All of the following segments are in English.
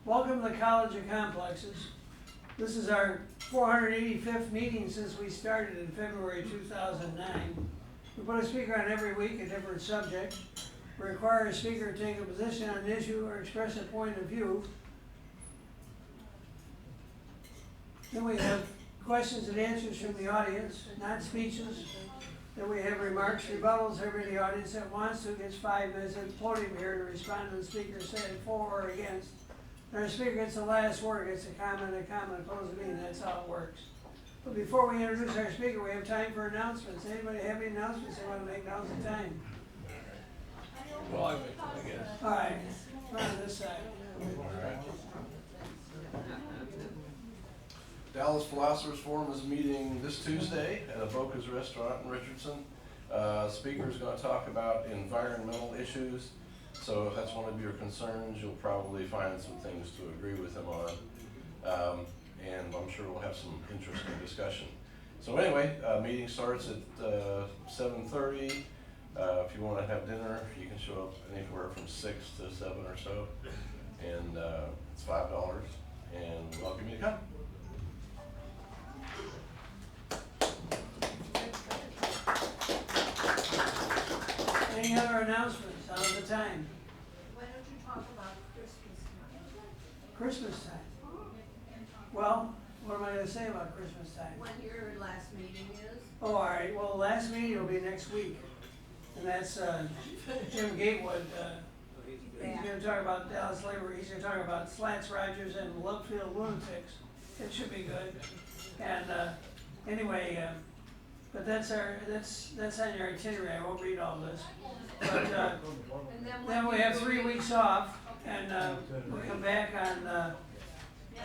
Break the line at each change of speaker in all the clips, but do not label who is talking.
Welcome to the College of Complexes. This is our 485th meeting since we started in February 2009. We put a speaker on every week, a different subject. We require a speaker to take a position on an issue or express a point of view. Then we have questions and answers from the audience, not speeches. Then we have remarks, rebuttals. Everybody in the audience that wants to gets 5 minutes at the podium here to respond to the speaker saying for or against. And our speaker gets the last word, gets a comment, close the meeting. That's how it works. But before we introduce our speaker, we have time for announcements. Anybody have any announcements they want to make? Now's the time.
Well, I make them, I guess.
All right, run on this side.
Dallas Philosophers Forum is meeting this Tuesday at Avoca's Restaurant in Richardson. Speaker is going to talk about environmental issues. So if that's one of your concerns, you'll probably find some things to agree with him on. And I'm sure we'll have some interesting discussion. So anyway, meeting starts at 7:30. If you want to have dinner, you can show up anywhere from 6 to 7 or so. And it's $5. And we welcome you to come.
Any other announcements? Now's the time.
Why don't you talk about Christmas time?
Christmas time. Well, what am I going to say about Christmas time?
When your last meeting is?
Oh, all right. Well, the last meeting will be next week. And that's Jim Gatewood. He's going to talk about Dallas labor. He's going to talk about Slats, Rogers, and Lovefield lunatics. It should be good. And anyway, but that's on your itinerary. I won't read all this. But then we have 3 weeks off, and we'll come back on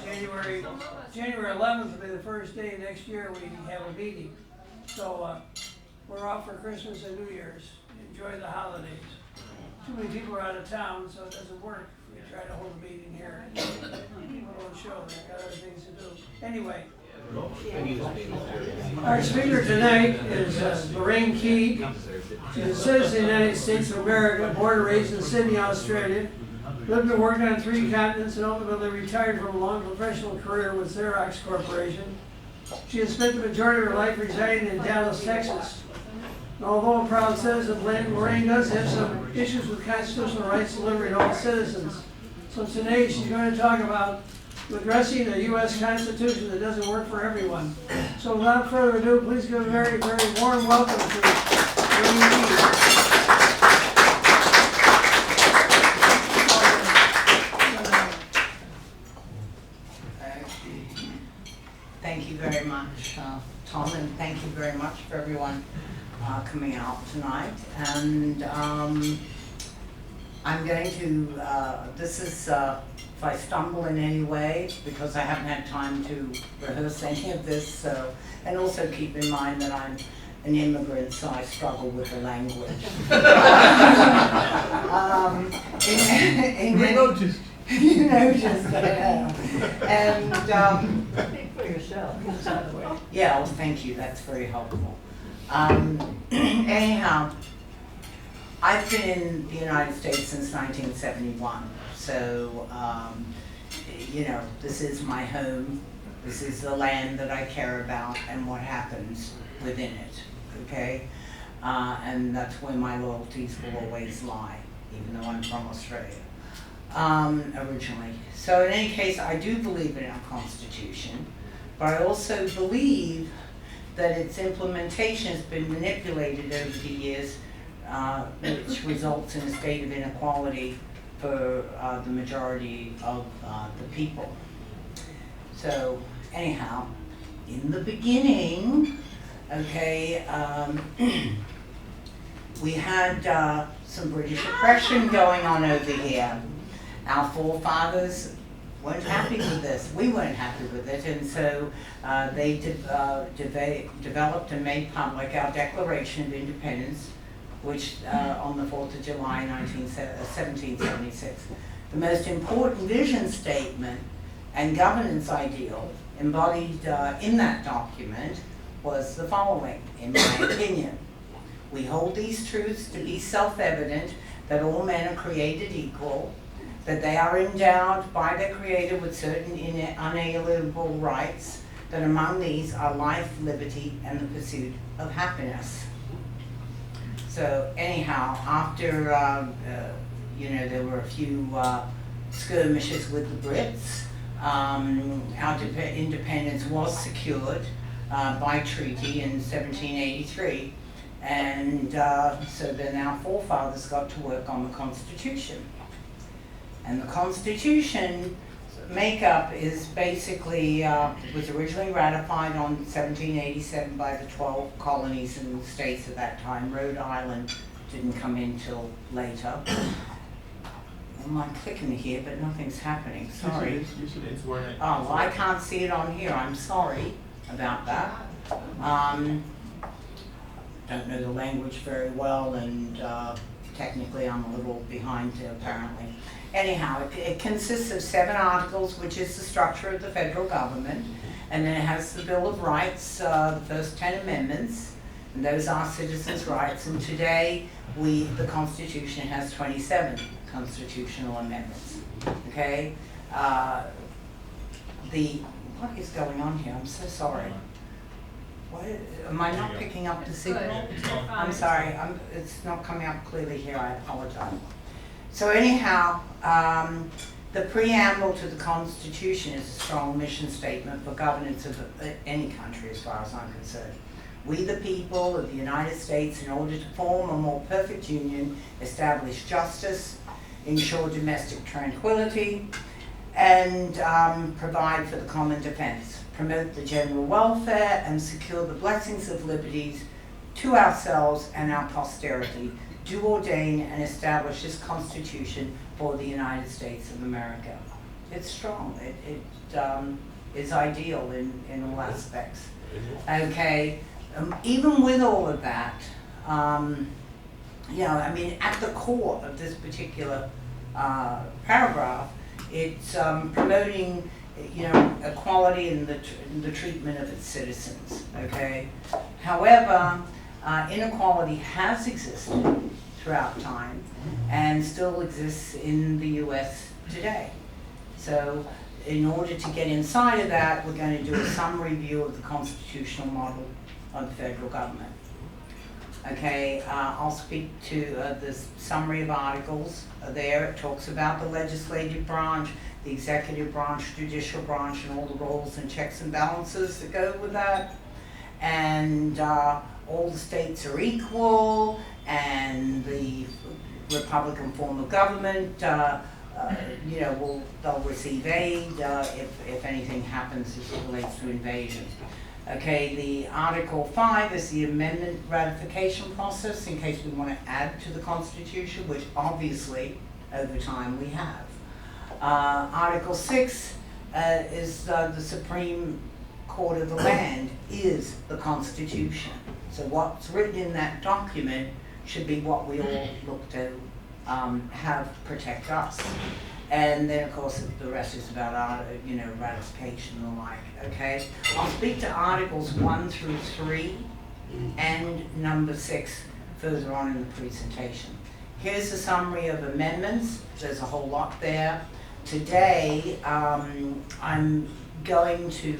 January 11th will be the first day next year we have a meeting. So we're off for Christmas and New Year's. Enjoy the holidays. Too many people are out of town, so it doesn't work. We try to hold a meeting here. People don't show. They've got other things to do. Anyway. Our speaker tonight is Lorraine Keed. She's a citizen of the United States of America, born and raised in Sydney, Australia. Lived and worked on 3 continents and ultimately retired from a long professional career with Xerox Corporation. She has spent the majority of her life residing in Dallas, Texas. And although a proud citizen, Lorraine does have some issues with constitutional rights delivered to all citizens. So today she's going to talk about addressing a U.S. Constitution that doesn't work for everyone. So without further ado, please give a very, very warm welcome to Lorraine Keed.
Thank you very much, Tom, and thank you very much for everyone coming out tonight. And I'm going to, this is, if I stumble in any way, because I haven't had time to rehearse any of this, so, and also keep in mind that I'm an immigrant, so I struggle with the language.
We noticed.
You noticed, yeah. And
Speak for yourself, by the way.
yeah, well, thank you, that's very helpful. Anyhow, I've been in the United States since 1971, so, you know, this is my home, this is the land that I care about and what happens within it, okay? And that's where my loyalties will always lie, even though I'm from Australia, originally. So in any case, I do believe in our Constitution, but I also believe that its implementation has been manipulated over the years, which results in a state of inequality for the majority of the people. So anyhow, in the beginning, okay, we had some British oppression going on over here. Our forefathers weren't happy with this. We weren't happy with it, and so they developed and made public our Declaration of Independence, which on the 4th of July, 1776. The most important vision statement and governance ideal embodied in that document was the following, in my opinion. We hold these truths to be self-evident, that all men are created equal, that they are endowed by their Creator with certain unalienable rights, that among these are life, liberty, and the pursuit of happiness. So anyhow, after, there were a few skirmishes with the Brits, our independence was secured by treaty in 1783. And so then our forefathers got to work on the Constitution. And the Constitution makeup is basically, was originally ratified on 1787 by the 12 colonies and states at that time. Rhode Island didn't come in till later. I'm clicking here, but nothing's happening, sorry.
Usually it's where
Oh, well, I can't see it on here, I'm sorry about that. Don't know the language very well, and technically I'm a little behind apparently. Anyhow, it consists of 7 articles, which is the structure of the federal government, and then it has the Bill of Rights, the first 10 amendments, and those are citizens' rights, and today the Constitution has 27 constitutional amendments, okay? What is going on here? I'm so sorry. Am I not picking up the signal? I'm sorry, it's not coming up clearly here, I apologize. So anyhow, the preamble to the Constitution is a strong mission statement for governance of any country as far as I'm concerned. We the people of the United States, in order to form a more perfect union, establish justice, ensure domestic tranquility, and provide for the common defense, promote the general welfare, and secure the blessings of liberties to ourselves and our posterity, do ordain and establish this Constitution for the United States of America. It's strong. It is ideal in all aspects. Okay, even with all of that, at the core of this particular paragraph, it's promoting, equality in the treatment of its citizens. Okay, however, inequality has existed throughout time and still exists in the U.S. today. So in order to get inside of that, we're going to do a summary view of the constitutional model of the federal government. Okay, I'll speak to the summary of articles there. It talks about the legislative branch, the executive branch, judicial branch, and all the roles and checks and balances that go with that. And all the states are equal, and the Republican form of government, they'll receive aid if anything happens as it relates to invasion. Okay, the Article 5 is the amendment ratification process in case we want to add to the Constitution, which obviously over time we have. Article 6 is the Supreme Court of the land is the Constitution. So what's written in that document should be what we all look to have protect us. And then, of course, the rest is about, ratification and the like, okay? I'll speak to Articles 1 through 3 and number 6 further on in the presentation. Here's a summary of amendments. There's a whole lot there. Today, I'm going to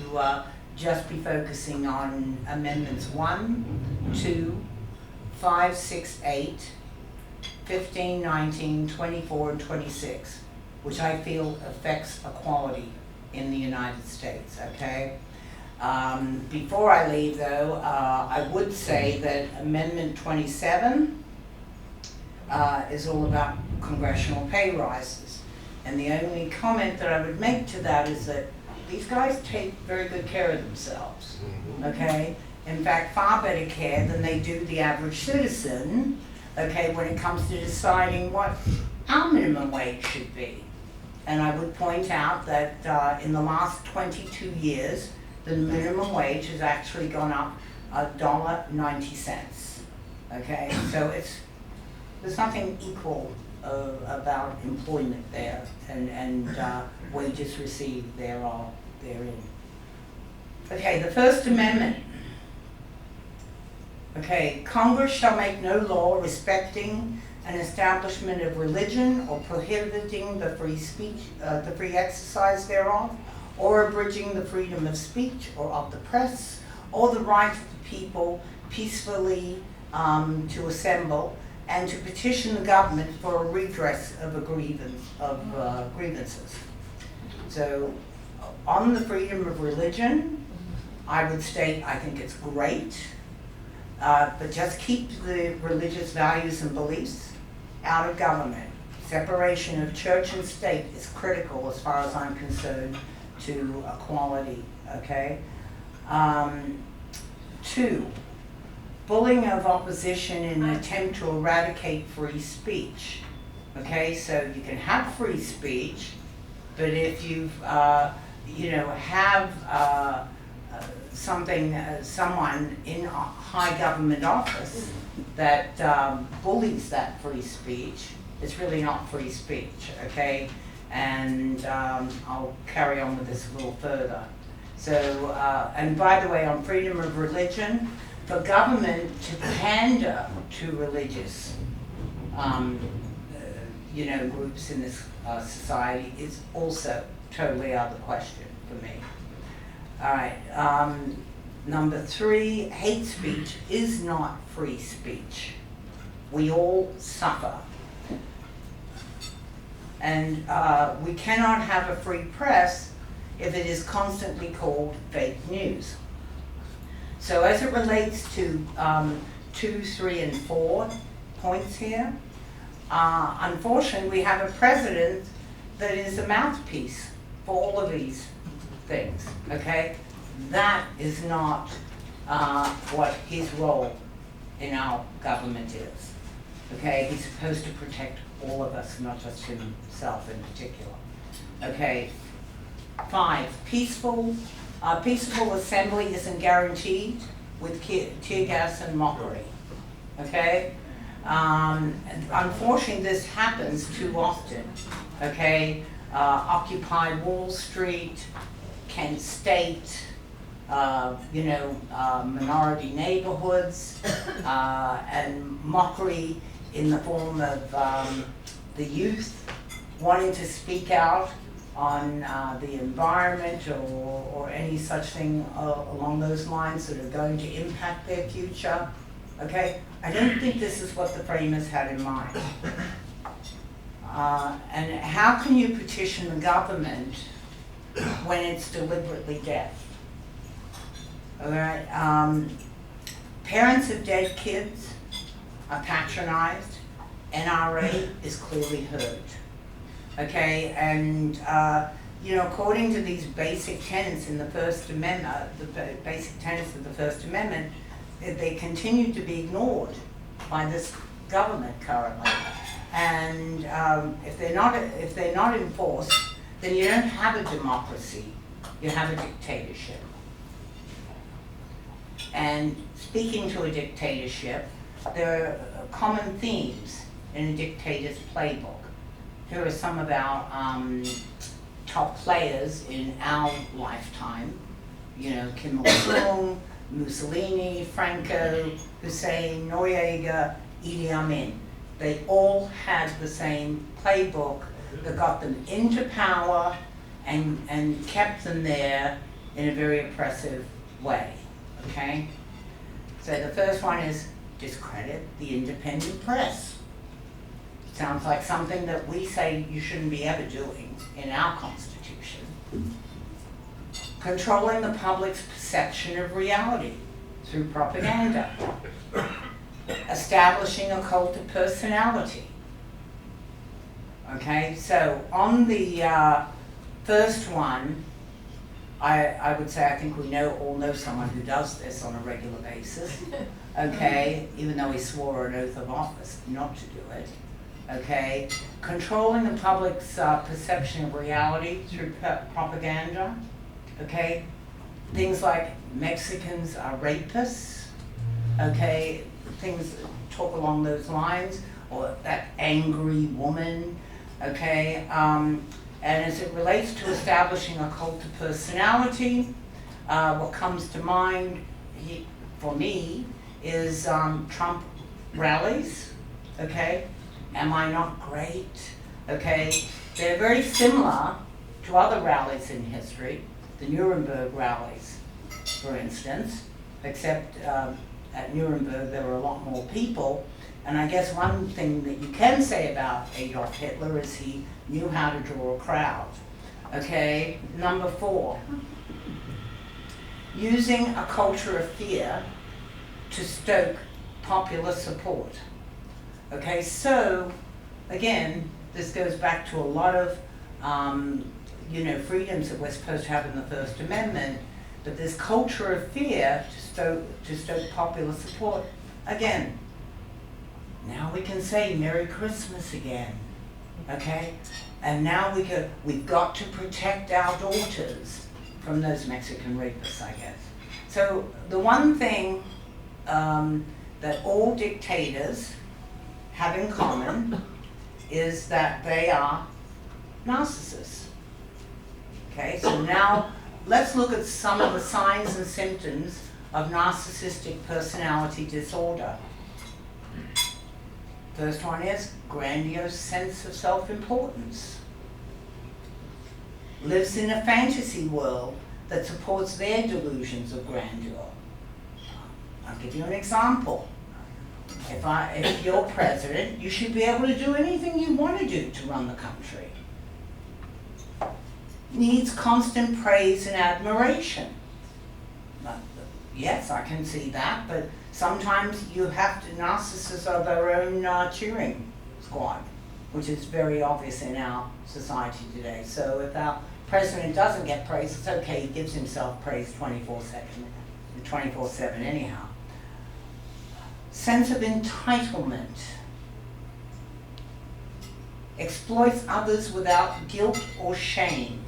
just be focusing on amendments 1, 2, 5, 6, 8, 15, 19, 24, and 26. Which I feel affects equality in the United States, okay? Before I leave though, I would say that Amendment 27 is all about congressional pay rises. And the only comment that I would make to that is that these guys take very good care of themselves, okay? In fact, far better care than they do the average citizen, okay, when it comes to deciding what our minimum wage should be. And I would point out that in the last 22 years, the minimum wage has actually gone up $1.90. Okay, so there's nothing equal about employment there and wages received therein. Okay, the First Amendment. Okay, Congress shall make no law respecting an establishment of religion or prohibiting the free speech, the free exercise thereof, or abridging the freedom of speech or of the press, or the right of the people peacefully to assemble and to petition the government for a redress of grievances. So, on the freedom of religion, I would state I think it's great, but just keep the religious values and beliefs out of government. Separation of church and state is critical as far as I'm concerned to equality, okay? 2, bullying of opposition in an attempt to eradicate free speech. Okay, so you can have free speech, but if you have someone in a high government office that bullies that free speech, it's really not free speech, okay? And I'll carry on with this a little further. So, and by the way, on freedom of religion, for government to pander to religious, groups in this society is also totally out of the question for me. All right, number 3, hate speech is not free speech. We all suffer. And we cannot have a free press if it is constantly called fake news. So as it relates to 2, 3, and 4 points here, unfortunately we have a president that is a mouthpiece for all of these things, okay? That is not what his role in our government is, okay? He's supposed to protect all of us, not just himself in particular, okay? 5, peaceful assembly isn't guaranteed with tear gas and mockery, okay? Unfortunately, this happens too often, okay? Occupy Wall Street, Kent State, minority neighborhoods, and mockery in the form of the youth wanting to speak out on the environment or any such thing along those lines that are going to impact their future, okay? I don't think this is what the framers had in mind. And how can you petition the government when it's deliberately deaf? All right, parents of dead kids are patronized. NRA is clearly heard. Okay, and according to these basic tenets in the First Amendment, the basic tenets of the First Amendment, they continue to be ignored by this government currently. And if they're not enforced, then you don't have a democracy, you have a dictatorship. And speaking to a dictatorship, there are common themes in a dictator's playbook. Here are some of our top players in our lifetime. Kim Il-sung, Mussolini, Franco, Hussein, Noriega, Idi Amin. They all had the same playbook that got them into power and kept them there in a very oppressive way, okay? So the first one is discredit the independent press. Sounds like something that we say you shouldn't be ever doing in our Constitution. Controlling the public's perception of reality through propaganda. Establishing a cult of personality. Okay, so on the first one, I would say I think we all know someone who does this on a regular basis. Okay, even though he swore an oath of office not to do it. Okay, controlling the public's perception of reality through propaganda. Okay, things like Mexicans are rapists. Okay, things talk along those lines, or that angry woman. Okay, and as it relates to establishing a cult of personality, what comes to mind for me is Trump rallies. Okay, Am I not great? Okay, they're very similar to other rallies in history, the Nuremberg rallies, for instance, except at Nuremberg there were a lot more people. And I guess one thing that you can say about Adolf Hitler is he knew how to draw a crowd. Okay, number 4, using a culture of fear to stoke popular support. Okay, so again, this goes back to a lot of freedoms that we're supposed to have in the First Amendment, but this culture of fear to stoke popular support, again, now we can say Merry Christmas again, okay? And now we've got to protect our daughters from those Mexican rapists, I guess. So the one thing that all dictators have in common is that they are narcissists. Okay, so now let's look at some of the signs and symptoms of narcissistic personality disorder. First one is grandiose sense of self-importance. Lives in a fantasy world that supports their delusions of grandeur. I'll give you an example. If you're president, you should be able to do anything you want to do to run the country. Needs constant praise and admiration. Yes, I can see that, but sometimes you have to, narcissists are their own cheering squad, which is very obvious in our society today. So if our president doesn't get praise, it's okay, he gives himself praise 24/7 anyhow. Sense of entitlement. Exploits others without guilt or shame.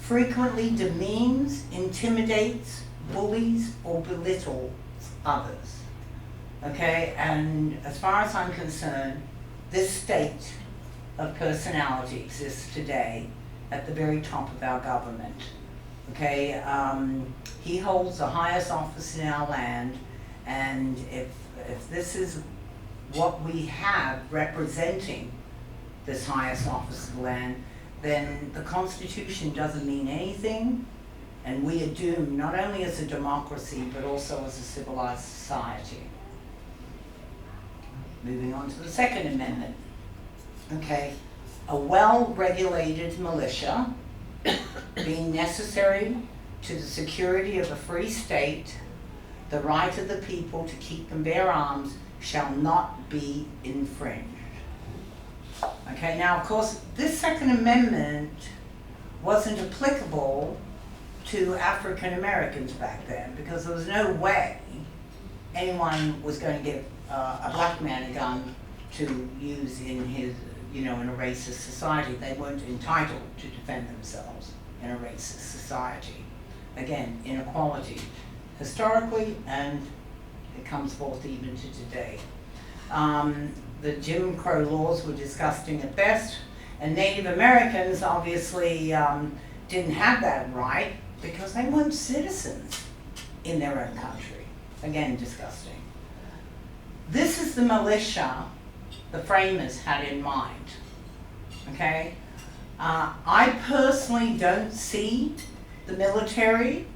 Frequently demeans, intimidates, bullies, or belittles others. Okay, and as far as I'm concerned, this state of personality exists today at the very top of our government. Okay, he holds the highest office in our land, and if this is what we have representing this highest office of the land, then the Constitution doesn't mean anything, and we are doomed not only as a democracy but also as a civilized society. Moving on to the Second Amendment. Okay, a well-regulated militia being necessary to the security of a free state, the right of the people to keep and bear arms shall not be infringed. Okay, now of course this Second Amendment wasn't applicable to African Americans back then because there was no way anyone was going to give a black man a gun to use in his, in a racist society. They weren't entitled to defend themselves in a racist society. Again, inequality historically, and it comes forth even to today. The Jim Crow laws were disgusting at best, and Native Americans obviously didn't have that right because they weren't citizens in their own country. Again, disgusting. This is the militia the framers had in mind, okay? I personally don't see the military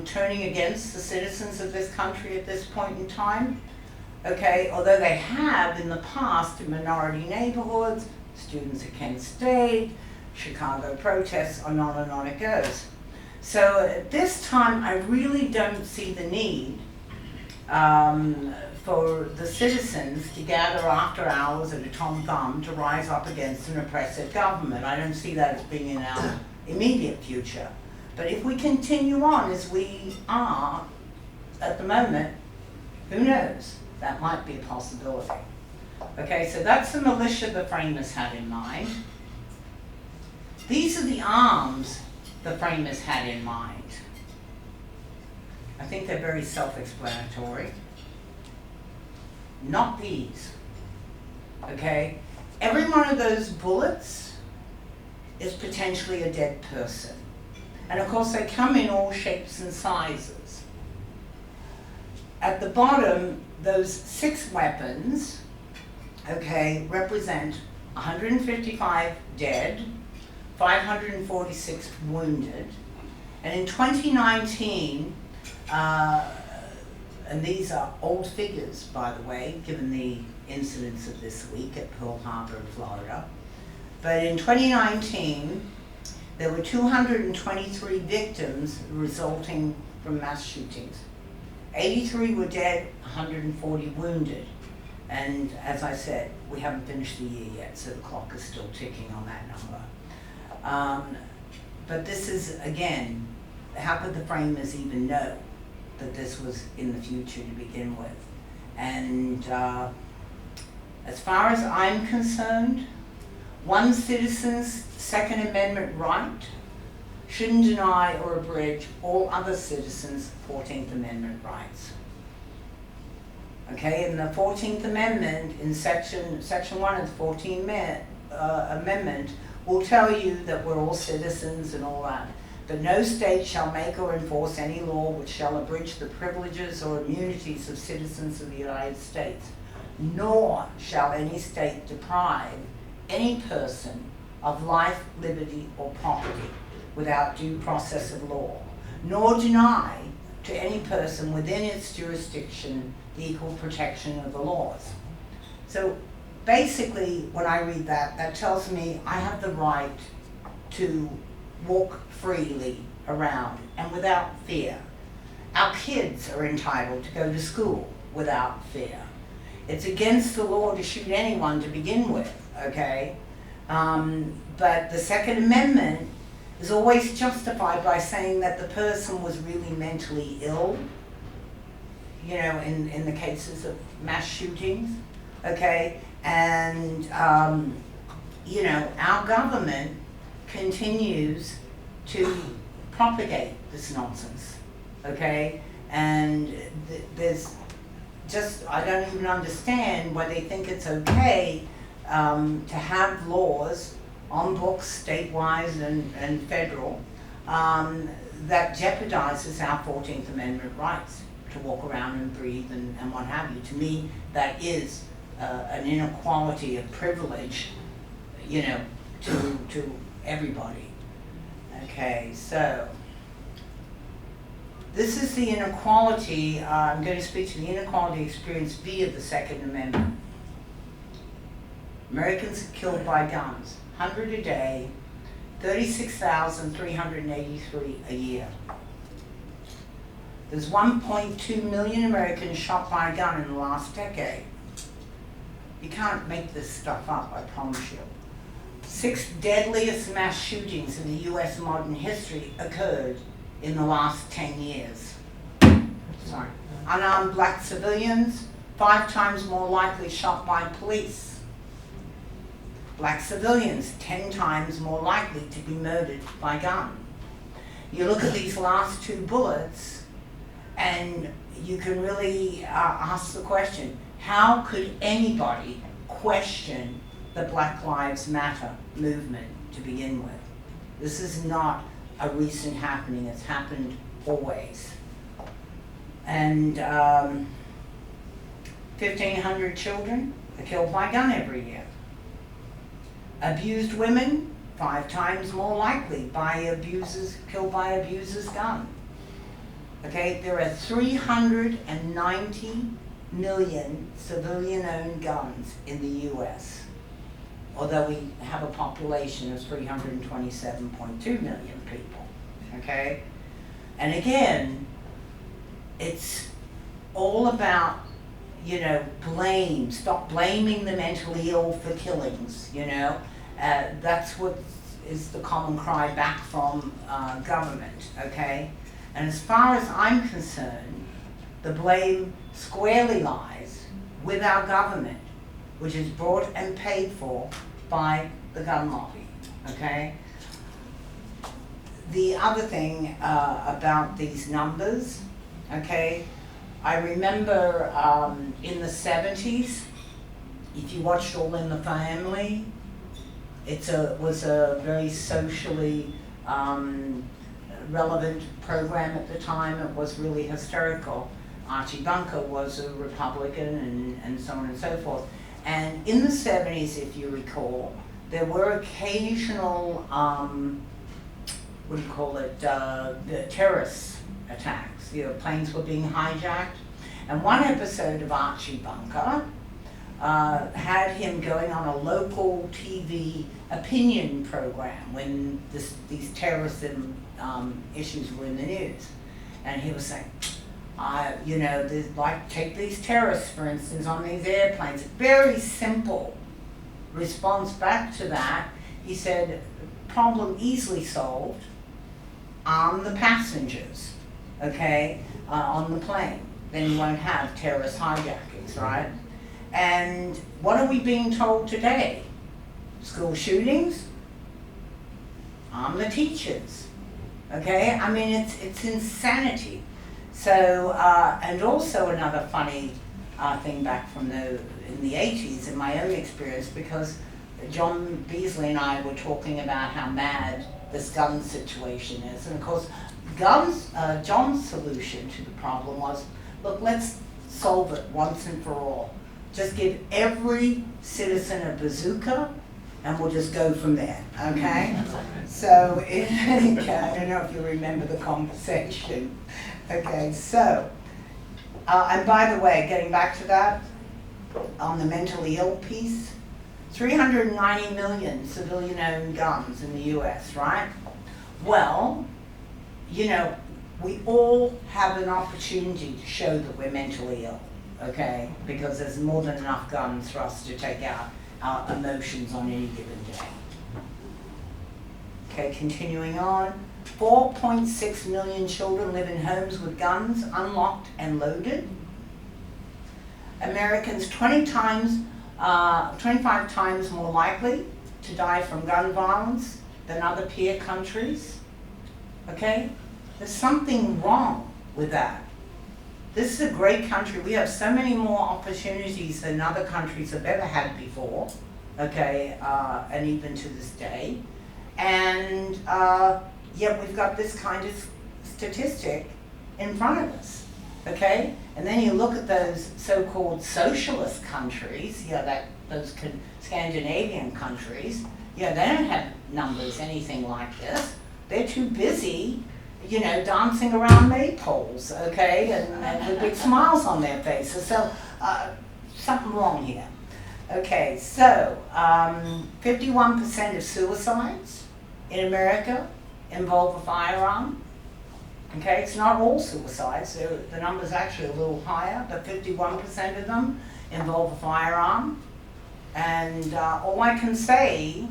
turning against the citizens of this country at this point in time. Okay, although they have in the past in minority neighborhoods, students at Kent State, Chicago protests, on and on it goes. So at this time, I really don't see the need for the citizens to gather after hours at a tom thumb to rise up against an oppressive government. I don't see that as being in our immediate future. But if we continue on as we are at the moment, who knows? That might be a possibility. Okay, so that's the militia the framers had in mind. These are the arms the framers had in mind. I think they're very self-explanatory. Not these. Okay? Every one of those bullets is potentially a dead person. And of course they come in all shapes and sizes. At the bottom, those 6 weapons okay, represent 155 dead, 546 wounded, and in 2019, and these are old figures, by the way, given the incidents of this week at Pearl Harbor in Florida, but in 2019, there were 223 victims resulting from mass shootings. 83 were dead, 140 wounded. And as I said, we haven't finished the year yet, so the clock is still ticking on that number. But this is, again, how could the framers even know that this was in the future to begin with? And as far as I'm concerned, one citizen's Second Amendment right shouldn't deny or abridge all other citizens' 14th Amendment rights. Okay, in the 14th Amendment, in section 1 of the 14th Amendment, will tell you that we're all citizens and all that, but no state shall make or enforce any law which shall abridge the privileges or immunities of citizens of the United States, nor shall any state deprive any person of life, liberty, or property without due process of law, nor deny to any person within its jurisdiction the equal protection of the laws. So basically, when I read that, that tells me I have the right to walk freely around and without fear. Our kids are entitled to go to school without fear. It's against the law to shoot anyone to begin with, okay? But the Second Amendment is always justified by saying that the person was really mentally ill, you know, in the cases of mass shootings, okay? And, you know, our government continues to propagate this nonsense, okay? And there's just, I don't even understand why they think it's okay to have laws on books, statewide and federal, that jeopardizes our 14th Amendment rights to walk around and breathe and what have you. To me, that is an inequality of privilege, you know, to everybody. Okay, so this is the inequality. I'm going to speak to the inequality experience via the Second Amendment. Americans killed by guns, 100 a day, 36,383 a year. There's 1.2 million Americans shot by a gun in the last decade. You can't make this stuff up, I promise you. 6 deadliest mass shootings in the US modern history occurred in the last 10 years. Sorry. Unarmed black civilians, 5 times more likely shot by police. Black civilians, 10 times more likely to be murdered by gun. You look at these last 2 bullets, and you can really ask the question, how could anybody question the Black Lives Matter movement to begin with? This is not a recent happening, it's happened always. And 1,500 children are killed by gun every year. Abused women, 5 times more likely by abusers, killed by abusers' gun. Okay, there are 390 million civilian-owned guns in the US, although we have a population of 327.2 million people, okay? And again, it's all about, you know, blame. Stop blaming the mentally ill for killings, you know? That's what is the common cry back from government, okay? And as far as I'm concerned, the blame squarely lies with our government, which is brought and paid for by the gun lobby, okay? The other thing about these numbers, okay, I remember in the 70s, if you watched All in the Family, it was a very socially relevant program at the time. It was really hysterical. Archie Bunker was a Republican and so on and so forth. And in the 70s, if you recall, there were occasional, what do you call it, the terrorist attacks. You know, planes were being hijacked. And one episode of Archie Bunker had him going on a local TV opinion program when these terrorism issues were in the news. And he was saying, you know, like take these terrorists, for instance, on these airplanes. Very simple response back to that. He said, problem easily solved, arm the passengers, okay, on the plane. Then you won't have terrorist hijackings, right? And what are we being told today? School shootings, arm the teachers, okay? I mean, it's insanity. So, and also another funny thing back from in the 80s, in my own experience, because John Beasley and I were talking about how mad this gun situation is. And of course, John's solution to the problem was, look, let's solve it once and for all. Just give every citizen a bazooka, and we'll just go from there, okay? So, I don't know if you remember the conversation. Okay, so, and by the way, getting back to that, on the mentally ill piece, 390 million civilian-owned guns in the US, right? Well, you know, we all have an opportunity to show that we're mentally ill, okay? Because there's more than enough guns for us to take out our emotions on any given day. Okay, continuing on. 4.6 million children live in homes with guns unlocked and loaded. Americans 25 times more likely to die from gun violence than other peer countries. Okay? There's something wrong with that. This is a great country. We have so many more opportunities than other countries have ever had before, okay, and even to this day. And yet we've got this kind of statistic in front of us, okay? And then you look at those so-called socialist countries, those Scandinavian countries, they don't have numbers anything like this. They're too busy, you know, dancing around maypoles, okay, and with big smiles on their faces. So something wrong here. Okay, so 51% of suicides in America involve a firearm. Okay, it's not all suicides, so the number's actually a little higher, but 51% of them involve a firearm. And all I can say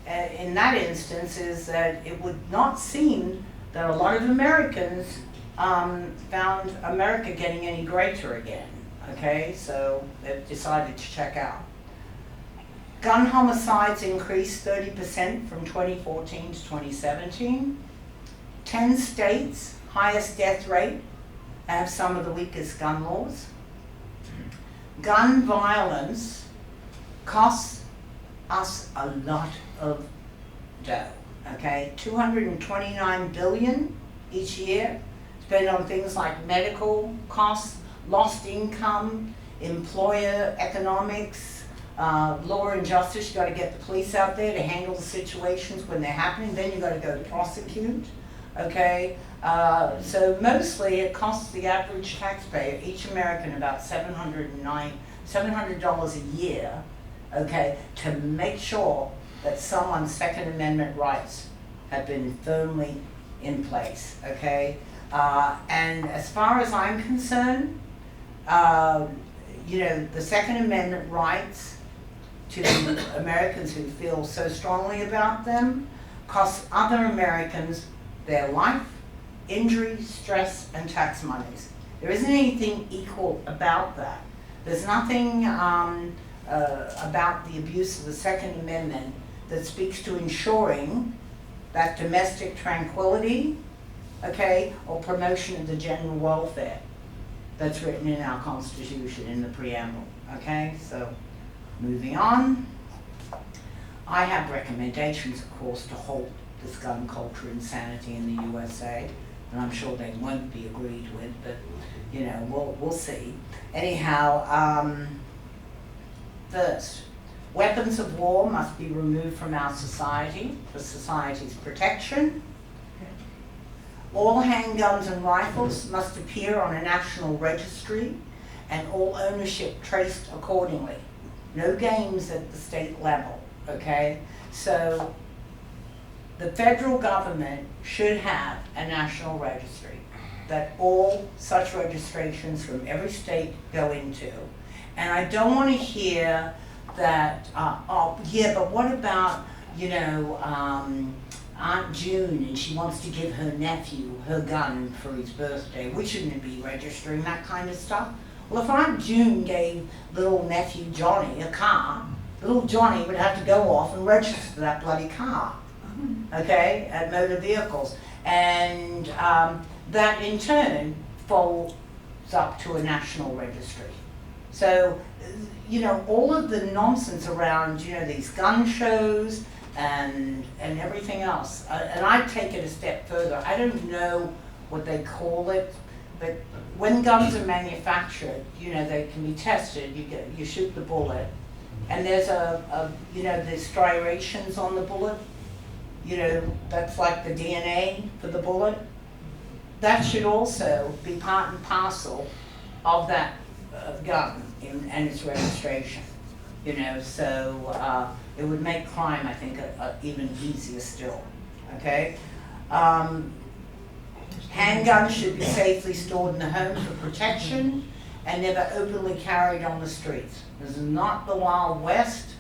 in that instance is that it would not seem that a lot of Americans found America getting any greater again. Okay, so they've decided to check out. Gun homicides increased 30% from 2014 to 2017. 10 states, highest death rate, have some of the weakest gun laws. Gun violence costs us a lot of dough, okay? $229 billion each year, spent on things like medical costs, lost income, employer economics, law and justice. You got to get the police out there to handle the situations when they're happening. Then you got to go prosecute. Okay, so mostly it costs the average taxpayer, each American, about $700 a year. Okay, to make sure that someone's Second Amendment rights have been firmly in place. Okay, and as far as I'm concerned, you know, the Second Amendment rights to Americans who feel so strongly about them cost other Americans their life, injury, stress, and tax monies. There isn't anything equal about that. There's nothing about the abuse of the Second Amendment that speaks to ensuring that domestic tranquility, okay, or promotion of the general welfare that's written in our Constitution in the preamble, okay? So, moving on. I have recommendations, of course, to halt this gun culture insanity in the USA, and I'm sure they won't be agreed with, but, you know, we'll see. Anyhow, First, weapons of war must be removed from our society for society's protection. All handguns and rifles must appear on a national registry and all ownership traced accordingly. No games at the state level, okay? So the federal government should have a national registry that all such registrations from every state go into. And I don't want to hear that, oh yeah, but what about, you know, Aunt June and she wants to give her nephew her gun for his birthday. We shouldn't be registering that kind of stuff. Well, if Aunt June gave little nephew Johnny a car, little Johnny would have to go off and register that bloody car, okay, at motor vehicles. And that in turn folds up to a national registry. So, you know, all of the nonsense around, you know, these gun shows and everything else, and I'd take it a step further. I don't know what they call it, but when guns are manufactured, you know, they can be tested. You shoot the bullet, and there's you know, there's striations on the bullet. You know, that's like the DNA for the bullet. That should also be part and parcel of that gun and its registration. You know, so it would make crime, I think, even easier still. Okay. Handguns should be safely stored in the home for protection and never openly carried on the streets. This is not the Wild West,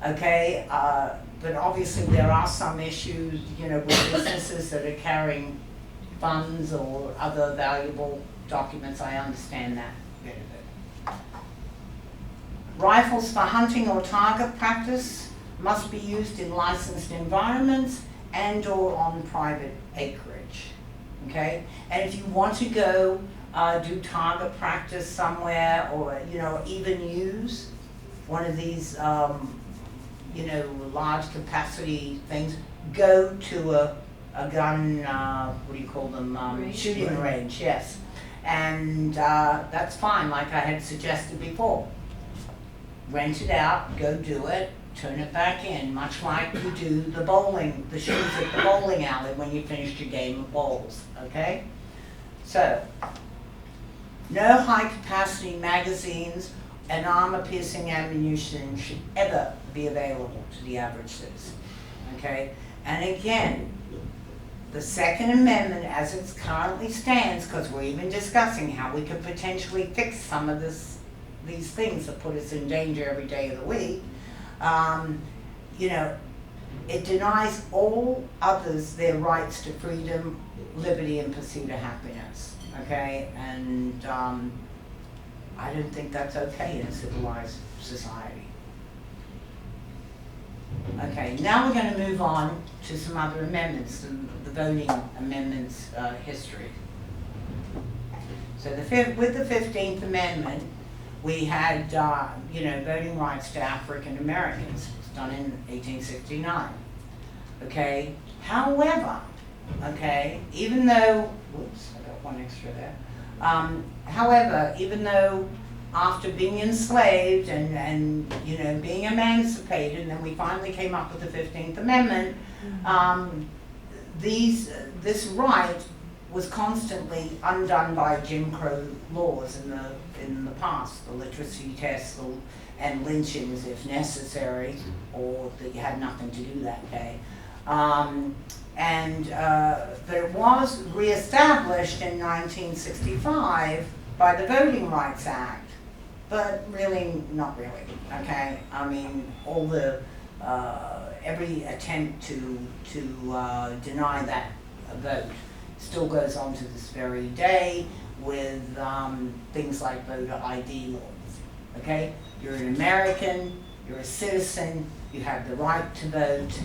okay? But obviously there are some issues, you know, with businesses that are carrying funds or other valuable documents. I understand that bit of it. Rifles for hunting or target practice must be used in licensed environments and or on private acreage, okay? And if you want to go do target practice somewhere, or, you know, even use one of these, you know, large capacity things, go to a gun, what do you call them, shooting range, yes. And that's fine, like I had suggested before. Rent it out, go do it, turn it back in, much like you do the bowling, the shoes at the bowling alley when you finished your game of bowls, okay? So, no high capacity magazines and armor-piercing ammunition should ever be available to the average citizen, okay? And again, the Second Amendment as it currently stands, because we're even discussing how we could potentially fix some of these things that put us in danger every day of the week, you know, it denies all others their rights to freedom, liberty, and pursuit of happiness, okay? And I don't think that's okay in a civilized society. Okay, now we're going to move on to some other amendments, the voting amendments history. So with the 15th Amendment, we had, you know, voting rights to African Americans. It was done in 1869, okay? However, okay, even though, whoops, I got one extra there. However, even though after being enslaved and you know, being emancipated, and then we finally came up with the 15th Amendment, this right was constantly undone by Jim Crow laws in the past, the literacy tests and lynchings if necessary, or that you had nothing to do that day. But it was reestablished in 1965 by the Voting Rights Act, but really, not really, okay? I mean, all the, every attempt to deny that vote still goes on to this very day with things like voter ID laws, okay? You're an American, you're a citizen, you have the right to vote,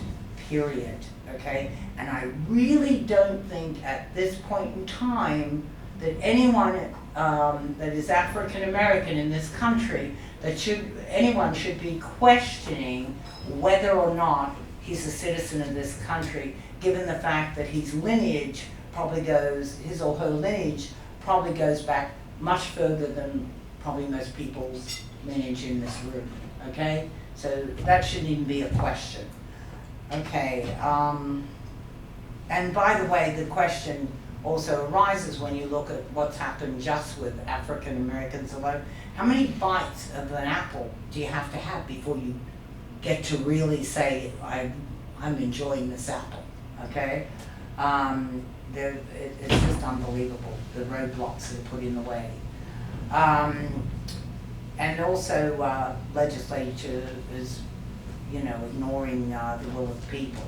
period, okay? And I really don't think at this point in time that anyone that is African American in this country, anyone should be questioning whether or not he's a citizen of this country, given the fact that his lineage probably goes, his or her lineage probably goes back much further than probably most people's lineage in this room. okay? So that shouldn't even be a question. Okay, and by the way, the question also arises when you look at what's happened just with African Americans alone. How many bites of an apple do you have to have before you get to really say, I'm enjoying this apple, okay? It's just unbelievable, the roadblocks that are put in the way. And also legislature is, ignoring the will of the people.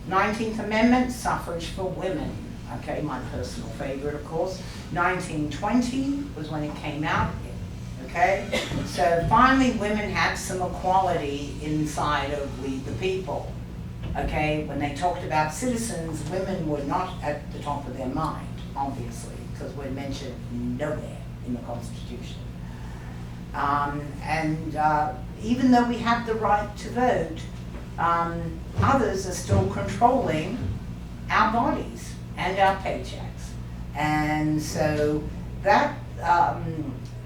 19th Amendment, suffrage for women. Okay, my personal favorite, of course. 1920 was when it came out. Okay, so finally women had some equality inside of we the people. Okay, when they talked about citizens, women were not at the top of their mind, obviously, because we're mentioned nowhere in the Constitution. Even though we have the right to vote, others are still controlling our bodies and our paychecks. And so that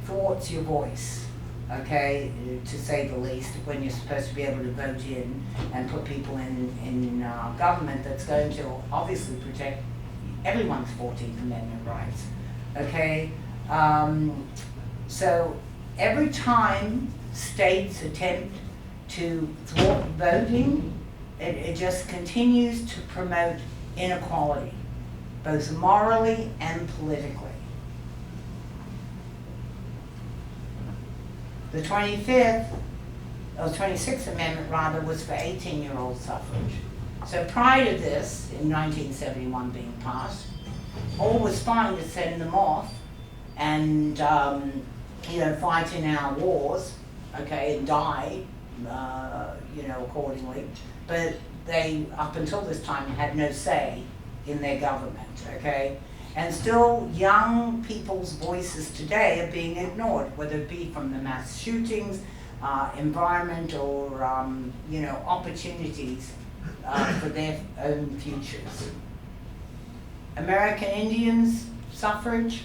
thwarts your voice, okay, to say the least, when you're supposed to be able to vote in and put people in government that's going to obviously protect everyone's 14th Amendment rights, okay? So every time states attempt to thwart voting, it just continues to promote inequality, both morally and politically. The 26th Amendment rather, was for 18-year-old suffrage. So prior to this, in 1971 being passed, all was fine to send them off and fight in our wars, okay, and die, accordingly. But they, up until this time, had no say in their government, okay? And still, young people's voices today are being ignored, whether it be from the mass shootings, environment, or, opportunities for their own futures. American Indians suffrage,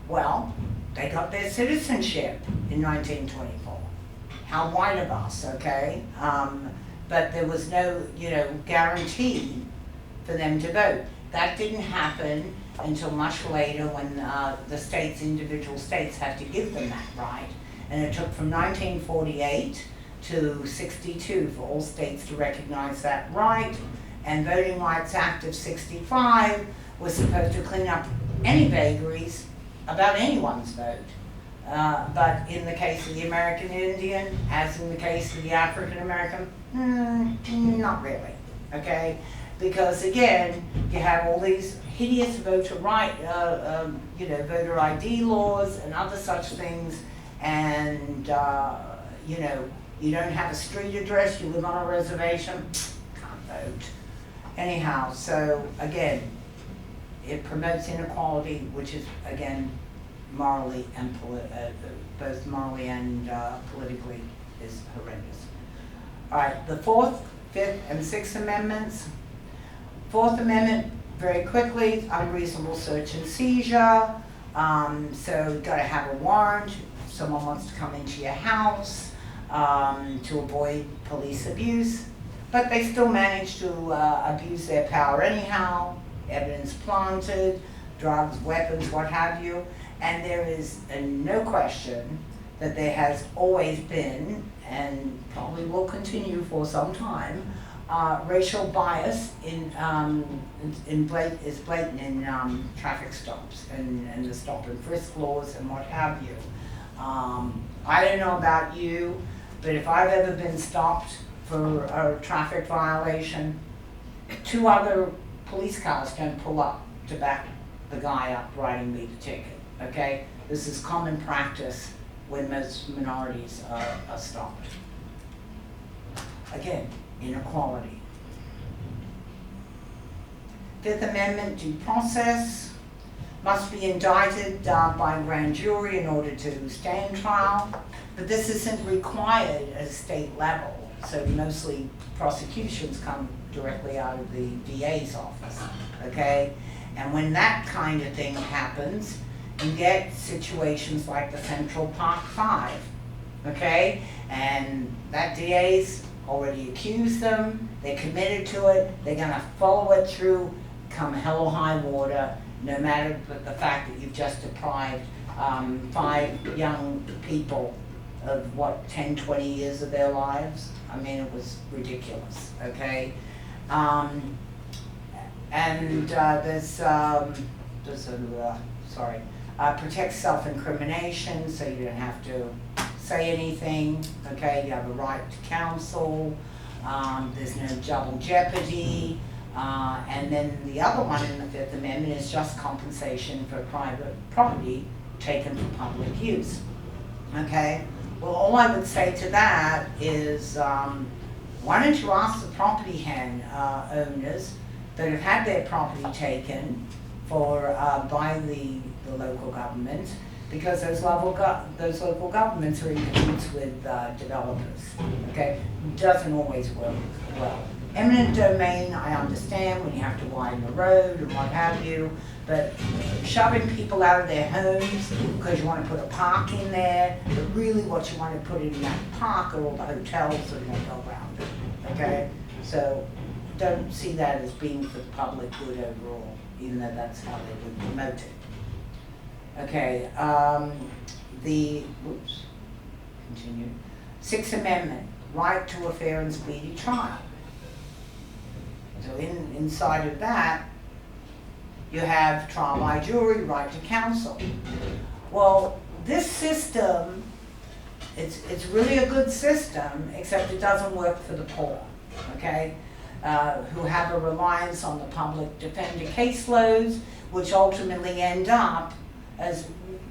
well, they got their citizenship in 1924. How white of us, okay? But there was no, guarantee for them to vote. That didn't happen until much later when the individual states had to give them that right. And it took from 1948 to 62 for all states to recognize that right. And Voting Rights Act of 65 was supposed to clean up any vagaries about anyone's vote. But in the case of the American Indian, as in the case of the African American, not really, okay? Because again, you have all these hideous voter ID laws and other such things, and you don't have a street address, you live on a reservation, can't vote. Anyhow, so again, it promotes inequality, which is again morally and both morally and politically is horrendous. All right, the 4th, 5th, and 6th Amendments. 4th Amendment, very quickly, unreasonable search and seizure. So you've got to have a warrant if someone wants to come into your house to avoid police abuse. But they still manage to abuse their power anyhow, evidence planted, drugs, weapons, what have you. And there is no question that there has always been, and probably will continue for some time, racial bias is blatant in traffic stops and the stop and frisk laws and what have you. I don't know about you, but if I've ever been stopped for a traffic violation, 2 other police cars don't pull up to back the guy up writing me the ticket, okay? This is common practice when most minorities are stopped. Again, inequality. 5th Amendment, due process. Must be indicted by grand jury in order to stand trial, but this isn't required at a state level, so mostly prosecutions come directly out of the DA's office, okay? And when that kind of thing happens, and get situations like the Central Park Five, okay? And that DA's already accused them, they're committed to it, they're gonna follow it through, come hell or high water, no matter the fact that you've just deprived 5 young people of what, 10, 20 years of their lives? I mean, it was ridiculous, okay? Protect self-incrimination, so you don't have to say anything, okay? You have a right to counsel, there's no double jeopardy, and then the other one in the Fifth Amendment is just compensation for private property taken for public use, okay? Well, all I would say to that is, why don't you ask the property owners that have had their property taken by the local government, because those local governments are in cahoots with developers, okay? Doesn't always work well. Eminent domain, I understand when you have to widen the road and what have you, but shoving people out of their homes because you want to put a park in there, but really what you want to put in that park are all the hotels that are going to go around it, okay? So don't see that as being for the public good overall, even though that's how they would promote it. Okay, continue. Sixth Amendment, right to a fair and speedy trial. So inside of that, you have trial by jury, right to counsel. Well, this system, it's really a good system, except it doesn't work for the poor, okay? Who have a reliance on the public defender caseloads, which ultimately end up as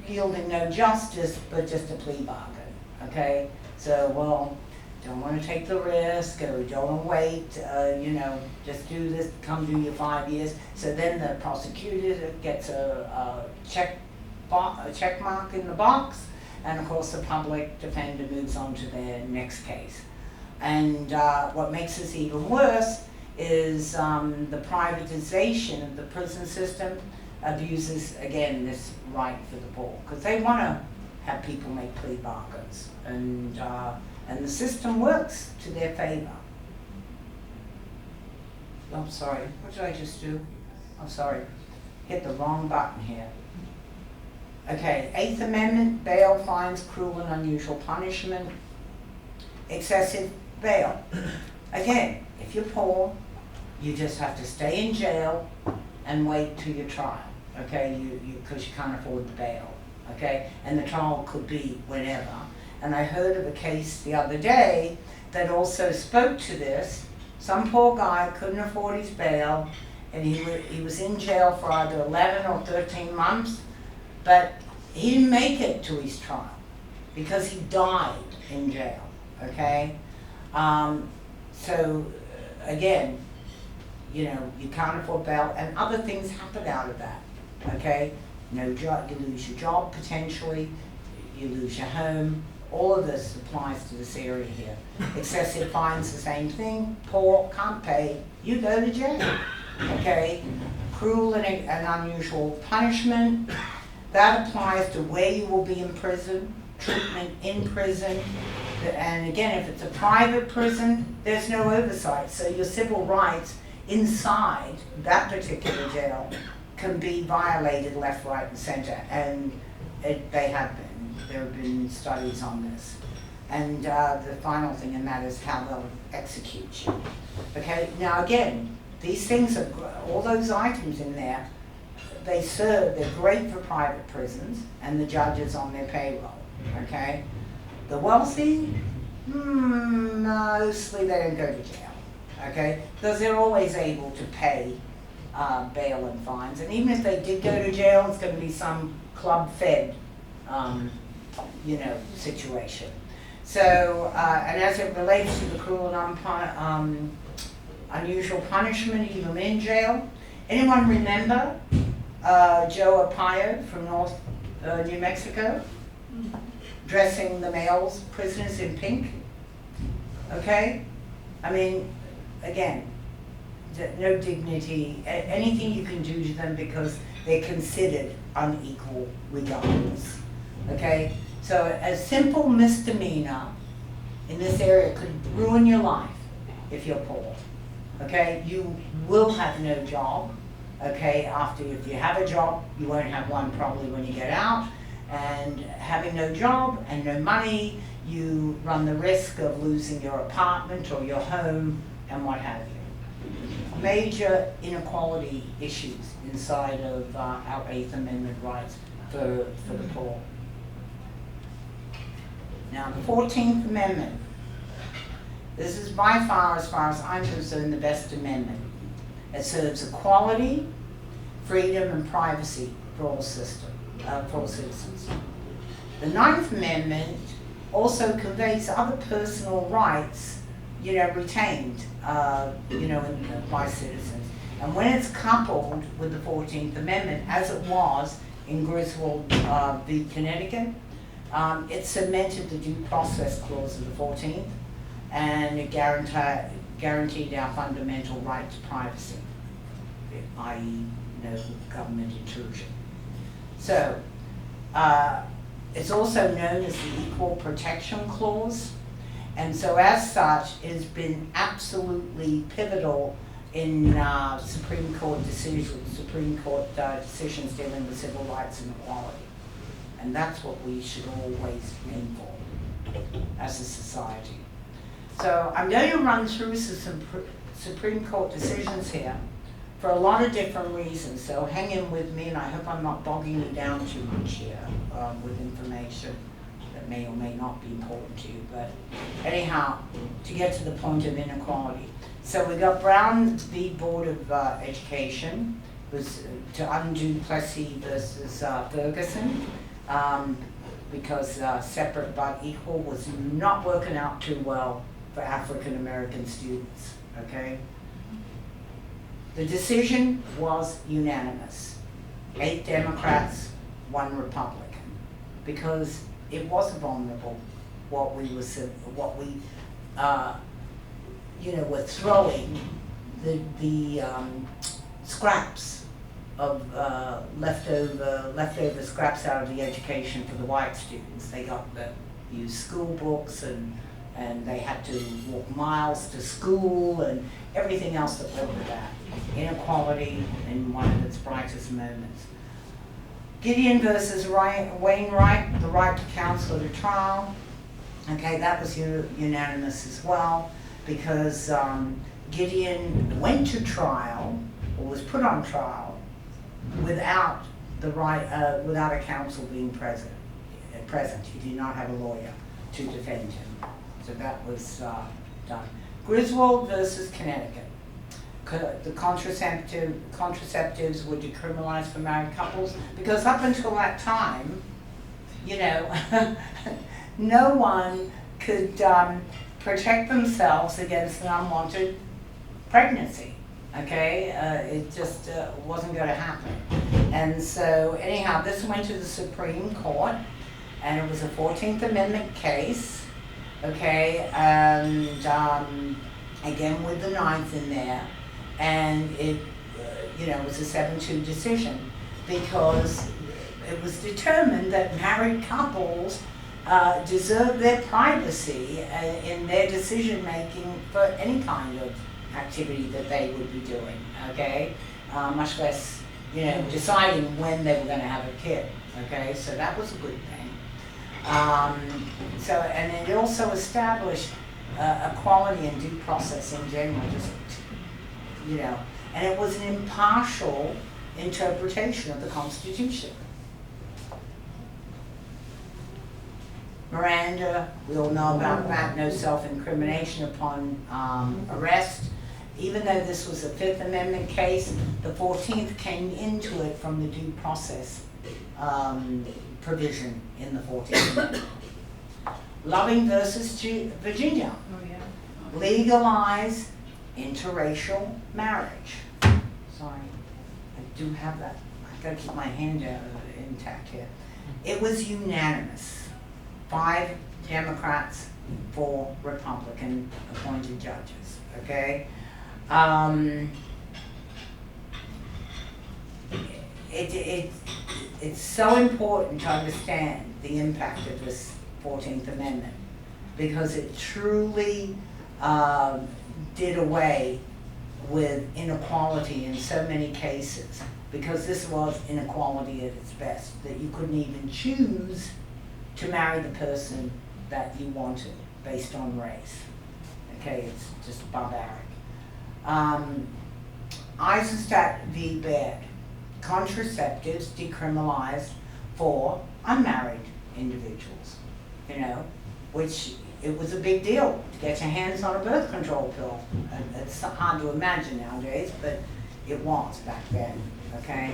yielding no justice, but just a plea bargain, okay? So, well, don't want to take the risk, or don't want to wait, you know, just do this, come do your 5 years. So then the prosecutor gets a check mark in the box, and of course the public defender moves on to their next case. And what makes this even worse is the privatization of the prison system abuses, again, this right for the poor, because they want to have people make plea bargains, and the system works to their favor. I'm sorry, what did I just do? I'm sorry, hit the wrong button here. Okay, Eighth Amendment, bail, fines, cruel and unusual punishment, excessive bail. Again, if you're poor, you just have to stay in jail and wait till your trial, okay? Because you can't afford the bail, okay? And the trial could be whenever. And I heard of a case the other day that also spoke to this. Some poor guy couldn't afford his bail, and he was in jail for either 11 or 13 months, but he didn't make it to his trial because he died in jail, okay? So again, you know, you can't afford bail, and other things happen out of that, okay? No job, you lose your job potentially, you lose your home. All of this applies to this area here. Excessive fines, the same thing. Poor, can't pay, you go to jail, okay? Cruel and unusual punishment, that applies to where you will be in prison, treatment in prison. And again, if it's a private prison, there's no oversight. So your civil rights inside that particular jail can be violated left, right, and center. And they have been. There have been studies on this. And the final thing in that is how they'll execute you. Okay, now again, these things are, all those items in there, they're great for private prisons and the judges on their payroll, okay? The wealthy, mostly they don't go to jail, okay? Because they're always able to pay bail and fines. And even if they did go to jail, it's going to be some club-fed you know, situation. So, and as it relates to the cruel and unusual punishment, even in jail, anyone remember Joe Arpaio from North New Mexico, dressing the males, prisoners in pink? Okay? I mean, again, no dignity, anything you can do to them because they're considered unequal regardless. Okay? So a simple misdemeanor in this area could ruin your life if you're poor. Okay? You will have no job. Okay? After, if you have a job, you won't have one probably when you get out. And having no job and no money, you run the risk of losing your apartment or your home and what have you. Major inequality issues inside of our 8th Amendment rights for the poor. Now the 14th Amendment. This is by far, as I'm concerned, the best amendment. It serves equality, freedom, and privacy for all citizens. The 9th Amendment also conveys other personal rights, retained, by citizens. And when it's coupled with the 14th Amendment, as it was in Griswold v. Connecticut, it cemented the due process clause of the 14th, and it guaranteed our fundamental right to privacy, i.e. no government intrusion. So, it's also known as the Equal Protection Clause, and so as such, it has been absolutely pivotal in Supreme Court decisions dealing with civil rights and equality. And that's what we should always aim for as a society. So I'm going to run through some Supreme Court decisions here for a lot of different reasons. So hang in with me, and I hope I'm not bogging you down too much here with information that may or may not be important to you. But anyhow, to get to the point of inequality. So we got Brown v. Board of Education, was to undo Plessy versus Ferguson, because separate but equal was not working out too well for African American students, okay? The decision was unanimous. 8 Democrats, 1 Republican, because it was vulnerable what we were throwing the scraps of leftover scraps out of the education for the white students. They got the used school books and they had to walk miles to school and everything else that went with that. Inequality in one of its brightest moments. Gideon versus Wainwright, the right to counsel at a trial. Okay, that was unanimous as well, because Gideon went to trial, or was put on trial, without the right, without a counsel being present. He did not have a lawyer to defend him. So that was done. Griswold versus Connecticut. The contraceptives were decriminalized for married couples, because up until that time, no one could protect themselves against an unwanted pregnancy, okay? It just wasn't going to happen. And so anyhow, this went to the Supreme Court, and it was a 14th Amendment case, okay? And again with the 9th in there, and it was a 7-2 decision, because it was determined that married couples deserve their privacy in their decision making for any kind of activity that they would be doing, okay? Much less, deciding when they were going to have a kid, okay? So that was a good thing. And it also established equality and due process in general, and it was an impartial interpretation of the Constitution. Miranda, we all know about that, no self-incrimination upon arrest. Even though this was a 5th Amendment case, the 14th came into it from the due process provision in the 14th Amendment. Loving versus Virginia.
Oh, yeah.
Legalize interracial marriage. Sorry, I do have that. I've got to keep my hand intact here. It was unanimous. 5 Democrats, 4 Republican appointed judges, it's so important to understand the impact of this 14th Amendment, because it truly did away with inequality in so many cases, because this was inequality at its best, that you couldn't even choose to marry the person that you wanted based on race. Okay, it's just barbaric. Eisenstadt v. Baird, contraceptives decriminalized for unmarried individuals, you know, which it was a big deal to get your hands on a birth control pill. And it's hard to imagine nowadays, but it was back then, okay?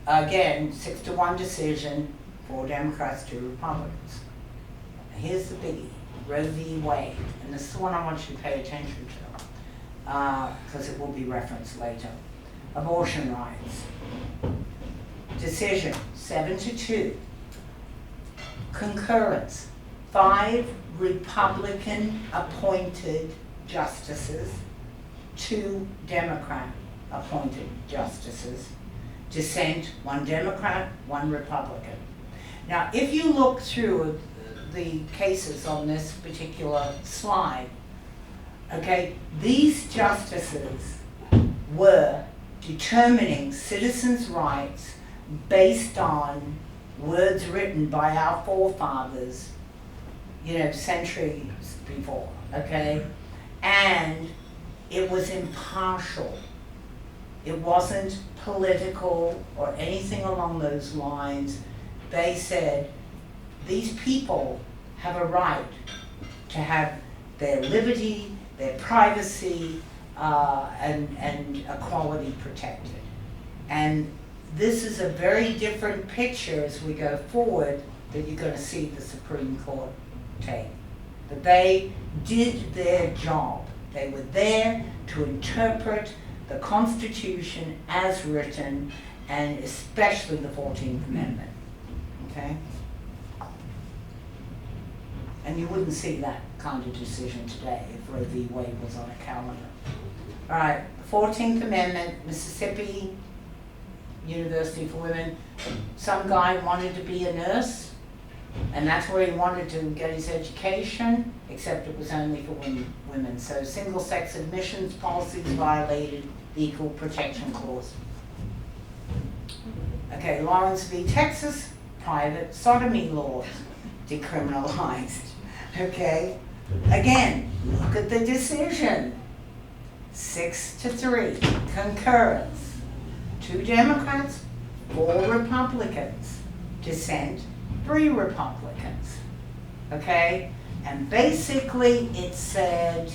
Again, 6-1 decision for Democrats to Republicans. Here's the biggie, Roe v. Wade, and this is the one I want you to pay attention to, because it will be referenced later. Abortion rights. Decision, 7-2. Concurrence, 5 Republican appointed justices, 2 Democrat appointed justices. Dissent, 1 Democrat, 1 Republican. Now, if you look through the cases on this particular slide, okay, these justices were determining citizens' rights based on words written by our forefathers, you know, centuries before, okay? And it was impartial. It wasn't political or anything along those lines. They said, these people have a right to have their liberty, their privacy, and equality protected. And this is a very different picture as we go forward that you're going to see the Supreme Court take. But they did their job. They were there to interpret the Constitution as written, and especially the 14th Amendment, okay? And you wouldn't see that kind of decision today if Roe v. Wade was on a calendar. All right, 14th Amendment, Mississippi University for Women. Some guy wanted to be a nurse, and that's where he wanted to get his education, except it was only for women. So single-sex admissions policies violated the Equal Protection Clause. Okay, Lawrence v. Texas, private sodomy laws decriminalized. Okay, again, look at the decision. 6-3, concurrence. 2 Democrats, 4 Republicans. Dissent, 3 Republicans. Okay, and basically it said,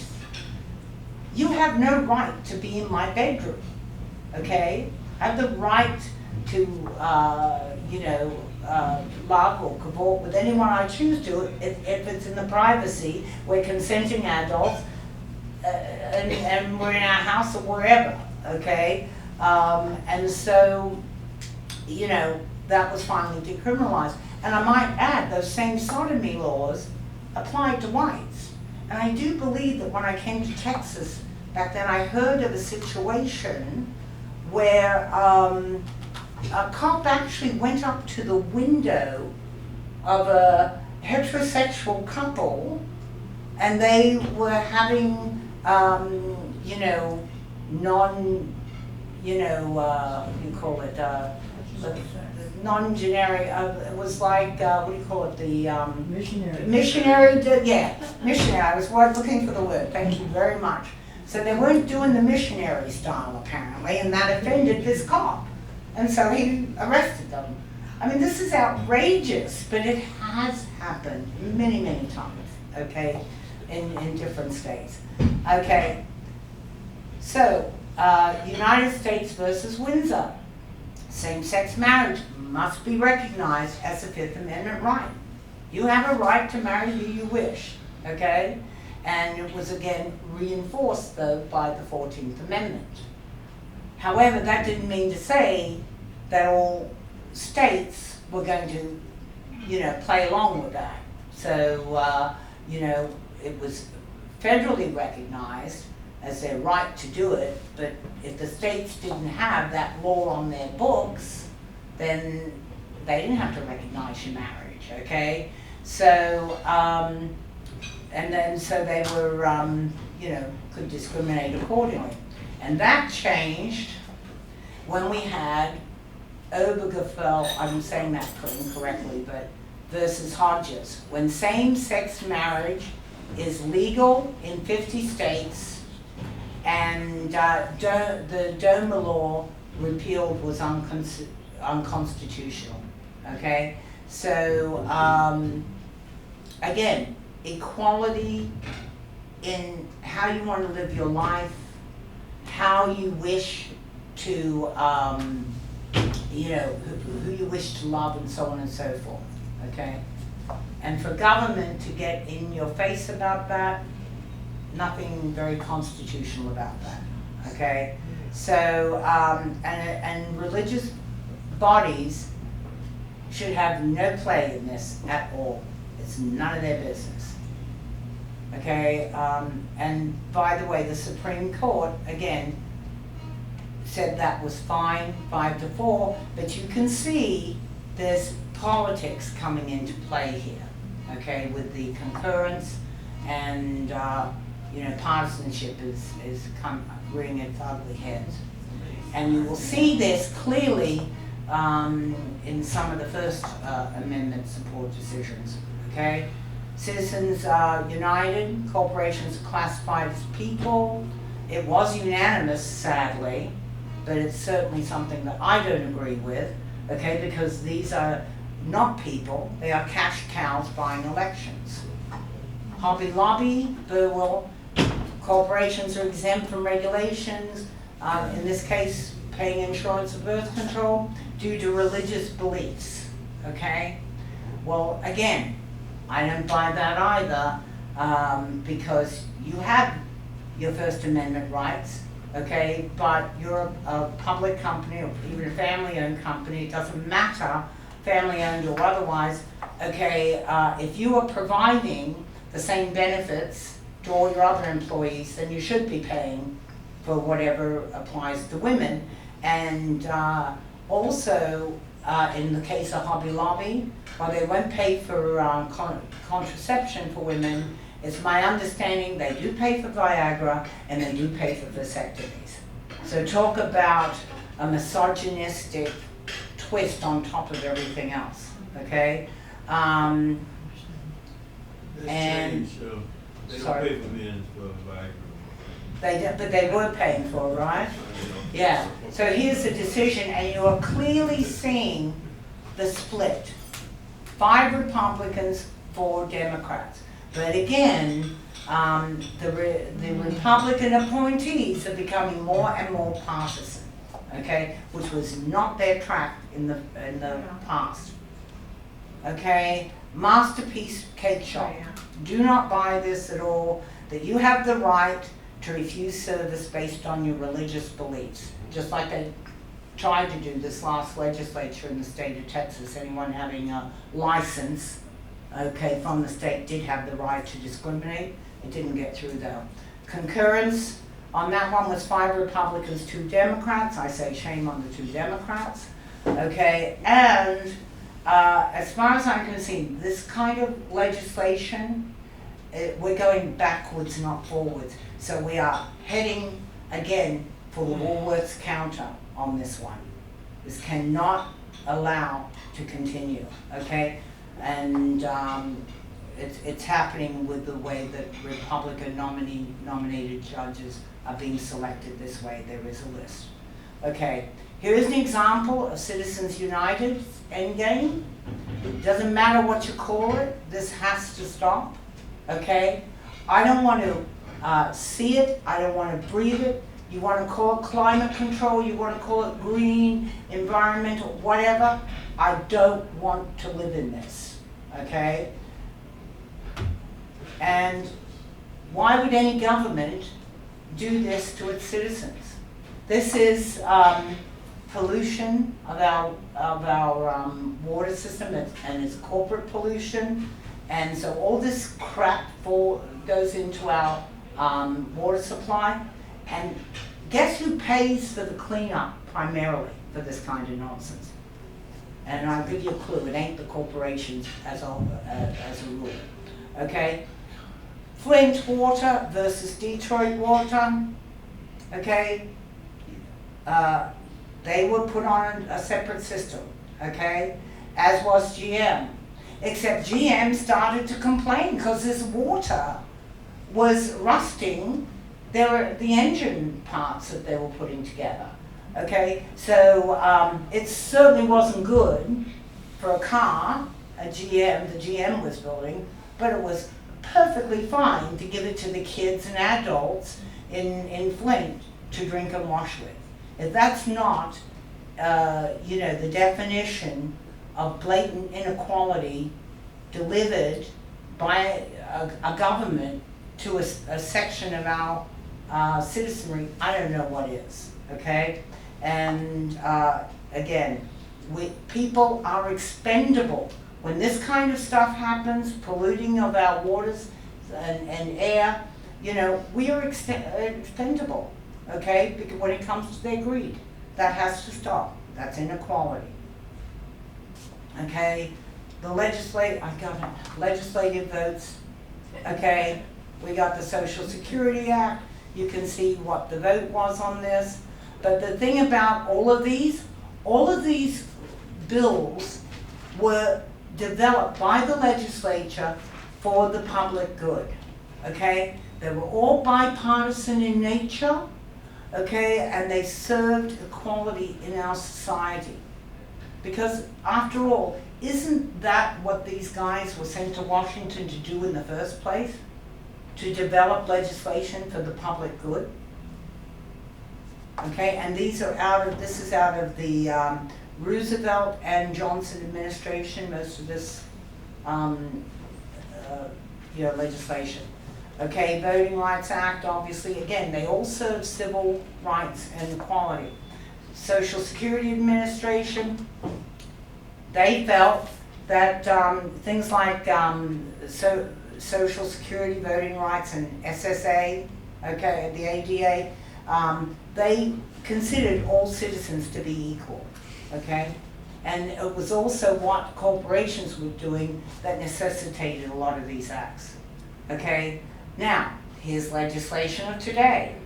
you have no right to be in my bedroom. Okay, I have the right to, love or cavort with anyone I choose to if it's in the privacy, we're consenting adults, and we're in our house or wherever, okay? And so, you know, that was finally decriminalized. And I might add, those same sodomy laws applied to whites. And I do believe that when I came to Texas back then, I heard of a situation where a cop actually went up to the window of a heterosexual couple, and they were having, what do you call it, non-generic, it was like, what do you call it, the
Missionary.
Missionary, I was looking for the word, thank you very much. So they weren't doing the missionary style apparently, and that offended this cop. And so he arrested them. I mean, this is outrageous, but it has happened many, many times, okay, in different states. Okay, so United States versus Windsor. Same-sex marriage must be recognized as a Fifth Amendment right. You have a right to marry who you wish, okay? And it was again reinforced though by the 14th Amendment. However, that didn't mean to say that all states were going to, play along with that. So, it was federally recognized, as their right to do it, but if the states didn't have that law on their books, then they didn't have to recognize your marriage, okay? So, and then so they were, you know, could discriminate accordingly. And that changed when we had Obergefell, I'm saying that incorrectly, but versus Hodges. When same-sex marriage is legal in 50 states and the DOMA law repealed was unconstitutional, okay? So, again, equality in how you want to live your life, how you wish to, you know, who you wish to love and so on and so forth, okay? And for government to get in your face about that, nothing very constitutional about that, okay? So, and religious bodies should have no play in this at all. It's none of their business, okay? And by the way, the Supreme Court, again, said that was fine, 5-4, but you can see there's politics coming into play here, okay, with the concurrence and, you know, partisanship is rearing its ugly heads. And you will see this clearly in some of the First Amendment support decisions, okay? Citizens United, corporations classified as people. It was unanimous, sadly, but it's certainly something that I don't agree with, okay, because these are not people, they are cash cows buying elections. Hobby Lobby, Burwell, corporations are exempt from regulations, in this case, paying insurance for birth control due to religious beliefs, okay? Well, again, I don't buy that either, because you have your First Amendment rights, okay, but you're a public company or even a family-owned company, it doesn't matter, family-owned or otherwise, okay, if you are providing the same benefits to all your other employees, then you should be paying for whatever applies to women. And also, in the case of Hobby Lobby, while they won't pay for contraception for women, it's my understanding they do pay for Viagra and they do pay for vasectomies. So talk about a misogynistic twist on top of everything else, okay? And
They don't
sorry.
pay for men for Viagra.
But they were paying for it, right? Yeah. So here's the decision, and you are clearly seeing the split. 5 Republicans, 4 Democrats. But again, the Republican appointees are becoming more and more partisan, okay? Which was not their track in the past. Okay? Masterpiece cake shop. Do not buy this at all, that you have the right to refuse service based on your religious beliefs. Just like they tried to do this last legislature in the state of Texas. Anyone having a license, okay, from the state did have the right to discriminate. It didn't get through though. Concurrence on that one was 5 Republicans, 2 Democrats. I say shame on the 2 Democrats. Okay, and as far as I'm concerned, this kind of legislation, we're going backwards, not forwards. So we are heading again for the Woolworths counter on this one. This cannot allow to continue, okay? And it's happening with the way that Republican nominated judges are being selected this way. There is a list. Okay, here is an example of Citizens United's endgame. Doesn't matter what you call it, this has to stop, okay? I don't want to see it, I don't want to breathe it. You want to call it climate control, you want to call it green, environmental, whatever. I don't want to live in this, okay? And why would any government do this to its citizens? This is pollution of our water system, and it's corporate pollution. And so all this crap goes into our water supply. And guess who pays for the cleanup primarily for this kind of nonsense? And I'll give you a clue, it ain't the corporations as a rule, okay? Flint water versus Detroit water, okay? They were put on a separate system, okay? As was GM. Except GM started to complain because this water was rusting the engine parts that they were putting together. Okay, so it certainly wasn't good for a car, the GM was building, but it was perfectly fine to give it to the kids and adults in Flint to drink and wash with. If that's not, the definition of blatant inequality delivered by a government to a section of our citizenry, I don't know what is, okay? And again, people are expendable. When this kind of stuff happens, polluting of our waters and air, we are expendable, okay? Because when it comes to their greed, that has to stop. That's inequality, okay? The legislative votes, okay? We got the Social Security Act. You can see what the vote was on this. But the thing about all of these bills were developed by the legislature for the public good, okay? They were all bipartisan in nature, okay? And they served equality in our society. Because after all, isn't that what these guys were sent to Washington to do in the first place? To develop legislation for the public good? Okay, and this is out of the Roosevelt and Johnson administration, most of this legislation. Okay, Voting Rights Act, obviously, again, they all serve civil rights and equality. Social Security Administration, they felt that things like Social Security, voting rights, and SSA, okay, the ADA, they considered all citizens to be equal, okay? And it was also what corporations were doing that necessitated a lot of these acts, okay? Now, here's legislation of today,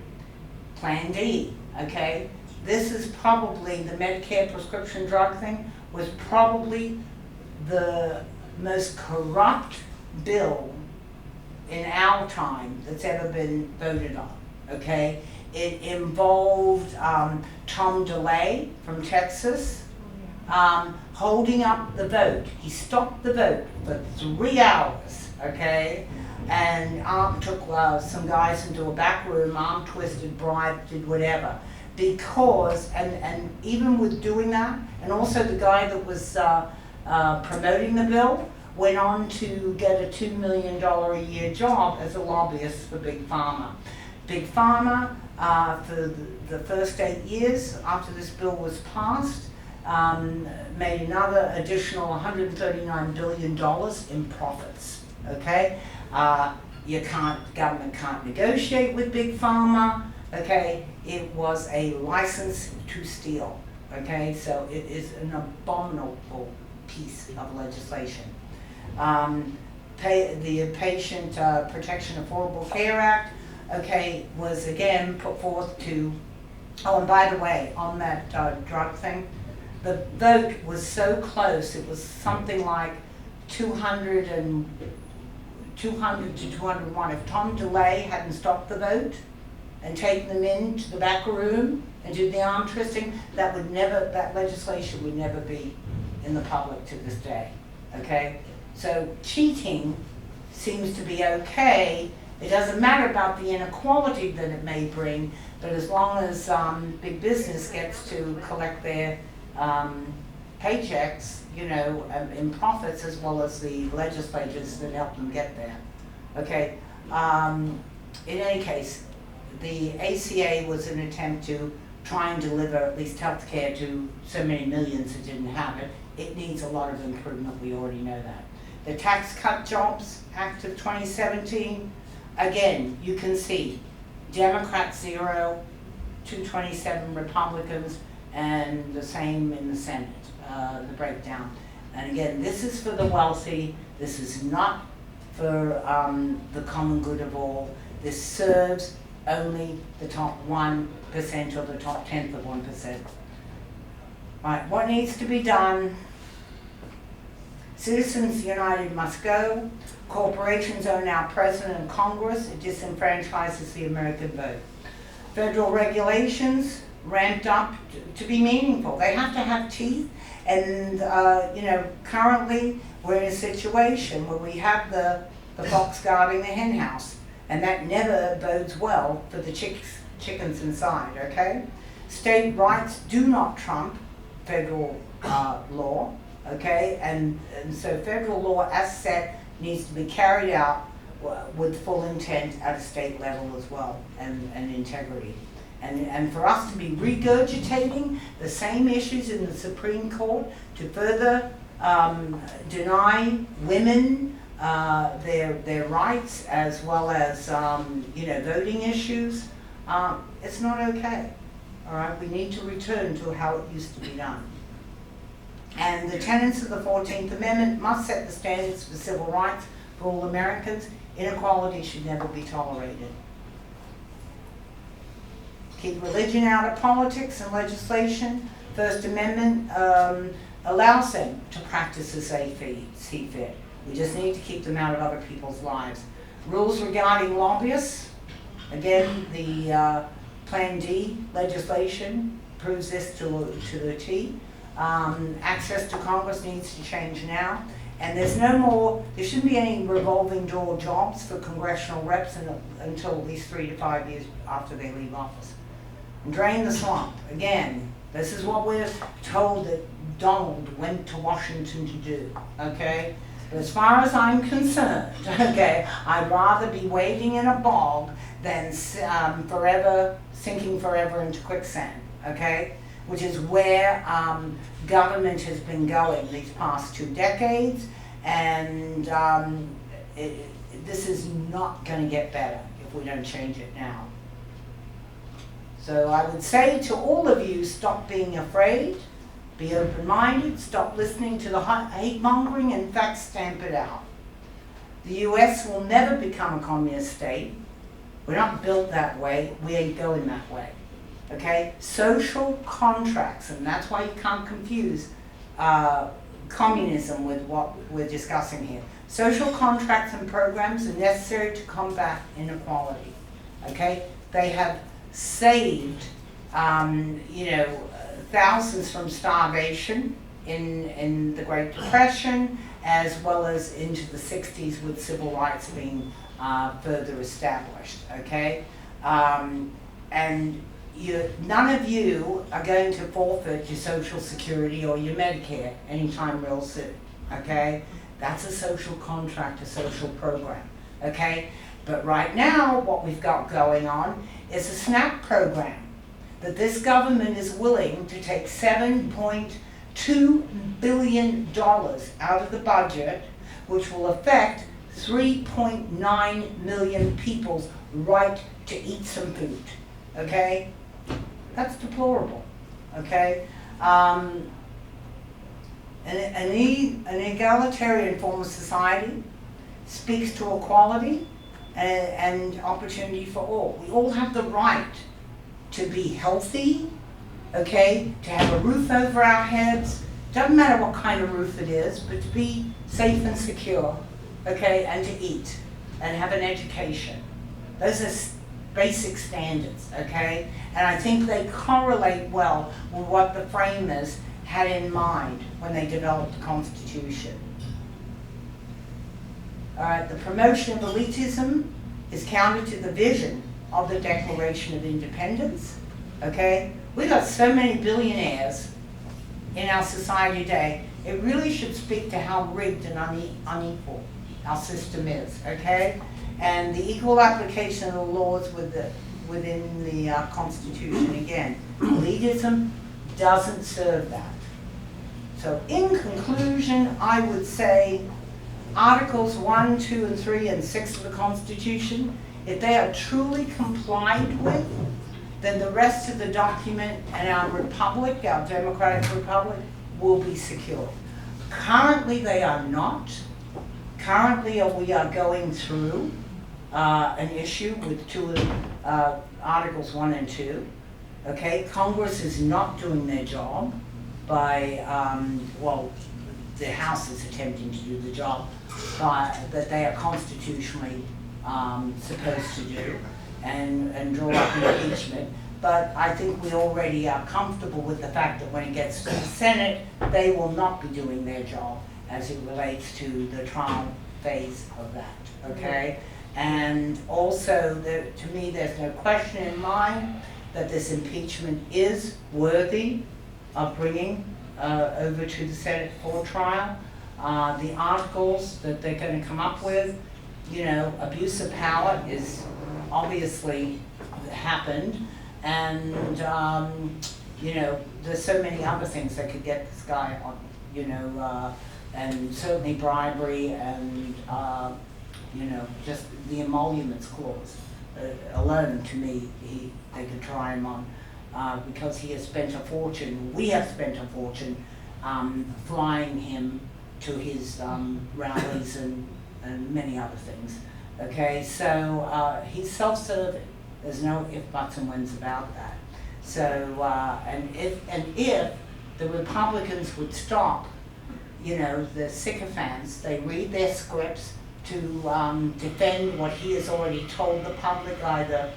Plan D, okay? This is probably, the Medicare prescription drug thing was probably the most corrupt bill in our time that's ever been voted on, okay? It involved Tom DeLay from Texas holding up the vote. He stopped the vote for 3 hours, okay? And took some guys into a back room, arm twisted, bribed, did whatever. Because, and even with doing that, and also the guy that was promoting the bill went on to get a $2 million a year job as a lobbyist for Big Pharma. Big Pharma, for the first 8 years after this bill was passed, made another additional $139 billion in profits, okay? Government can't negotiate with Big Pharma, okay? It was a license to steal, okay? So it is an abominable piece of legislation. The Patient Protection Affordable Care Act, okay, was again put forth to, oh, and by the way, on that drug thing, the vote was so close, it was something like 200 to 201. If Tom DeLay hadn't stopped the vote and taken them into the back room and did the arm twisting, that legislation would never be in the public to this day, okay? So cheating seems to be okay. It doesn't matter about the inequality that it may bring, but as long as big business gets to collect their paychecks, in profits, as well as the legislators that help them get there. Okay, in any case, the ACA was an attempt to try and deliver at least health care to so many millions that didn't have it. It needs a lot of improvement, we already know that. The Tax Cut Jobs Act of 2017, again, you can see Democrats 0, 227 Republicans, and the same in the Senate, the breakdown. And again, this is for the wealthy. This is not for the common good of all. This serves only the top 1% or the top 10th of 1%. Right, what needs to be done? Citizens United must go. Corporations own our president and Congress. It disenfranchises the American vote. Federal regulations ramped up to be meaningful. They have to have teeth. And, currently we're in a situation where we have the fox guarding the hen house. And that never bodes well for the chickens inside, okay? State rights do not trump federal law, okay? And so federal law as set needs to be carried out with full intent at a state level as well, and integrity. And for us to be regurgitating the same issues in the Supreme Court to further deny women their rights, as well as voting issues, it's not okay. All right, we need to return to how it used to be done. And the tenets of the 14th Amendment must set the standards for civil rights for all Americans. Inequality should never be tolerated. Keep religion out of politics and legislation. First Amendment allows them to practice as they see fit. We just need to keep them out of other people's lives. Rules regarding lobbyists. Again, the Plan D legislation proves this to the T. Access to Congress needs to change now. And there shouldn't be any revolving door jobs for congressional reps until at least 3 to 5 years after they leave office. And drain the swamp. Again, this is what we're told that Donald went to Washington to do, okay? But as far as I'm concerned, okay, I'd rather be wading in a bog than sinking forever into quicksand, okay? Which is where government has been going these past 2 decades, and this is not going to get better if we don't change it now. So I would say to all of you, stop being afraid, be open-minded, stop listening to the hate-mongering, in fact, stamp it out. The US will never become a communist state. We're not built that way. We ain't going that way. Okay? Social contracts, and that's why you can't confuse communism with what we're discussing here. Social contracts and programs are necessary to combat inequality. Okay? They have saved, thousands from starvation in the Great Depression, as well as into the 60s with civil rights being further established. Okay? And none of you are going to forfeit your Social Security or your Medicare anytime real soon, okay? That's a social contract, a social program, okay? But right now, what we've got going on is a SNAP program that this government is willing to take $7.2 billion out of the budget, which will affect 3.9 million people's right to eat some food, okay? That's deplorable, okay? An egalitarian form of society speaks to equality and opportunity for all. We all have the right to be healthy, okay? To have a roof over our heads. Doesn't matter what kind of roof it is, but to be safe and secure, okay? And to eat and have an education. Those are basic standards, okay? And I think they correlate well with what the framers had in mind when they developed the Constitution. All right, the promotion of elitism is counter to the vision of the Declaration of Independence, okay? We got so many billionaires in our society today. It really should speak to how rigged and unequal our system is, okay? And the equal application of the laws within the Constitution. Again, elitism doesn't serve that. So in conclusion, I would say Articles 1, 2, and 3, and 6 of the Constitution, if they are truly complied with, then the rest of the document and our republic, our democratic republic, will be secure. Currently, they are not. Currently, we are going through an issue with Articles 1 and 2. Okay, Congress is not doing their job by, well, the House is attempting to do the job that they are constitutionally supposed to do and draw up impeachment. But I think we already are comfortable with the fact that when it gets to the Senate, they will not be doing their job as it relates to the trial phase of that, okay? And also, to me, there's no question in mind that this impeachment is worthy of bringing over to the Senate for trial. The articles that they're going to come up with, you know, abuse of power is obviously happened, and you know, there's so many other things that could get this guy on, you know, and certainly bribery and you know, just the emoluments clause alone, to me, they could try him on because he has spent a fortune. We have spent a fortune flying him to his rallies and many other things. Okay, so he's self-serving. There's no if, buts, and whens about that. So, and if the Republicans would stop, you know, the sycophants, they read their scripts to defend what he has already told the public, either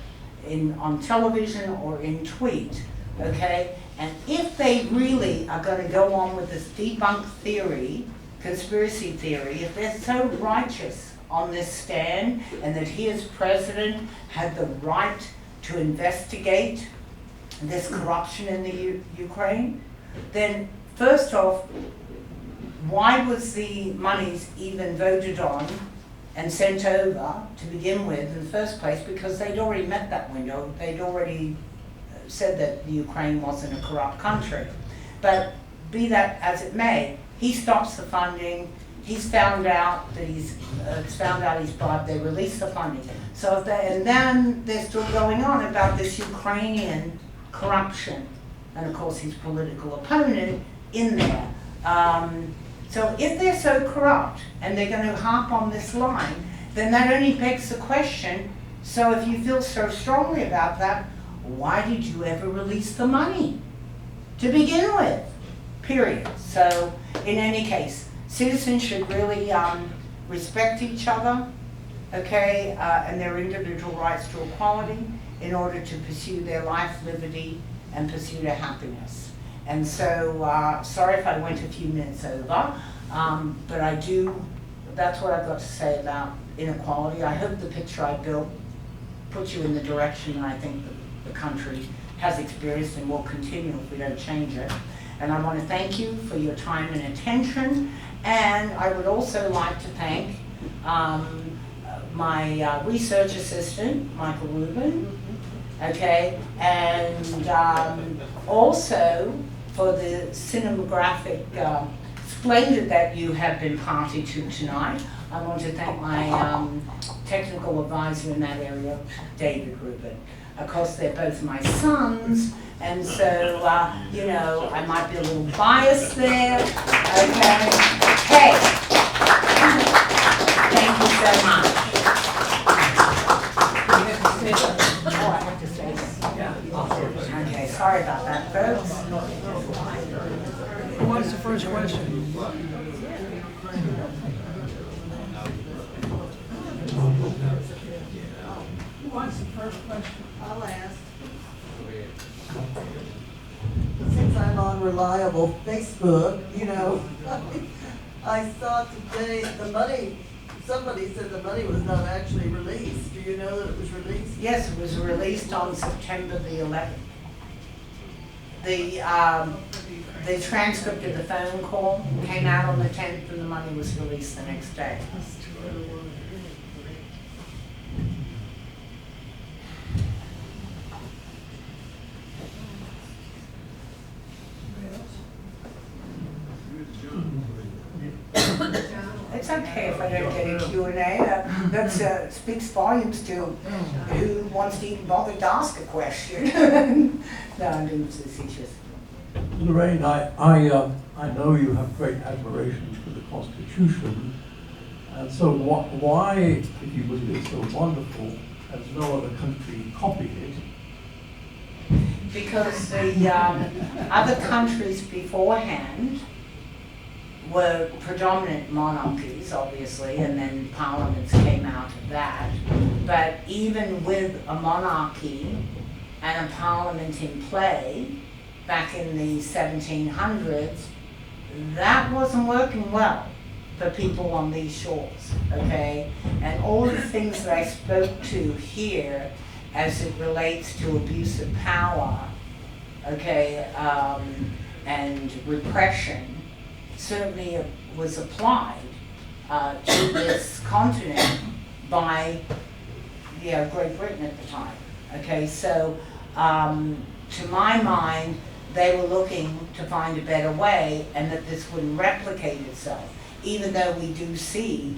on television or in tweet, okay? And if they really are going to go on with this debunked theory, conspiracy theory, if they're so righteous on this stand and that he as president had the right to investigate this corruption in the Ukraine, then first off, why was the monies even voted on and sent over to begin with in the first place? Because they'd already met that window. They'd already said that the Ukraine wasn't a corrupt country. But be that as it may, he stops the funding. He's found out that he's bribed. They release the funding. So if they, and then they're still going on about this Ukrainian corruption, and of course his political opponent in there. So if they're so corrupt and they're going to harp on this line, then that only begs the question, so if you feel so strongly about that, why did you ever release the money to begin with? Period. So in any case, citizens should really respect each other, okay, and their individual rights to equality in order to pursue their life, liberty, and pursue their happiness. And so, sorry if I went a few minutes over, but that's what I've got to say about inequality. I hope the picture I built puts you in the direction that I think the country has experienced and will continue if we don't change it. And I want to thank you for your time and attention. And I would also like to thank my research assistant, Michael Rubin, okay, and also for the cinematographic splendor that you have been party to tonight. I want to thank my technical advisor in that area, David Rubin. Of course, they're both my sons, and so, you know, I might be a little biased there, okay? Hey, thank you so much. Oh, I have to say that. Okay, sorry about that, folks.
Who wants the first question? Who wants the first question?
I'll ask.
Since I'm on reliable Facebook, you know, I saw today somebody said the money was not actually released. Do you know that it was released?
Yes, it was released on September the 11th. The transcript of the phone call came out on the 10th and the money was released the next day. It's okay if I don't get a Q&A. That speaks volumes to who wants to even bother to ask a question. No, I'm being facetious.
Lorraine, I know you have great admiration for the Constitution, and so why, if you believe it's so wonderful, has no other country copied it?
Because the other countries beforehand were predominant monarchies, obviously, and then parliaments came out of that. But even with a monarchy and a parliament in play, back in the 1700s, that wasn't working well for people on these shores, okay? And all the things that I spoke to here as it relates to abuse of power, okay, and repression, certainly was applied to this continent by Great Britain at the time, okay? So, to my mind, they were looking to find a better way and that this wouldn't replicate itself, even though we do see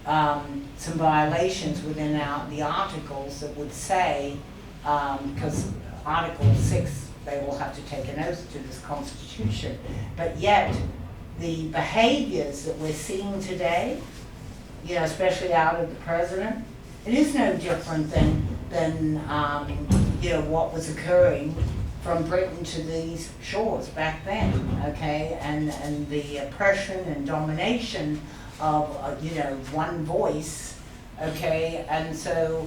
some violations within the articles that would say, because Article 6, they will have to take an oath to this Constitution, but yet the behaviors that we're seeing today, especially out of the president, it is no different than what was occurring from Britain to these shores back then, okay? And the oppression and domination of, one voice, okay? And so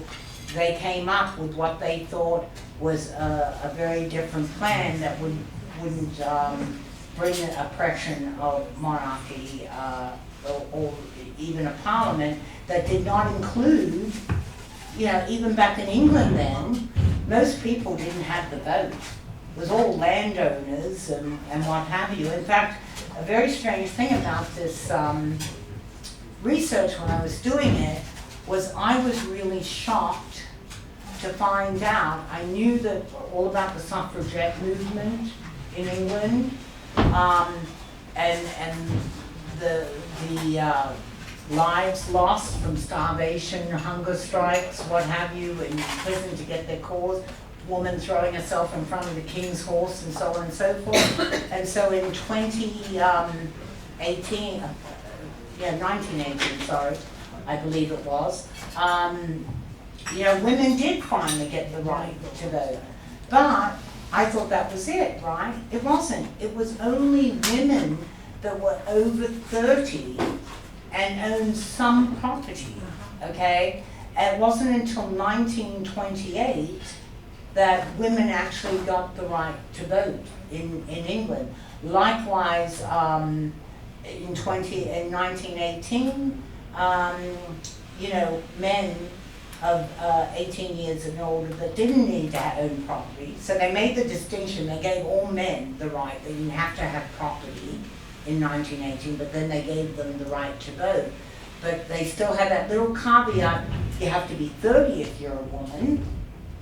they came up with what they thought was a very different plan that wouldn't bring the oppression of monarchy or even a parliament that did not include, even back in England then, most people didn't have the vote. It was all landowners and what have you. In fact, a very strange thing about this research when I was doing it was I was really shocked to find out. I knew that all about the suffragette movement in England, and the lives lost from starvation, hunger strikes, what have you, in prison to get their cause. Woman throwing herself in front of the king's horse and so on and so forth. And so in 1918, sorry, I believe it was, women did finally get the right to vote. But I thought that was it, right? It wasn't. It was only women that were over 30 and owned some property, okay? And it wasn't until 1928 that women actually got the right to vote in England. Likewise, in 1918, men of 18 years and older that didn't need to own property. So they made the distinction, they gave all men the right, they didn't have to have property in 1918, but then they gave them the right to vote. But they still had that little caveat, you have to be 30 if you're a woman,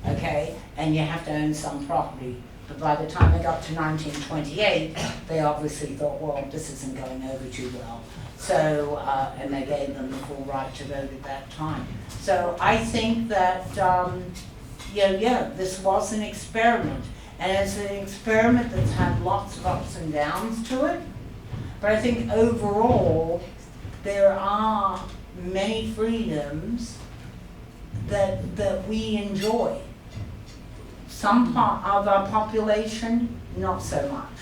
okay, and you have to own some property. But by the time they got to 1928, they obviously thought, well, this isn't going over too well. So, and they gave them the full right to vote at that time. So I think that, this was an experiment. And it's an experiment that's had lots of ups and downs to it. But I think overall, there are many freedoms that we enjoy. Some part of our population, not so much,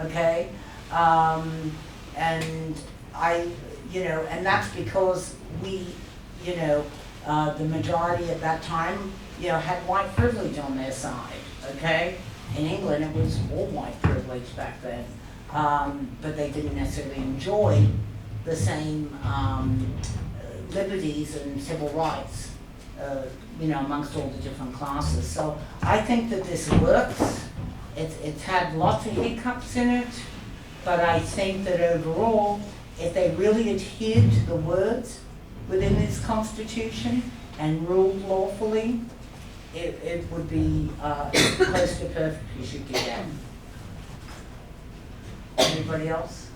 okay? And and that's because we, the majority at that time, had white privilege on their side, okay? In England, it was all white privilege back then, but they didn't necessarily enjoy the same liberties and civil rights, amongst all the different classes. So I think that this works. It's had lots of hiccups in it, but I think that overall, if they really adhered to the words within this Constitution and ruled lawfully, it would be close to perfect as you get at. Anybody else?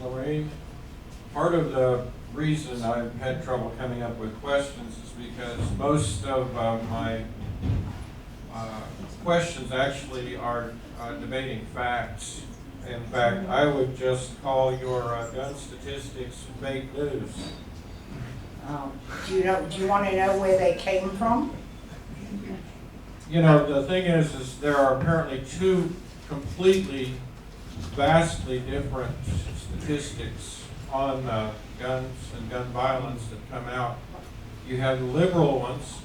Lorraine, part of the reason I've had trouble coming up with questions is because most of my questions actually are debating facts. In fact, I would just call your gun statistics fake news.
Do you want to know where they came from?
You know, the thing is there are apparently two completely, vastly different statistics on guns and gun violence that come out. You have the liberal ones,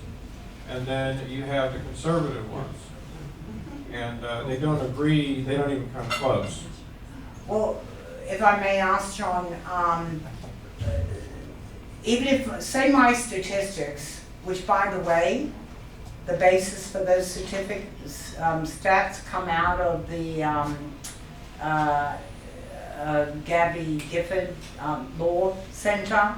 and then you have the conservative ones. And they don't agree, they don't even come close.
Well, if I may ask, John, even if, say my statistics, which by the way, the basis for those stats come out of the Gabby Gifford Law Center.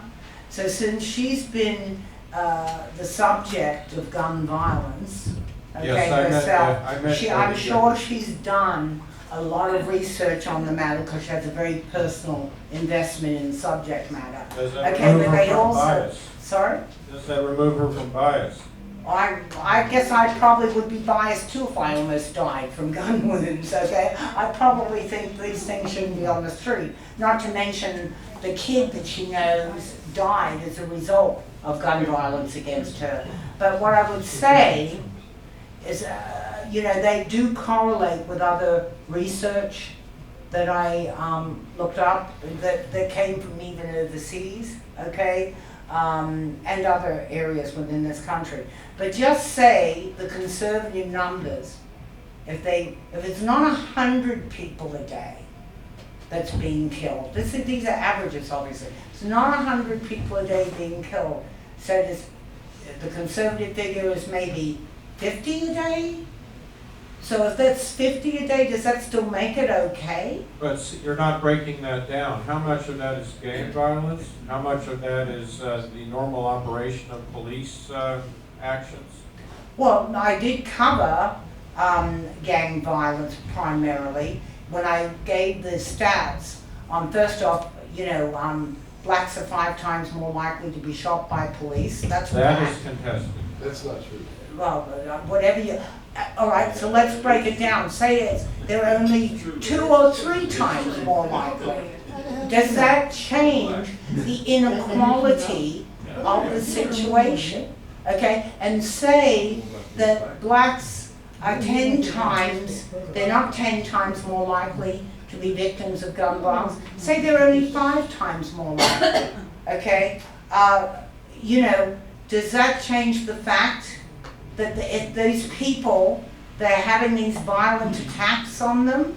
So since she's been the subject of gun violence, okay,
Yes, I meant that. I meant that
I'm
again.
sure she's done a lot of research on the matter because she has a very personal investment in the subject matter.
Does that
Okay,
remove
but
her
they
from
also,
bias?
sorry?
Does that remove her from bias?
I guess I probably would be biased too if I almost died from gun wounds, okay? I probably think these things shouldn't be on the street. Not to mention the kid that she knows died as a result of gun violence against her. But what I would say is, you know, they do correlate with other research that I looked up that came from even overseas, okay? And other areas within this country. But just say the conservative numbers, if it's not 100 people a day that's being killed, these are averages obviously, it's not 100 people a day being killed, so the conservative figure is maybe 50 a day? So if that's 50 a day, does that still make it okay?
But you're not breaking that down. How much of that is gang violence? How much of that is the normal operation of police actions?
Well, I did cover gang violence primarily when I gave the stats. First off, you know, blacks are 5 times more likely to be shot by police. That's
That
fact.
is contested.
That's not true.
Well, whatever you. All right, so let's break it down. Say they're only 2 or 3 times more likely. Does that change the inequality of the situation? Okay, and say that blacks are 10 times, they're not 10 times more likely to be victims of gun violence. Say they're only 5 times more likely, okay? You know, does that change the fact that if these people, they're having these violent attacks on them,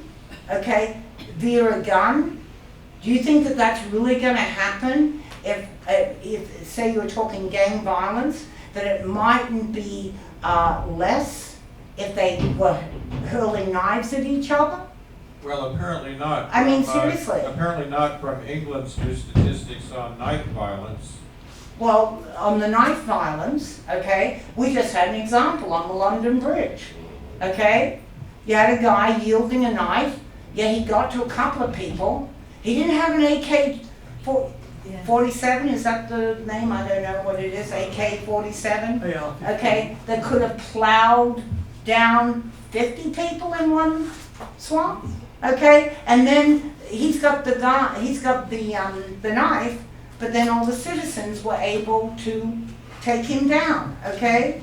okay, via a gun? Do you think that that's really going to happen if say you're talking gang violence, that it mightn't be less if they were hurling knives at each other?
Well, apparently not.
I mean,
from,
seriously.
Apparently not from England's new statistics on knife violence.
Well, on the knife violence, okay, we just had an example on the London Bridge, okay? You had a guy yielding a knife, yeah, he got to a couple of people. He didn't have an AK-47, is that the name? I don't know what it is, AK-47?
Yeah.
Okay, that could have plowed down 50 people in one swamp, okay? And then he's got the gun, he's got the knife, but then all the citizens were able to take him down, okay?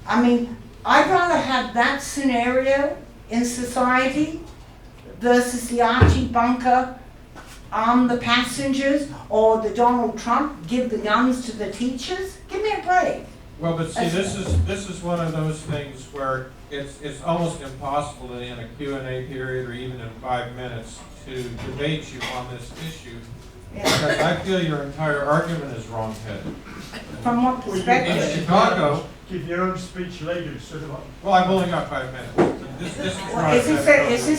I mean, I'd rather have that scenario in society versus the Archie Bunker arm the passengers, or the Donald Trump give the guns to the teachers. Give me a break.
Well, but see, this is one of those things where it's almost impossible in a Q&A period or even in 5 minutes to debate you on this issue.
Yeah.
Because I feel your entire argument is wrong-headed.
From what
In
perspective?
Chicago,
Give your own speech later instead of.
well, I've only got 5 minutes. This is
Well,
not
is this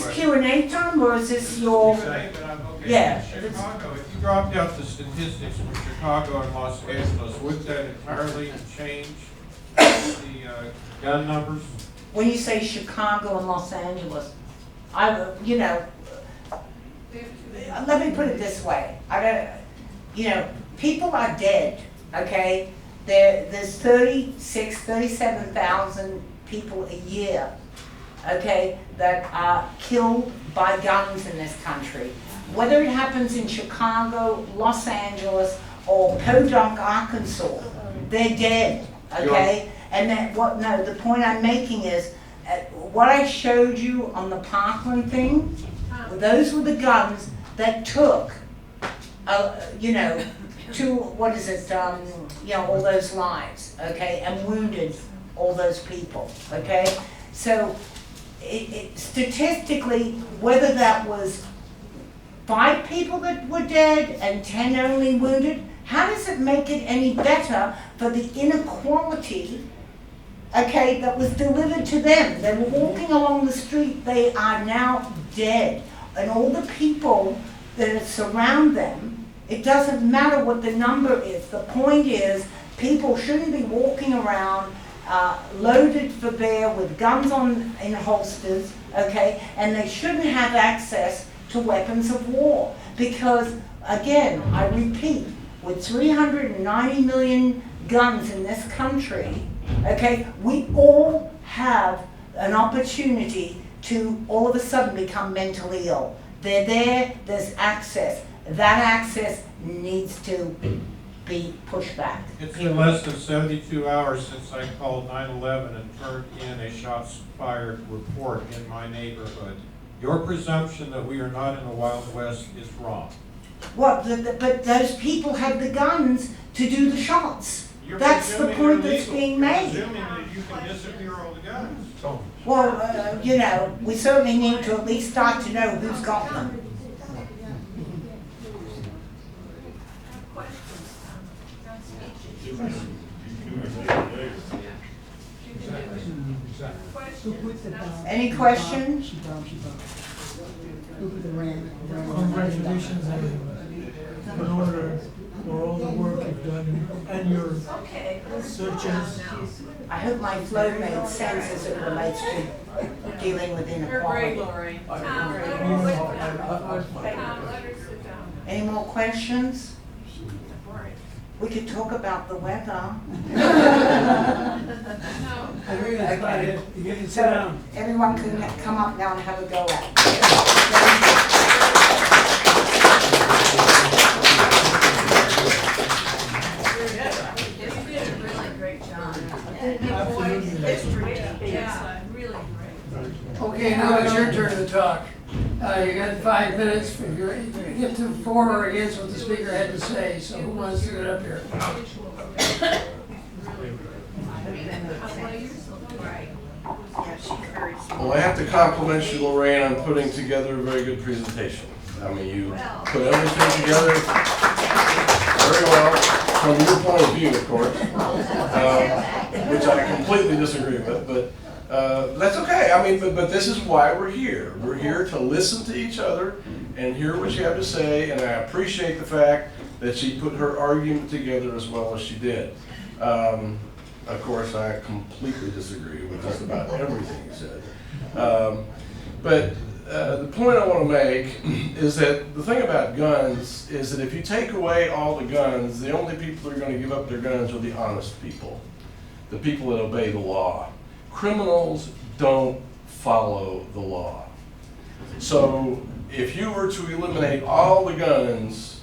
that
Q&A time, or is this your?
Saying that I'm okay.
Yeah.
In Chicago, if you dropped out the statistics from Chicago and Los Angeles, would that entirely change the gun numbers?
When you say Chicago and Los Angeles, you know, let me put it this way. I don't, you know, People are dead, okay? There's 37,000 people a year, okay, that are killed by guns in this country. Whether it happens in Chicago, Los Angeles, or Podunk, Arkansas, they're dead, okay? And the point I'm making is, what I showed you on the Parkland thing, those were the guns that took, all those lives, okay, and wounded all those people, okay? So, statistically, whether that was 5 people that were dead and 10 only wounded, how does it make it any better for the inequality, okay, that was delivered to them? They were walking along the street, they are now dead. And all the people that surround them, it doesn't matter what the number is. The point is, people shouldn't be walking around loaded for bear with guns in holsters, okay, and they shouldn't have access to weapons of war. Because, again, I repeat, with 390 million guns in this country, okay, we all have an opportunity to all of a sudden become mentally ill. They're there, there's access. That access needs to be pushed back.
It's been less than 72 hours since I called 911 and turned in a shots fired report in my neighborhood. Your presumption that we are not in the Wild West is wrong.
Well, but those people have the guns to do the shots. That's the point that's being made.
Presuming that you can disappear all the guns.
Well, we certainly need to at least start to know who's got them. Any questions?
Congratulations in order for all the work you've done and your searches.
I hope my flow made sense as it relates to dealing with inequality. Any more questions? We could talk about the weather.
Okay. You can sit down.
Everyone can come up now and have a go at it.
You did a really great job.
Absolutely.
Yeah, really great.
Okay, now it's your turn to talk. You got 5 minutes. If you get to for or against what the speaker had to say, so who wants to get up here?
Well, I have to compliment you, Lorraine, on putting together a very good presentation. I mean, you put everything together very well, from your point of view, of course, which I completely disagree with, but that's okay. I mean, but this is why we're here. We're here to listen to each other and hear what you have to say, and I appreciate the fact that she put her argument together as well as she did. Of course, I completely disagree with just about everything you said. But the point I want to make is that the thing about guns is that if you take away all the guns, the only people that are going to give up their guns are the honest people, the people that obey the law. Criminals don't follow the law. So if you were to eliminate all the guns,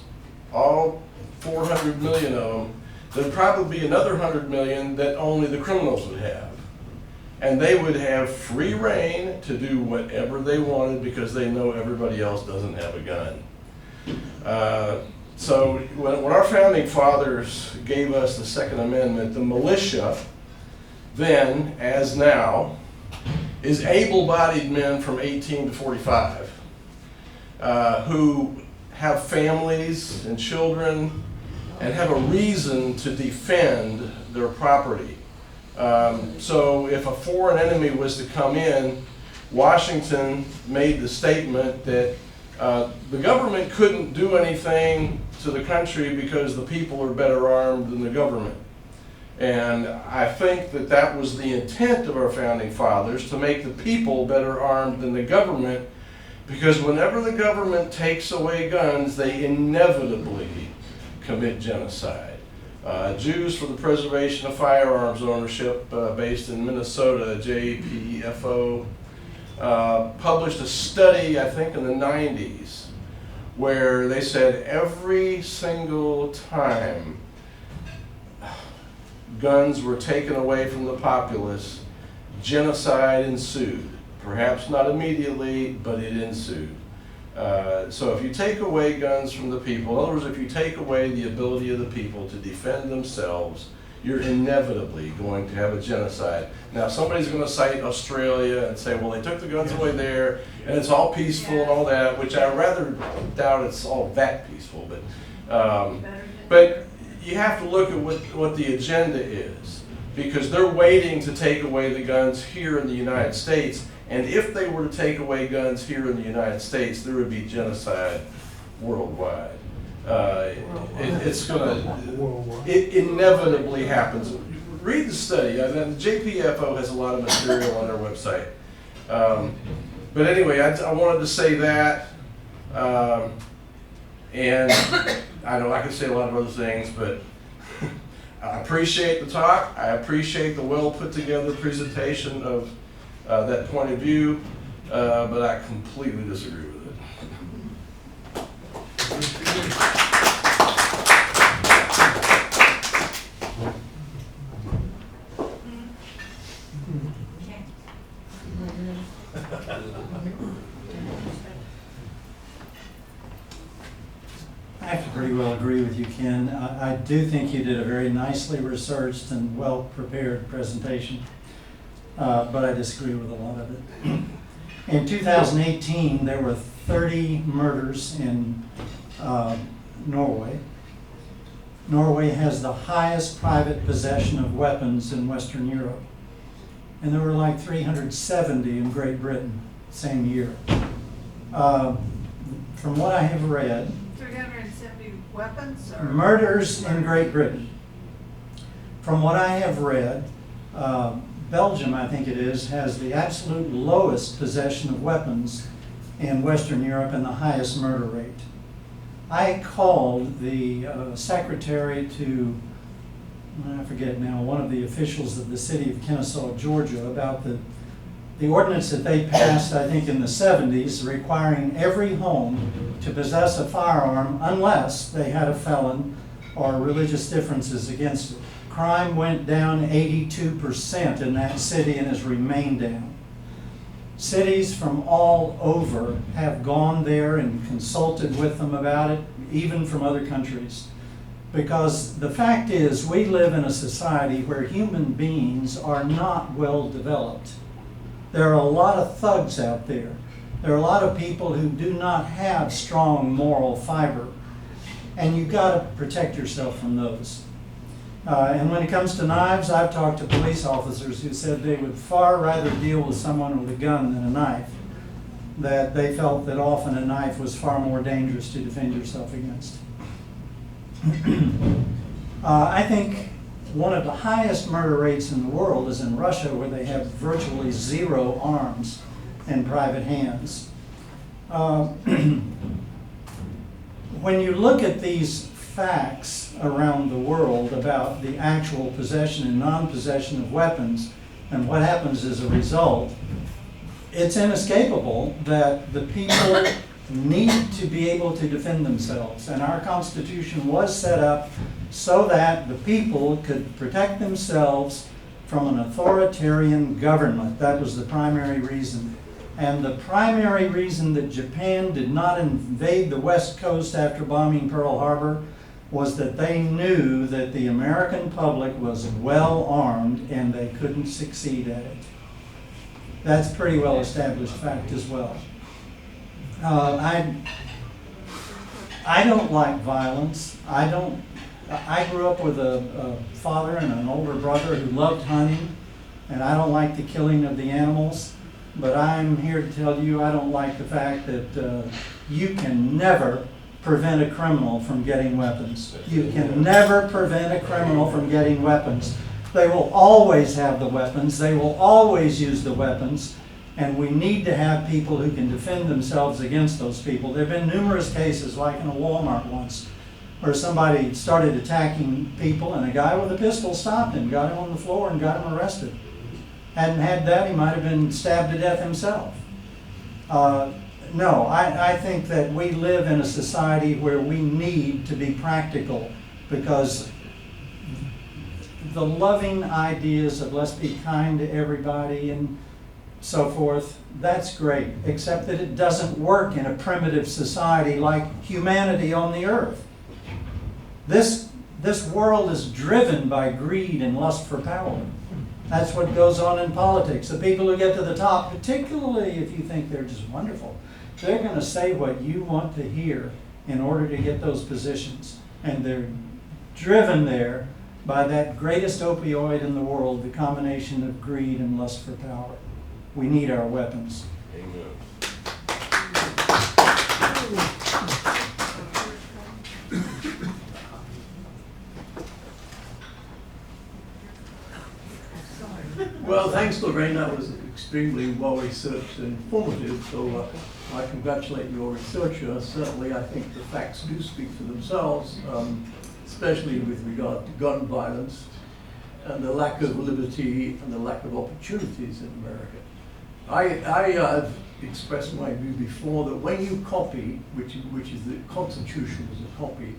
all 400 million of them, there'd probably be another 100 million that only the criminals would have. And they would have free reign to do whatever they wanted because they know everybody else doesn't have a gun. So when our founding fathers gave us the Second Amendment, the militia, then, as now, is able-bodied men from 18 to 45 who have families and children and have a reason to defend their property. So if a foreign enemy was to come in, Washington made the statement that the government couldn't do anything to the country because the people are better armed than the government. And I think that that was the intent of our founding fathers, to make the people better armed than the government, because whenever the government takes away guns, they inevitably commit genocide. Jews for the Preservation of Firearms Ownership, based in Minnesota, JPFO, published a study, I think in the 90s, where they said every single time guns were taken away from the populace, genocide ensued. Perhaps not immediately, but it ensued. So if you take away guns from the people, in other words, if you take away the ability of the people to defend themselves, you're inevitably going to have a genocide. Now, somebody's going to cite Australia and say, well, they took the guns away there, and it's all peaceful and all that, which I rather doubt it's all that peaceful. But you have to look at what the agenda is, because they're waiting to take away the guns here in the United States, and if they were to take away guns here in the United States, there would be genocide worldwide. It inevitably happens. Read the study. The JPFO has a lot of material on their website. But anyway, I wanted to say that. And I know I could say a lot of other things, but I appreciate the talk. I appreciate the well put together presentation of that point of view, but I completely disagree with it.
I have to pretty well agree with you, Ken. I do think you did a very nicely researched and well-prepared presentation, but I disagree with a lot of it. In 2018, there were 30 murders in Norway. Norway has the highest private possession of weapons in Western Europe. And there were like 370 in Great Britain, same year. From what I have read,
370 weapons? Or?
Murders in Great Britain. From what I have read, Belgium, I think it is, has the absolute lowest possession of weapons in Western Europe and the highest murder rate. I called the secretary to, I forget now, one of the officials of the city of Kennesaw, Georgia, about the ordinance that they passed, I think in the 70s, requiring every home to possess a firearm unless they had a felon or religious differences against it. Crime went down 82% in that city and has remained down. Cities from all over have gone there and consulted with them about it, even from other countries. Because the fact is, we live in a society where human beings are not well developed. There are a lot of thugs out there. There are a lot of people who do not have strong moral fiber. And you've got to protect yourself from those. And when it comes to knives, I've talked to police officers who said they would far rather deal with someone with a gun than a knife. That they felt that often a knife was far more dangerous to defend yourself against. I think one of the highest murder rates in the world is in Russia, where they have virtually zero arms in private hands. When you look at these facts around the world about the actual possession and non-possession of weapons and what happens as a result, it's inescapable that the people need to be able to defend themselves. And our Constitution was set up so that the people could protect themselves from an authoritarian government. That was the primary reason. And the primary reason that Japan did not invade the West Coast after bombing Pearl Harbor was that they knew that the American public was well armed and they couldn't succeed at it. That's a pretty well established fact as well. I don't like violence. I grew up with a father and an older brother who loved hunting, and I don't like the killing of the animals. But I'm here to tell you I don't like the fact that you can never prevent a criminal from getting weapons. You can never prevent a criminal from getting weapons. They will always have the weapons. They will always use the weapons. And we need to have people who can defend themselves against those people. There have been numerous cases, like in a Walmart once, where somebody started attacking people and a guy with a pistol stopped him, got him on the floor and got him arrested. Hadn't had that, he might have been stabbed to death himself. No, I think that we live in a society where we need to be practical, because the loving ideas of let's be kind to everybody and so forth, that's great, except that it doesn't work in a primitive society like humanity on the earth. This world is driven by greed and lust for power. That's what goes on in politics. The people who get to the top, particularly if you think they're just wonderful, they're going to say what you want to hear in order to get those positions. And they're driven there by that greatest opioid in the world, the combination of greed and lust for power. We need our weapons.
Amen.
Well, thanks, Lorraine. That was extremely well researched and informative. So I congratulate your researcher. Certainly, I think the facts do speak for themselves, especially with regard to gun violence and the lack of liberty and the lack of opportunities in America. I have expressed my view before that when you copy, which is the Constitution was a copy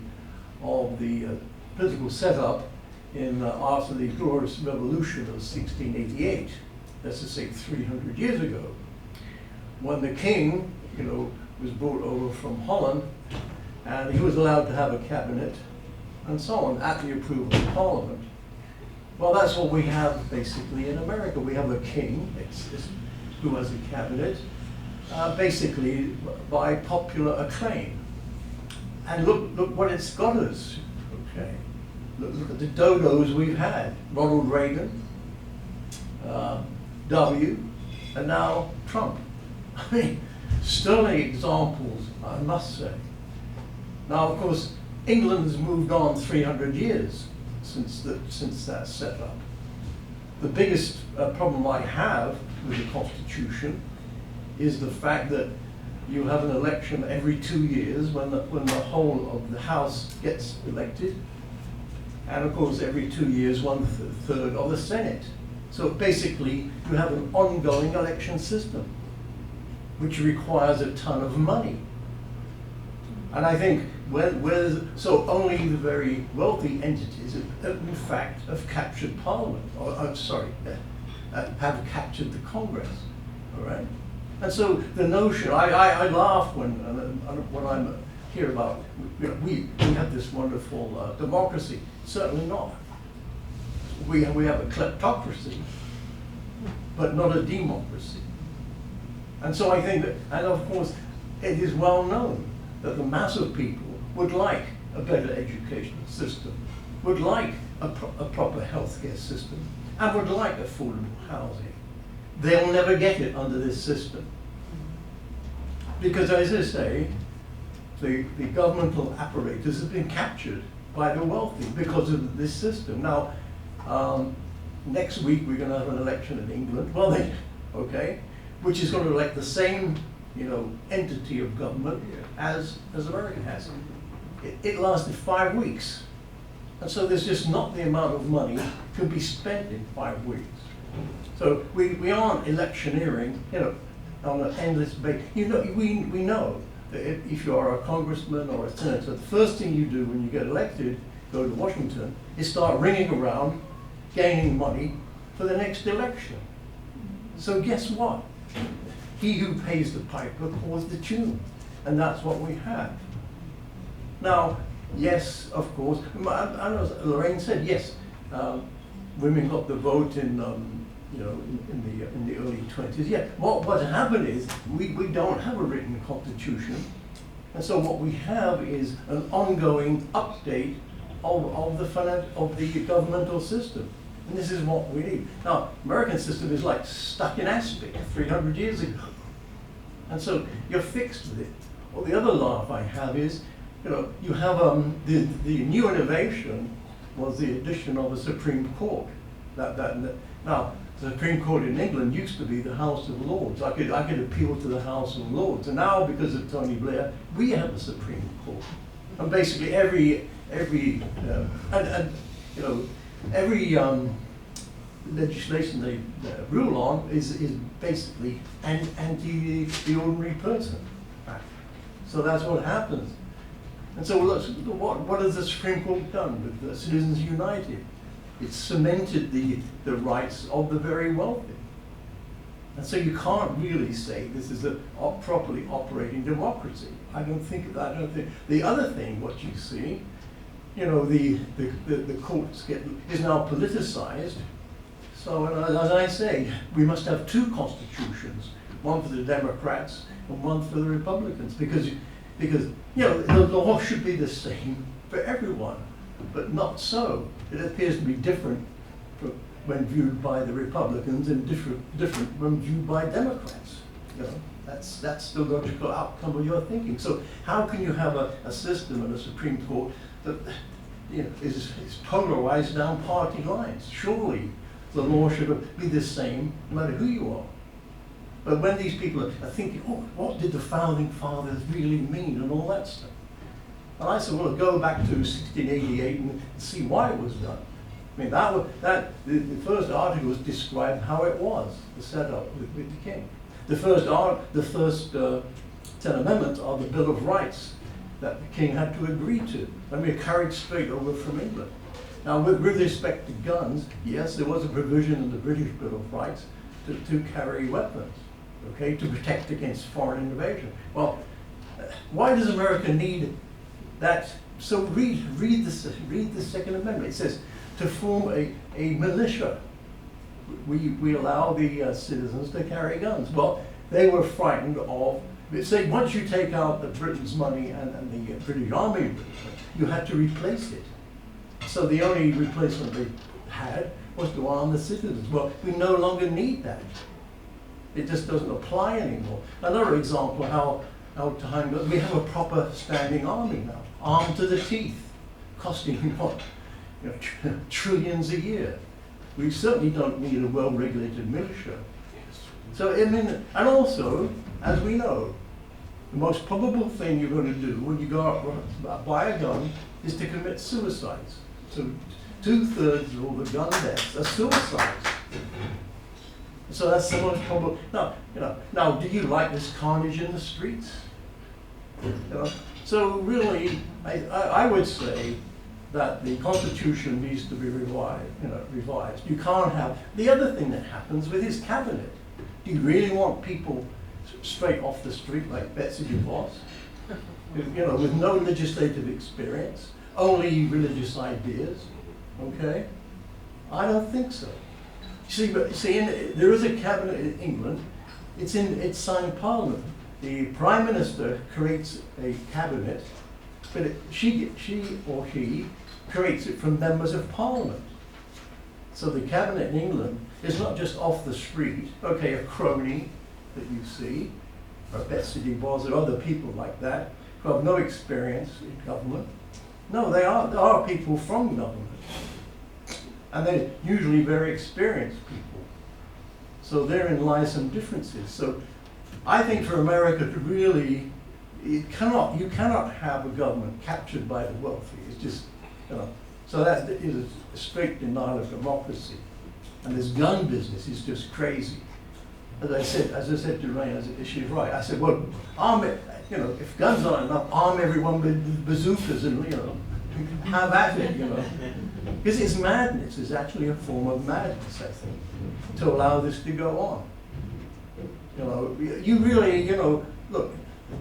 of the political setup after the Glorious Revolution of 1688, that's to say 300 years ago, when the king, was brought over from Holland, and he was allowed to have a cabinet, and so on, at the approval of Parliament. Well, that's what we have basically in America. We have a king who has a cabinet, basically by popular acclaim. And look what it's got us, okay? Look at the dodos we've had. Ronald Reagan, W, and now Trump. I mean, sterling examples, I must say. Now, of course, England's moved on 300 years since that setup. The biggest problem I have with the Constitution is the fact that you have an election every 2 years when the whole of the House gets elected, and of course every 2 years 1/3 of the Senate. So basically you have an ongoing election system which requires a ton of money. And I think so only the very wealthy entities in fact have captured Parliament, have captured the Congress, all right? And so the notion, I laugh when I'm hear about, we have this wonderful democracy. Certainly not. We have a kleptocracy, but not a democracy. And so I think that, and of course, it is well known that the mass of people would like a better educational system, would like a proper healthcare system, and would like affordable housing. They'll never get it under this system. Because as I say, the governmental apparatus has been captured by the wealthy because of this system. Now, next week we're going to have an election in England, which is going to elect the same, entity of government as America has. It lasted 5 weeks, and so there's just not the amount of money to be spent in 5 weeks. So we aren't electioneering, on an endless basis. We know that if you are a congressman or a senator, the first thing you do when you get elected, go to Washington, is start ringing around, gaining money for the next election. So guess what? He who pays the piper calls the tune, and that's what we have. Now, yes, of course, I know Lorraine said yes. Women got the vote in the early 20s. Yeah, what happened is we don't have a written constitution, and so what we have is an ongoing update of the governmental system, and this is what we need. Now, American system is like stuck in aspic 300 years ago, and so you're fixed with it. Well, the other laugh I have is, you have the new innovation was the addition of a Supreme Court. Now, the Supreme Court in England used to be the House of Lords. I could appeal to the House of Lords, and now because of Tony Blair, we have a Supreme Court. And basically every legislation they rule on is basically anti the ordinary person. So that's what happens. And so what has the Supreme Court done with the Citizens United? It's cemented the rights of the very wealthy. And so you can't really say this is a properly operating democracy. I don't think. The other thing, what you see, the courts is now politicized. So as I say, we must have two constitutions, one for the Democrats and one for the Republicans, because the law should be the same for everyone, but not so. It appears to be different when viewed by the Republicans and different when viewed by Democrats. That's the logical outcome of your thinking. So how can you have a system and a Supreme Court that is polarized down party lines? Surely the law should be the same no matter who you are. But when these people are thinking, oh, what did the founding fathers really mean and all that stuff? And I said, well, go back to 1688 and see why it was done. I mean, the first articles described how it was, the setup with the king. The first 10 amendments are the Bill of Rights that the king had to agree to, and we carried straight over from England. Now, with respect to guns, yes, there was a provision in the British Bill of Rights to carry weapons, okay, to protect against foreign invasion. Well, why does America need that? So read the Second Amendment. It says to form a militia. We allow the citizens to carry guns. Well, they were frightened of, say, once you take out the Britain's money and the British Army, you had to replace it. So the only replacement they had was to arm the citizens. Well, we no longer need that. It just doesn't apply anymore. Another example how time goes, we have a proper standing army now, armed to the teeth, costing what, trillions a year. We certainly don't need a well-regulated militia. So, I mean, and also, as we know, the most probable thing you're going to do when you go out buy a gun is to commit suicides. So 2/3 of all the gun deaths are suicides. So that's the most probable. Now, do you like this carnage in the streets? So really, I would say that the Constitution needs to be revised. You can't have the other thing that happens with his cabinet. Do you really want people straight off the street like Betsy DeVos, with no legislative experience, only religious ideas? Okay, I don't think so. There is a cabinet in England. It's signed Parliament. The Prime Minister creates a cabinet, but she or he creates it from members of Parliament. So the cabinet in England is not just off the street, okay, a crony that you see, or Betsy DeVos or other people like that, who have no experience in government. No, there are people from government. And they're usually very experienced people. So therein lies some differences. So I think for America to really, you cannot have a government captured by the wealthy. It's just, so that is a strict denial of democracy. And this gun business is just crazy. As I said to Lorraine, she's right. I said, well, arm it, if guns aren't enough, arm everyone with bazookas and, have at it, Because it's madness. It's actually a form of madness, I think, to allow this to go on. You really, look,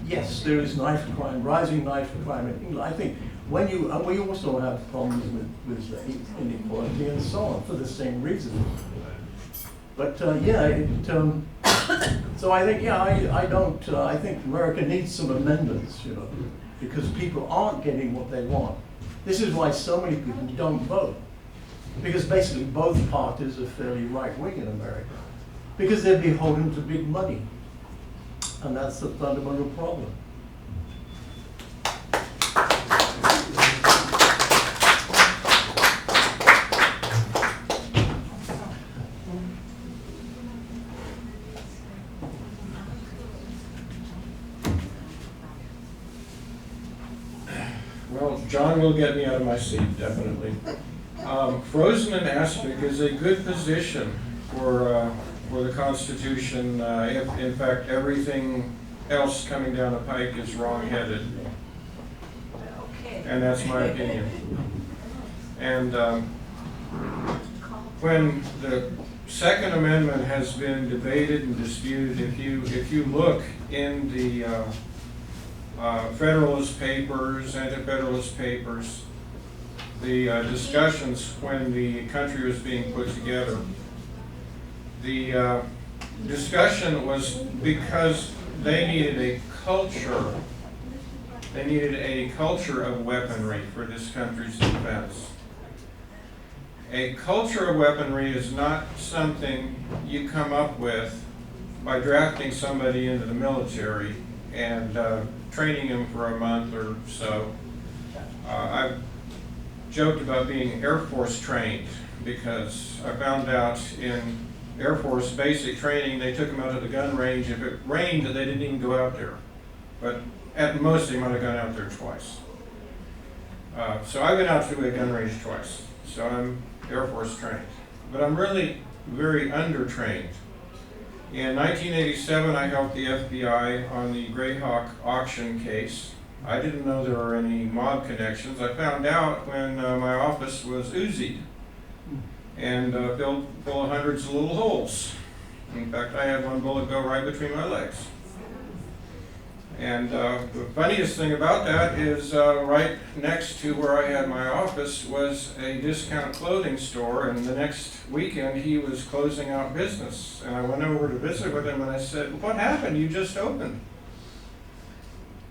yes, there is knife crime, rising knife crime in England. I think and we also have problems with inequality and so on for the same reason. But so I think, I think America needs some amendments, because people aren't getting what they want. This is why so many people don't vote, because basically both parties are fairly right-wing in America, because they're beholden to big money, and that's the fundamental problem.
John will get me out of my seat, definitely. Frozen in aspic is a good position for the Constitution, if in fact everything else coming down the pike is wrong-headed. And that's my opinion. And when the Second Amendment has been debated and disputed, if you look in the Federalist Papers, Anti-Federalist Papers, the discussions when the country was being put together, the discussion was because they needed a culture. They needed a culture of weaponry for this country's defense. A culture of weaponry is not something you come up with by drafting somebody into the military and training him for a month or so. I've joked about being Air Force trained because I found out in Air Force basic training they took them out to the gun range. If it rained, they didn't even go out there. But at most, they might have gone out there twice. So I've been out to a gun range twice. So I'm Air Force trained. But I'm really very undertrained. In 1987, I helped the FBI on the Greyhawk auction case. I didn't know there were any mob connections. I found out when my office was Uzi'd and filled full of hundreds of little holes. In fact, I had one bullet go right between my legs. And the funniest thing about that is right next to where I had my office was a discount clothing store, and the next weekend he was closing out business. And I went over to visit with him and I said, "What happened? You just opened."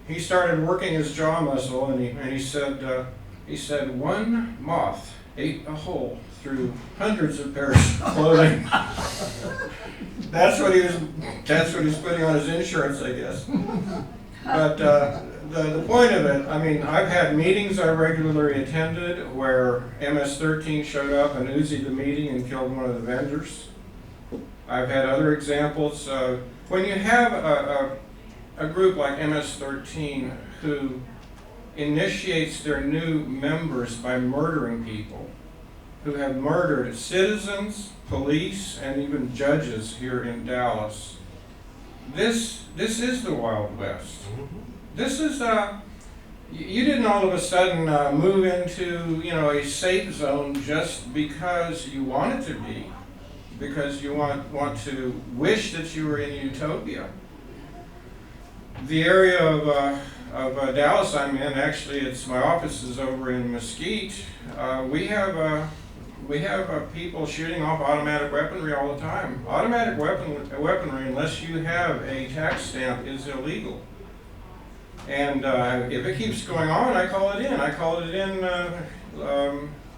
He started working his jaw muscle and he said, "One moth ate a hole through hundreds of pairs of clothing." That's what he was putting on his insurance, I guess. But the point of it, I mean, I've had meetings I regularly attended where MS-13 showed up and Uzi'd the meeting and killed one of the vendors. I've had other examples. When you have a group like MS-13 who initiates their new members by murdering people, who have murdered citizens, police, and even judges here in Dallas, this is the Wild West. This is, you didn't all of a sudden move into, a safe zone just because you wanted to be, because you want to wish that you were in utopia. The area of Dallas I'm in, actually, my office is over in Mesquite. We have people shooting off automatic weaponry all the time. Automatic weaponry, unless you have a tax stamp, is illegal. And if it keeps going on, I call it in. I called it in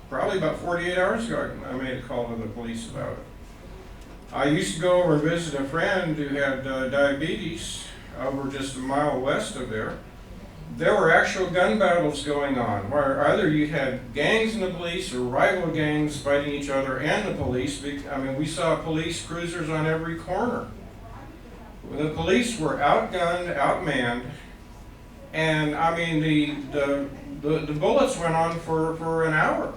probably about 48 hours ago. I made a call to the police about it. I used to go over and visit a friend who had diabetes over just a mile west of there. There were actual gun battles going on, where either you had gangs and the police or rival gangs fighting each other and the police. I mean, we saw police cruisers on every corner. The police were outgunned, outmanned, and I mean, the bullets went on for an hour.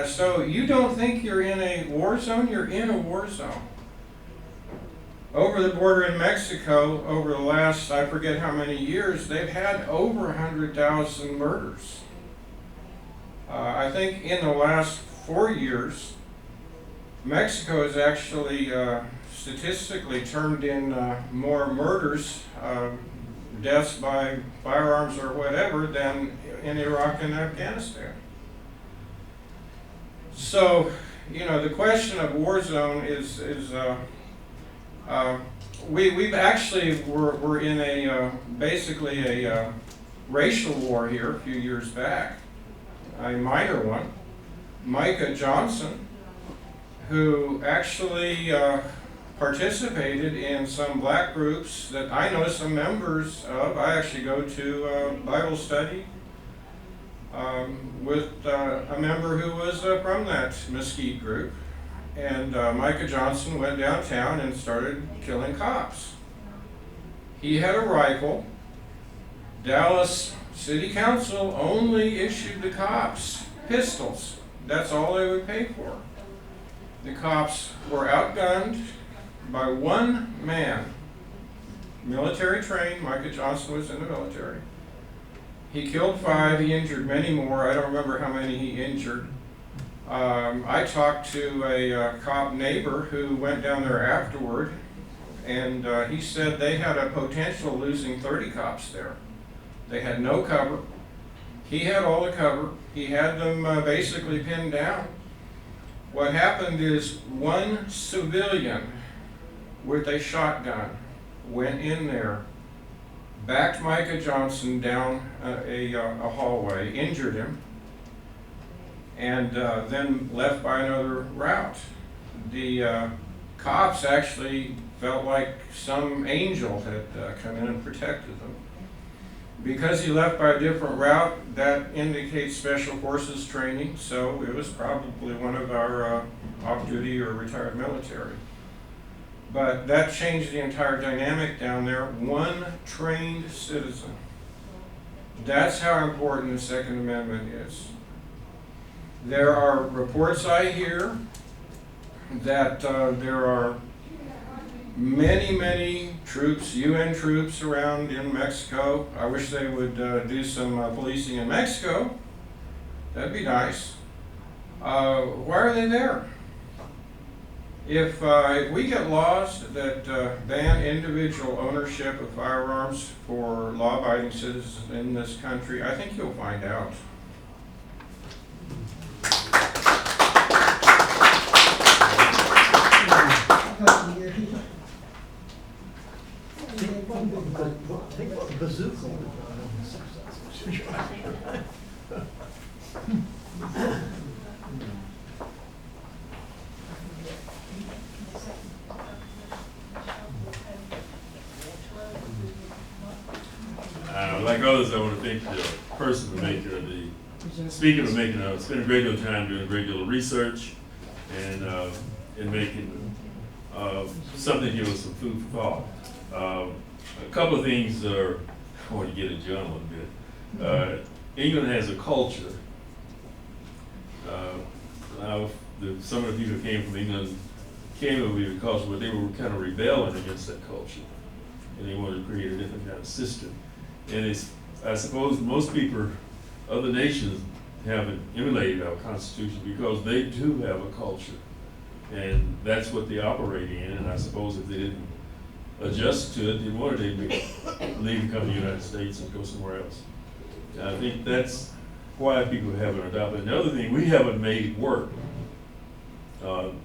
So you don't think you're in a war zone? You're in a war zone. Over the border in Mexico, over the last, I forget how many years, they've had over 100,000 murders. I think in the last 4 years, Mexico has actually statistically turned in more murders, deaths by firearms or whatever, than in Iraq and Afghanistan. So, the question of war zone is we've actually we're in basically a racial war here a few years back, a minor one. Micah Johnson, who actually participated in some black groups that I know some members of. I actually go to Bible study with a member who was from that Mesquite group. And Micah Johnson went downtown and started killing cops. He had a rifle. Dallas City council only issued the cops pistols. That's all they would pay for. The cops were outgunned by one man, military trained. Micah Johnson was in the military. He killed 5, he injured many more. I don't remember how many he injured. I talked to a cop neighbor who went down there afterward, and he said they had a potential of losing 30 cops there. They had no cover. He had all the cover. He had them basically pinned down. What happened is one civilian with a shotgun went in there, backed Micah Johnson down a hallway, injured him, and then left by another route. The cops actually felt like some angel had come in and protected them. Because he left by a different route, that indicates special forces training, so it was probably one of our off-duty or retired military. But that changed the entire dynamic down there. One trained citizen. That's how important the Second Amendment is. There are reports I hear that there are many troops, UN troops around in Mexico. I wish they would do some policing in Mexico. That'd be nice. Why are they there? If we get laws that ban individual ownership of firearms for law-abiding citizens in this country, I think you'll find out.
Think about the bazooka.
Like others, I want to thank the person for making the speaker for making spent a great deal of time doing a great deal of research and making something give us some food for thought. A couple of things I want to get into John a little bit. England has a culture. Some of the people who came from England came over with a culture, but they were kind of rebelling against that culture, and they wanted to create a different kind of system. And I suppose most people, other nations, haven't emulated our Constitution because they too have a culture, and that's what they operate in. And I suppose if they didn't adjust to it, they wanted to leave and come to the United States and go somewhere else. And I think that's why people haven't adopted. Another thing, we haven't made it work. From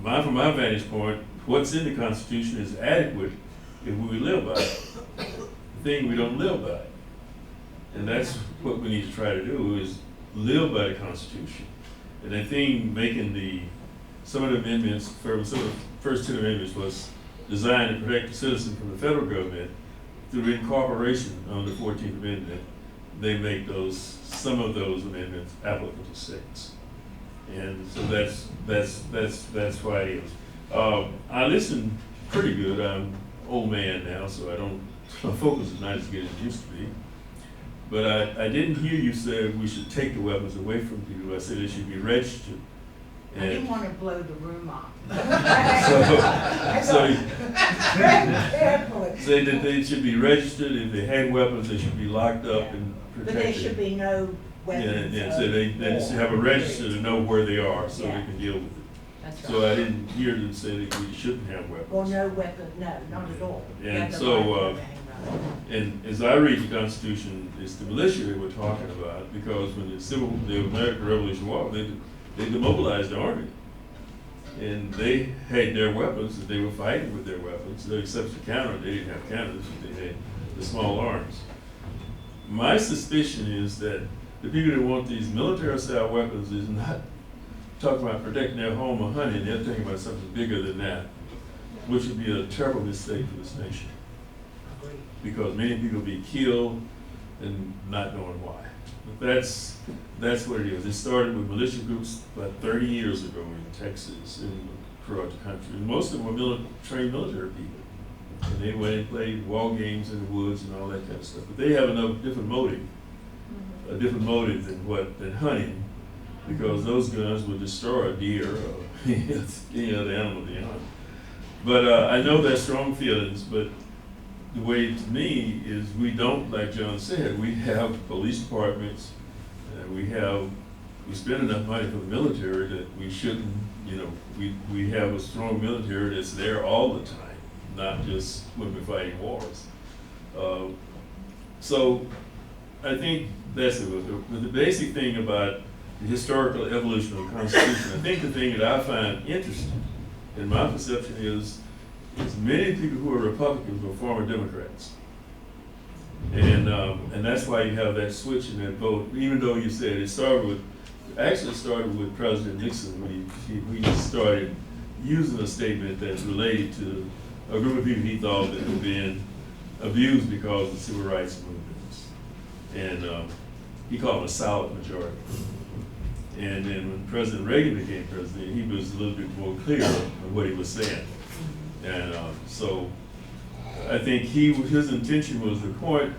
my vantage point, what's in the Constitution is adequate if we live by it. The thing we don't live by. And that's what we need to try to do, is live by the Constitution. And I think making some of the amendments, some of the first 2 amendments was designed to protect the citizen from the federal government. Through incorporation on the 14th Amendment, they make some of those amendments applicable to states. And so that's why it is. I listen pretty good. I'm an old man now, so my focus is not as good as it used to be. But I didn't hear you say we should take the weapons away from people. I said they should be registered.
I didn't want to blow the room off.
So say that they should be registered. If they had weapons, they should be locked up and protected.
But there should be no weapons.
Yeah, so they should have a register to know where they are, so they can deal with it.
That's right.
So I didn't hear them say that we shouldn't have weapons.
Or no weapon, no, not at all.
And so, and as I read the Constitution, it's the militia they were talking about, because when the American Revolution was, they demobilized the army. And they had their weapons, and they were fighting with their weapons, except for counter. They didn't have counters, but they had the small arms. My suspicion is that the people that want these military-style weapons is not talking about protecting their home or hunting. They're thinking about something bigger than that, which would be a terrible mistake for this nation. Because many people be killed and not knowing why. But that's what it is. It started with militia groups about 30 years ago in Texas and throughout the country. And most of them were trained military people. And they went and played wall games in the woods and all that kind of stuff. But they have another different motive, a different motive than hunting, because those guns would destroy a deer or any other animal they hunt. But I know there's strong feelings, but the way to me is we don't, like John said, we have police departments, and we spend enough money for the military that we shouldn't, we have a strong military that's there all the time, not just when we're fighting wars. So I think that's it. But the basic thing about the historical evolution of the Constitution, I think the thing that I find interesting in my perception is many people who are Republicans were former Democrats. And that's why you have that switch in that vote, even though you said it started with President Nixon when he started using a statement that related to a group of people he thought that were being abused because of the civil rights movements. And he called it a solid majority. And then when President Reagan became president, he was a little bit more clear on what he was saying. And so I think his intention was to appoint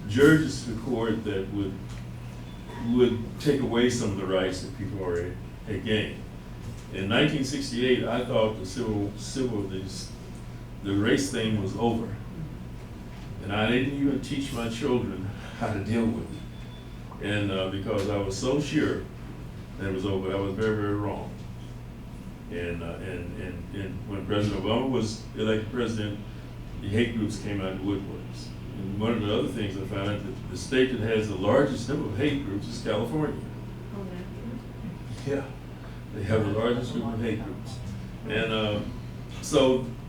judges to the court that would take away some of the rights that people already had gained. In 1968, I thought the race thing was over. And I didn't even teach my children how to deal with it. And because I was so sure that it was over, I was very, very wrong. And when President Obama was elected president, the hate groups came out of the woodworks. And one of the other things I found out that the state that has the largest number of hate groups is California. Yeah, they have the largest group of hate groups. And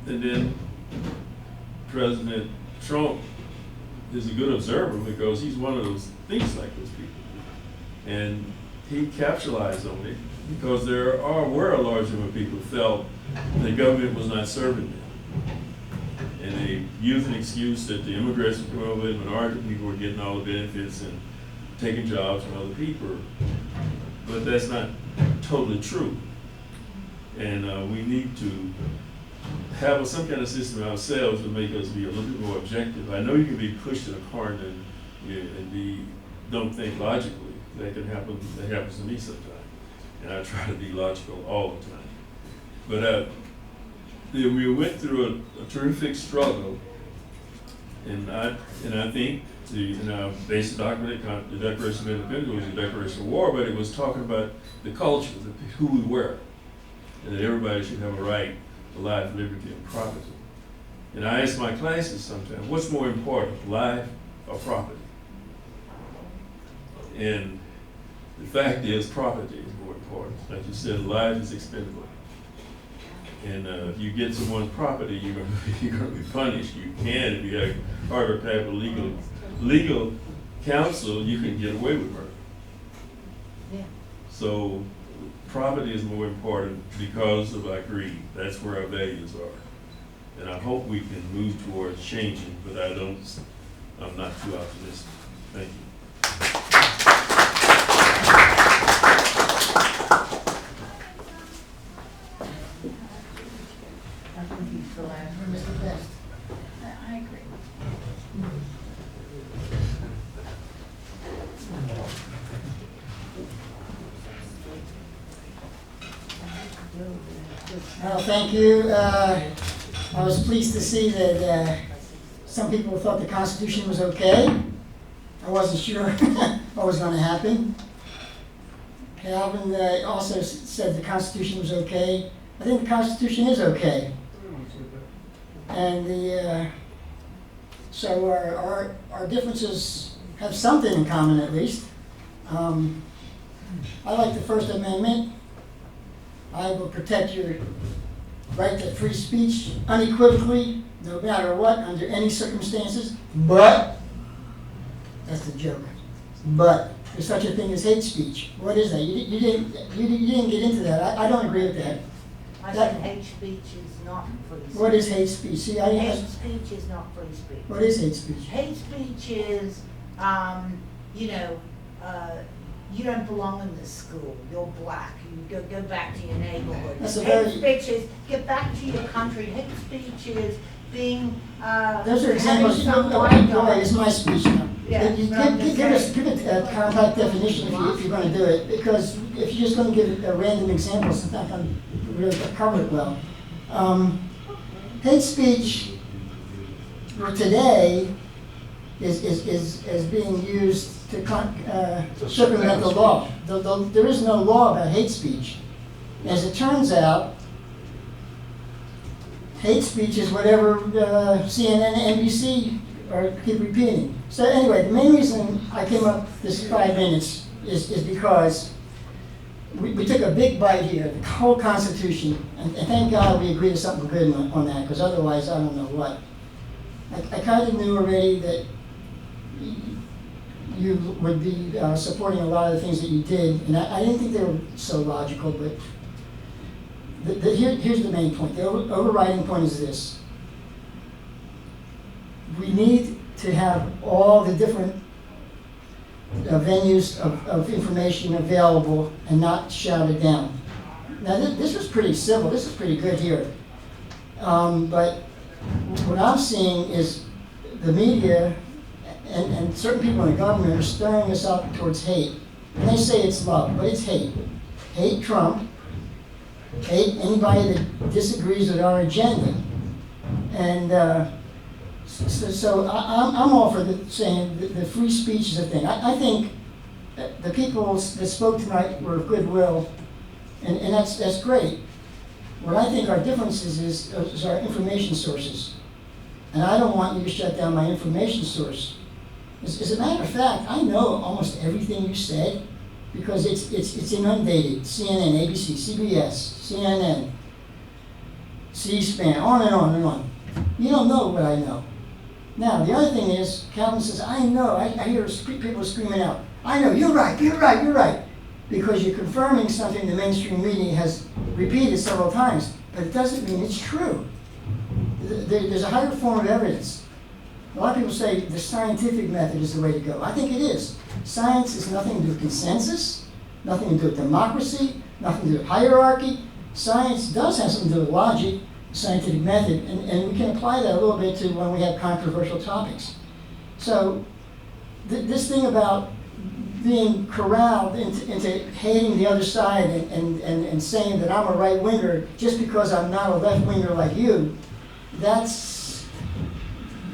and then President Trump is a good observer because he's one of those thinks like those people. And he capitalized on it because were a large number of people who felt the government was not serving them. And they used an excuse that the immigrants were coming over, the minority people were getting all the benefits and taking jobs from other people. But that's not totally true. And we need to have some kind of system ourselves to make us be a little bit more objective. I know you can be pushed in a corner and don't think logically. That can happen. That happens to me sometimes. And I try to be logical all the time. But we went through a terrific struggle, and I think in our basic document, the Declaration of Independence was a declaration of war, but it was talking about the culture, who we were, and that everybody should have a right to life, liberty, and property. And I ask my classes sometimes, what's more important, life or property? And the fact is, property is more important. Like you said, life is expendable. And if you get someone's property, you're going to be punished. You can, if you have Harvard type of legal counsel, you can get away with murder.
Yeah.
So property is more important because of our greed. That's where our values are. And I hope we can move towards changing, but I'm not too optimistic. Thank you.
Mr. Best.
I agree.
Well, thank you. I was pleased to see that some people thought the Constitution was okay. I wasn't sure what was going to happen. Calvin also said the Constitution was okay. I think the Constitution is okay. And so our differences have something in common at least. I like the First Amendment. I will protect your right to free speech unequivocally, no matter what, under any circumstances. But, that's the joke. But there's such a thing as hate speech. What is that? You didn't get into that. I don't agree with that.
I said hate speech is not free speech.
What is hate speech? See,
Hate speech is not free speech.
What is hate speech?
Hate speech is, you don't belong in this school. You're black. You go back to your neighborhood.
That's a
Hate
very-
speech is get back to your country. Hate speech is being,
Those are examples,
having some
go
white
ahead, it's my speech now.
Yeah,
You
but I'm just
give it a compact definition if you're gonna do it, because if you're just gonna give a random example, it's not gonna really cover it well. Hate speech for today is being used to circumvent the law. There is no law about hate speech. As it turns out, hate speech is whatever CNN and NBC keep repeating. So anyway, the main reason I came up this 5 minutes is because we took a big bite here, the whole Constitution, and thank God we agreed to something good on that, because otherwise I don't know what. I kind of knew already that you would be supporting a lot of the things that you did, and I didn't think they were so logical, but here's the main point. The overriding point is this. We need to have all the different venues of information available and not shouted down. Now, this was pretty civil. This is pretty good here. But what I'm seeing is the media and certain people in the government are stirring us up towards hate. And they say it's love, but it's hate. Hate Trump. Hate anybody that disagrees with our agenda. And so I'm all for saying the free speech is a thing. I think the people that spoke tonight were of goodwill, and that's great. What I think our difference is our information sources. And I don't want you to shut down my information source. As a matter of fact, I know almost everything you said because it's inundated. CNN, ABC, CBS, CNN, C-SPAN, on and on and on. You don't know what I know. Now, the other thing is, Calvin says, I know, I hear people screaming out, I know, you're right, you're right, you're right. Because you're confirming something the mainstream media has repeated several times, but it doesn't mean it's true. There's a higher form of evidence. A lot of people say the scientific method is the way to go. I think it is. Science has nothing to do with consensus, nothing to do with democracy, nothing to do with hierarchy. Science does have something to do with logic, scientific method, and we can apply that a little bit to when we have controversial topics. So this thing about being corralled into hating the other side and saying that I'm a right-winger just because I'm not a left-winger like you, that's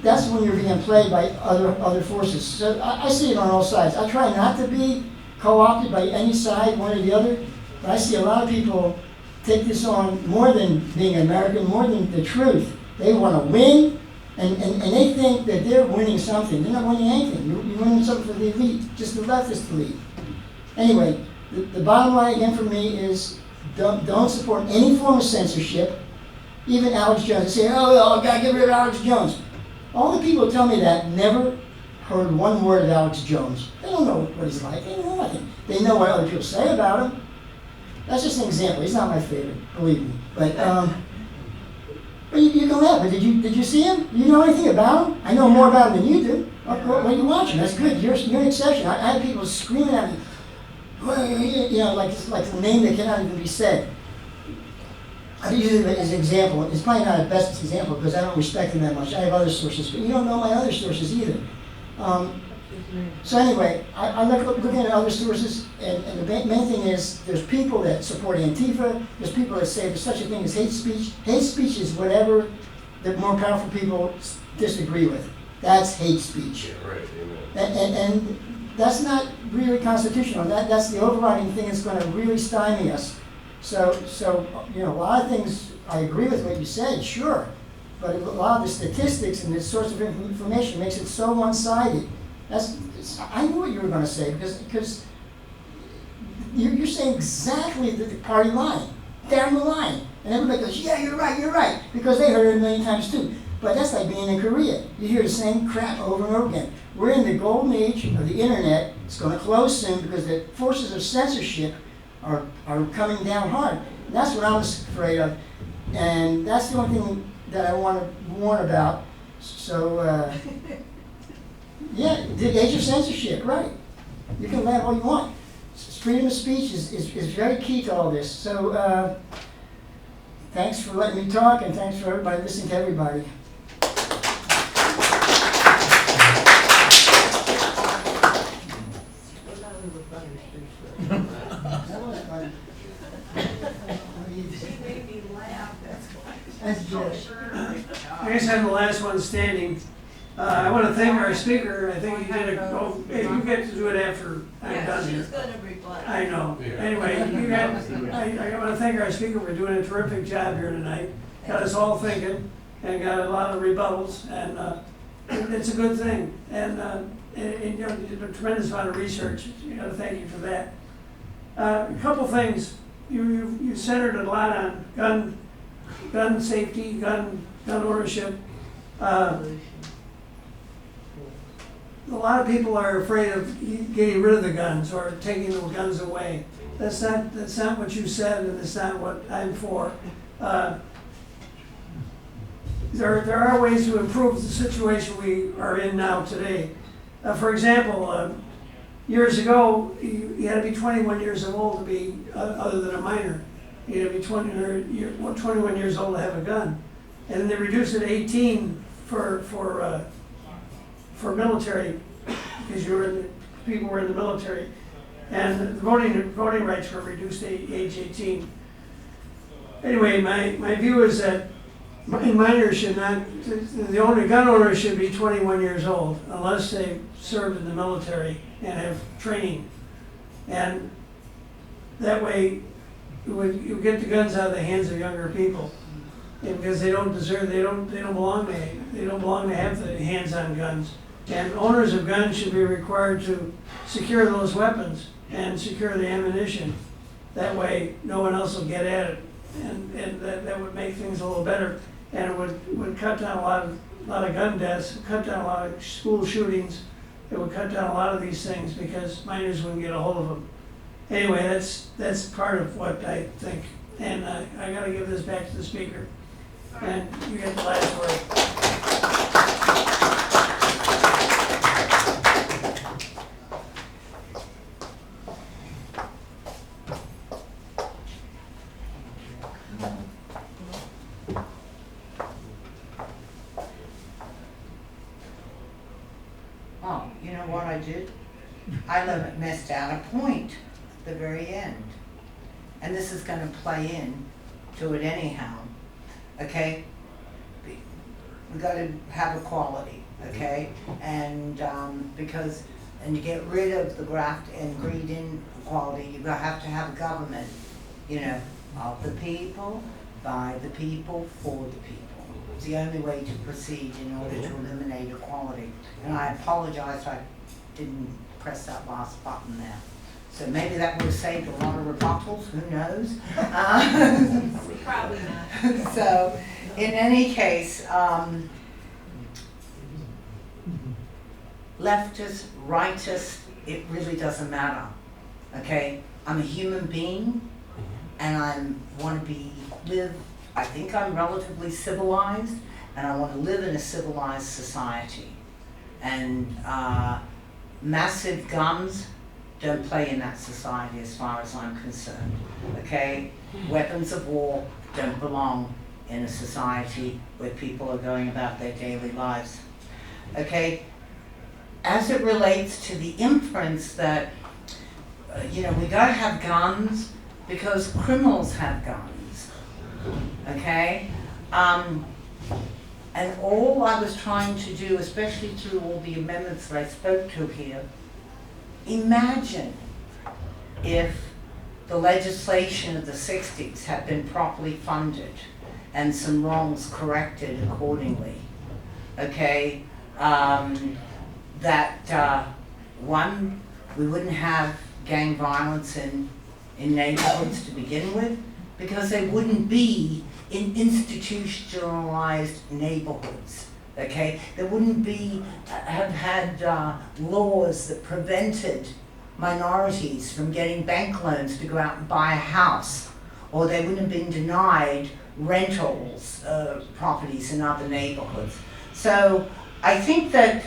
when you're being played by other forces. So I see it on all sides. I try not to be co-opted by any side, one or the other, but I see a lot of people take this on more than being American, more than the truth. They want to win, and they think that they're winning something. They're not winning anything. You're winning something for the elite, just the leftist elite. Anyway, the bottom line again for me is don't support any form of censorship. Even Alex Jones. They say, oh, gotta get rid of Alex Jones. All the people who tell me that never heard one word of Alex Jones. They don't know what he's like. They don't know nothing. They know what other people say about him. That's just an example. He's not my favorite, believe me. But you can laugh. But did you see him? Do you know anything about him? I know more about him than you do. What are you watching? That's good. You're an exception. I had people screaming at me, you know, like a name that cannot even be said. I use it as an example. It's probably not the best example because I don't respect him that much. I have other sources, but you don't know my other sources either. So anyway, I looking at other sources, and the main thing is there's people that support Antifa, there's people that say there's such a thing as hate speech. Hate speech is whatever the more powerful people disagree with. That's hate speech.
Yeah, right, amen.
And that's not really constitutional. That's the overriding thing that's going to really stymie us. So you know, a lot of things, I agree with what you said, sure, but a lot of the statistics and the source of information makes it so one-sided. I knew what you were going to say because you're saying exactly the party line, down the line, and everybody goes, yeah, you're right, because they heard it a million times too. But that's like being in Korea. You hear the same crap over and over again. We're in the golden age of the internet. It's going to close soon because the forces of censorship are coming down hard. And that's what I'm afraid of. And that's the only thing that I want to warn about. So, yeah, the age of censorship, right. You can laugh all you want. Freedom of speech is very key to all this. So, thanks for letting me talk, and thanks for everybody listening to everybody. That was fun.
She made me laugh, that's why.
That's good.
I guess I'm the last one standing. I want to thank our speaker. I think he did hey, you get to do it after I'm
Yeah,
done
she
here.
was gonna rebut.
I know. Anyway, you guys, I want to thank our speaker for doing a terrific job here tonight. Got us all thinking and got a lot of rebuttals, and it's a good thing. And you know, you did a tremendous amount of research. You know, thank you for that. A couple things. You centered a lot on gun safety, gun ownership. A lot of people are afraid of getting rid of the guns or taking the guns away. That's not what you said, and it's not what I'm for. There are ways to improve the situation we are in now today. For example, years ago, you had to be 21 years old to be, other than a minor. You had to be 21 years old to have a gun. And then they reduced it to 18 for military, because people were in the military. And the voting rights were reduced to age 18. Anyway, my view is that minors should not, gun owners should be 21 years old unless they served in the military and have training. And that way you get the guns out of the hands of younger people. And because they don't belong to have the hands-on guns. And owners of guns should be required to secure those weapons and secure the ammunition. That way no one else will get at it. And that would make things a little better. And it would cut down a lot of gun deaths, cut down a lot of school shootings. It would cut down a lot of these things because minors wouldn't get a hold of them. Anyway, that's part of what I think. And I gotta give this back to the speaker. And you get the last word.
Oh, you know what I did? I missed out a point at the very end. And this is gonna play in to it anyhow, okay? We gotta have equality, okay? And and you get rid of the graft and greed inequality, you have to have a government, you know, of the people, by the people, for the people. It's the only way to proceed in order to eliminate equality. And I apologize, I didn't press that last button there. So maybe that would have saved a lot of rebuttals, who knows?
Probably not.
So, in any case, leftist, rightist, it really doesn't matter, okay? I'm a human being, and I think I'm relatively civilized, and I want to live in a civilized society. And massive guns don't play in that society as far as I'm concerned, okay? Weapons of war don't belong in a society where people are going about their daily lives, okay? As it relates to the inference that, you know, we gotta have guns because criminals have guns, okay? And all I was trying to do, especially through all the amendments that I spoke to here, imagine if the legislation of the 60s had been properly funded and some wrongs corrected accordingly, okay? One, we wouldn't have gang violence in neighborhoods to begin with, because they wouldn't be in institutionalized neighborhoods, okay? There wouldn't be, have had laws that prevented minorities from getting bank loans to go out and buy a house, or they wouldn't have been denied rentals, properties in other neighborhoods. So I think that,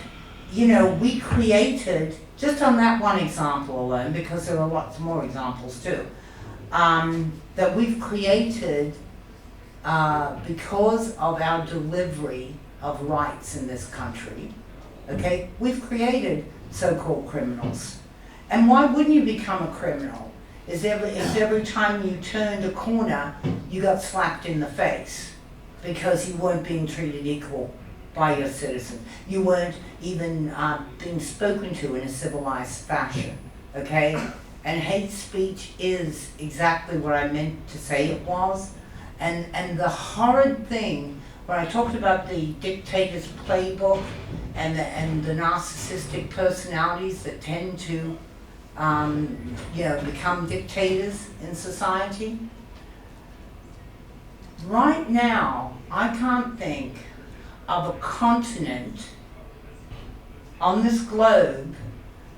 you know, we created, just on that one example alone, because there are lots more examples too, that we've created because of our delivery of rights in this country, okay? We've created so-called criminals. And why wouldn't you become a criminal? Is every time you turned a corner, you got slapped in the face because you weren't being treated equal by your citizens. You weren't even being spoken to in a civilized fashion, okay? And hate speech is exactly what I meant to say it was. And the horrid thing, when I talked about the dictator's playbook and the narcissistic personalities that tend to become dictators in society, right now, I can't think of a continent on this globe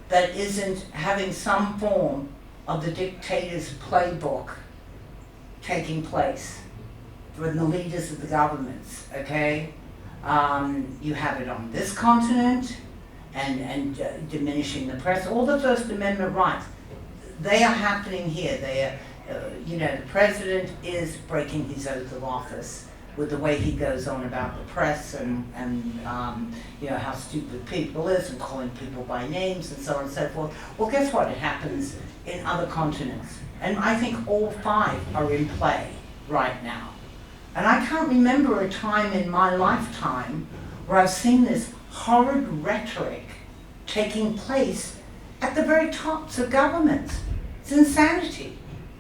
that isn't having some form of the dictator's playbook taking place from the leaders of the governments, okay? You have it on this continent and diminishing the press, all the First Amendment rights, they are happening here. They are, the president is breaking his oath of office with the way he goes on about the press and how stupid people is and calling people by names and so on and so forth. Well, guess what? It happens in other continents. And I think all 5 are in play right now. And I can't remember a time in my lifetime where I've seen this horrid rhetoric taking place at the very tops of governments. It's insanity,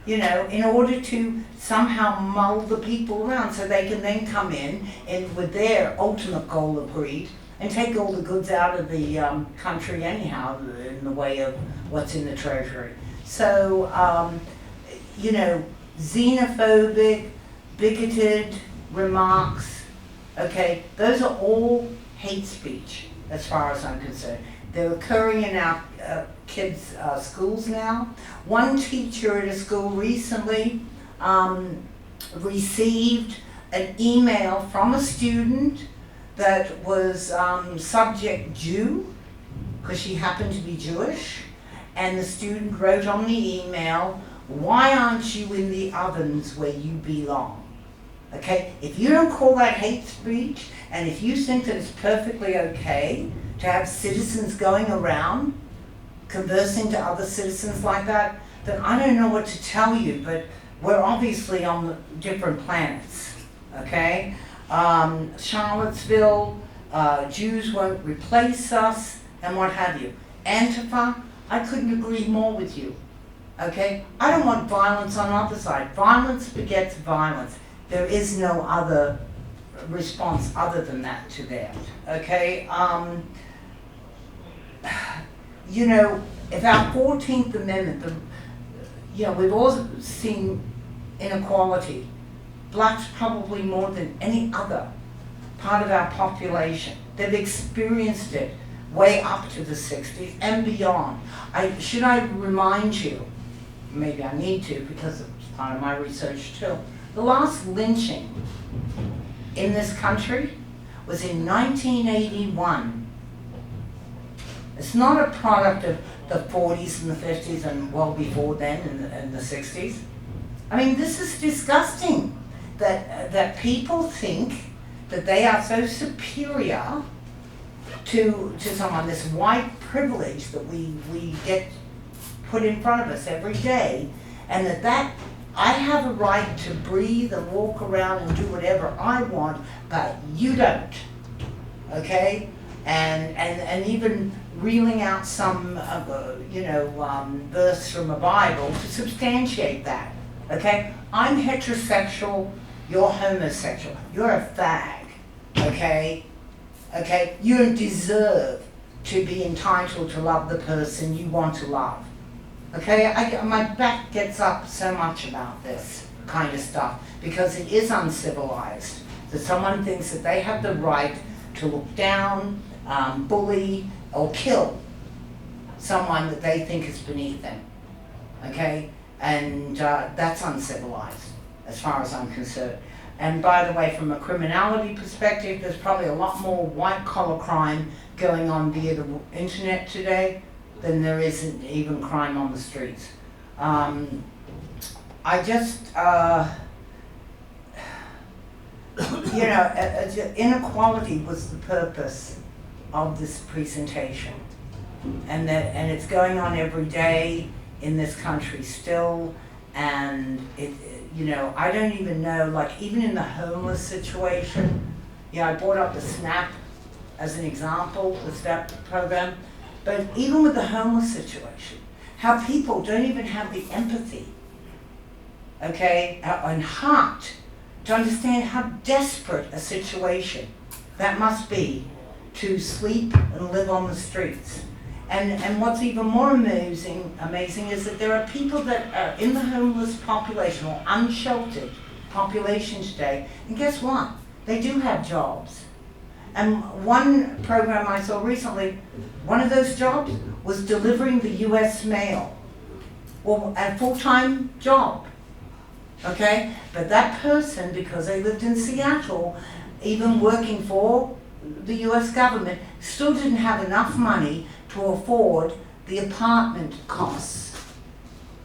in order to somehow mull the people around so they can then come in and with their ultimate goal of greed and take all the goods out of the country anyhow in the way of what's in the treasury. So, xenophobic, bigoted remarks, okay, those are all hate speech as far as I'm concerned. They're occurring in our kids' schools now. One teacher at a school recently received an email from a student that was subject Jew, because she happened to be Jewish, and the student wrote on the email, "Why aren't you in the ovens where you belong?" Okay, if you don't call that hate speech, and if you think that it's perfectly okay to have citizens going around conversing to other citizens like that, then I don't know what to tell you, but we're obviously on different planets, okay? Charlottesville, Jews won't replace us, and what have you. Antifa, I couldn't agree more with you, okay? I don't want violence on either side. Violence begets violence. There is no other response other than that to that, okay? If our 14th Amendment, we've all seen inequality. Blacks probably more than any other part of our population. They've experienced it way up to the 60s and beyond. Should I remind you, maybe I need to because it's part of my research too, the last lynching in this country was in 1981. It's not a product of the 40s and the 50s and well before then in the 60s. I mean, this is disgusting that people think that they are so superior to someone, this white privilege that we get put in front of us every day, and that I have a right to breathe and walk around and do whatever I want, but you don't, okay? And even reeling out some, verse from a Bible to substantiate that, okay? I'm heterosexual, you're homosexual, you're a fag, okay? Okay, you don't deserve to be entitled to love the person you want to love. Okay, my back gets up so much about this kind of stuff because it is uncivilized that someone thinks that they have the right to look down, bully, or kill someone that they think is beneath them. Okay, and that's uncivilized as far as I'm concerned. And by the way, from a criminality perspective, there's probably a lot more white-collar crime going on via the internet today than there isn't even crime on the streets. Inequality was the purpose of this presentation. and it's going on every day in this country still, and you know, I don't even know, like even in the homeless situation, I brought up the SNAP as an example, the SNAP program, but even with the homeless situation, how people don't even have the empathy, okay, and heart to understand how desperate a situation that must be to sleep and live on the streets. And what's even more amazing is that there are people that are in the homeless population or unsheltered population today, and guess what? They do have jobs. And one program I saw recently, one of those jobs was delivering the US mail. Well, a full-time job, okay? But that person, because they lived in Seattle, even working for the US government, still didn't have enough money to afford the apartment costs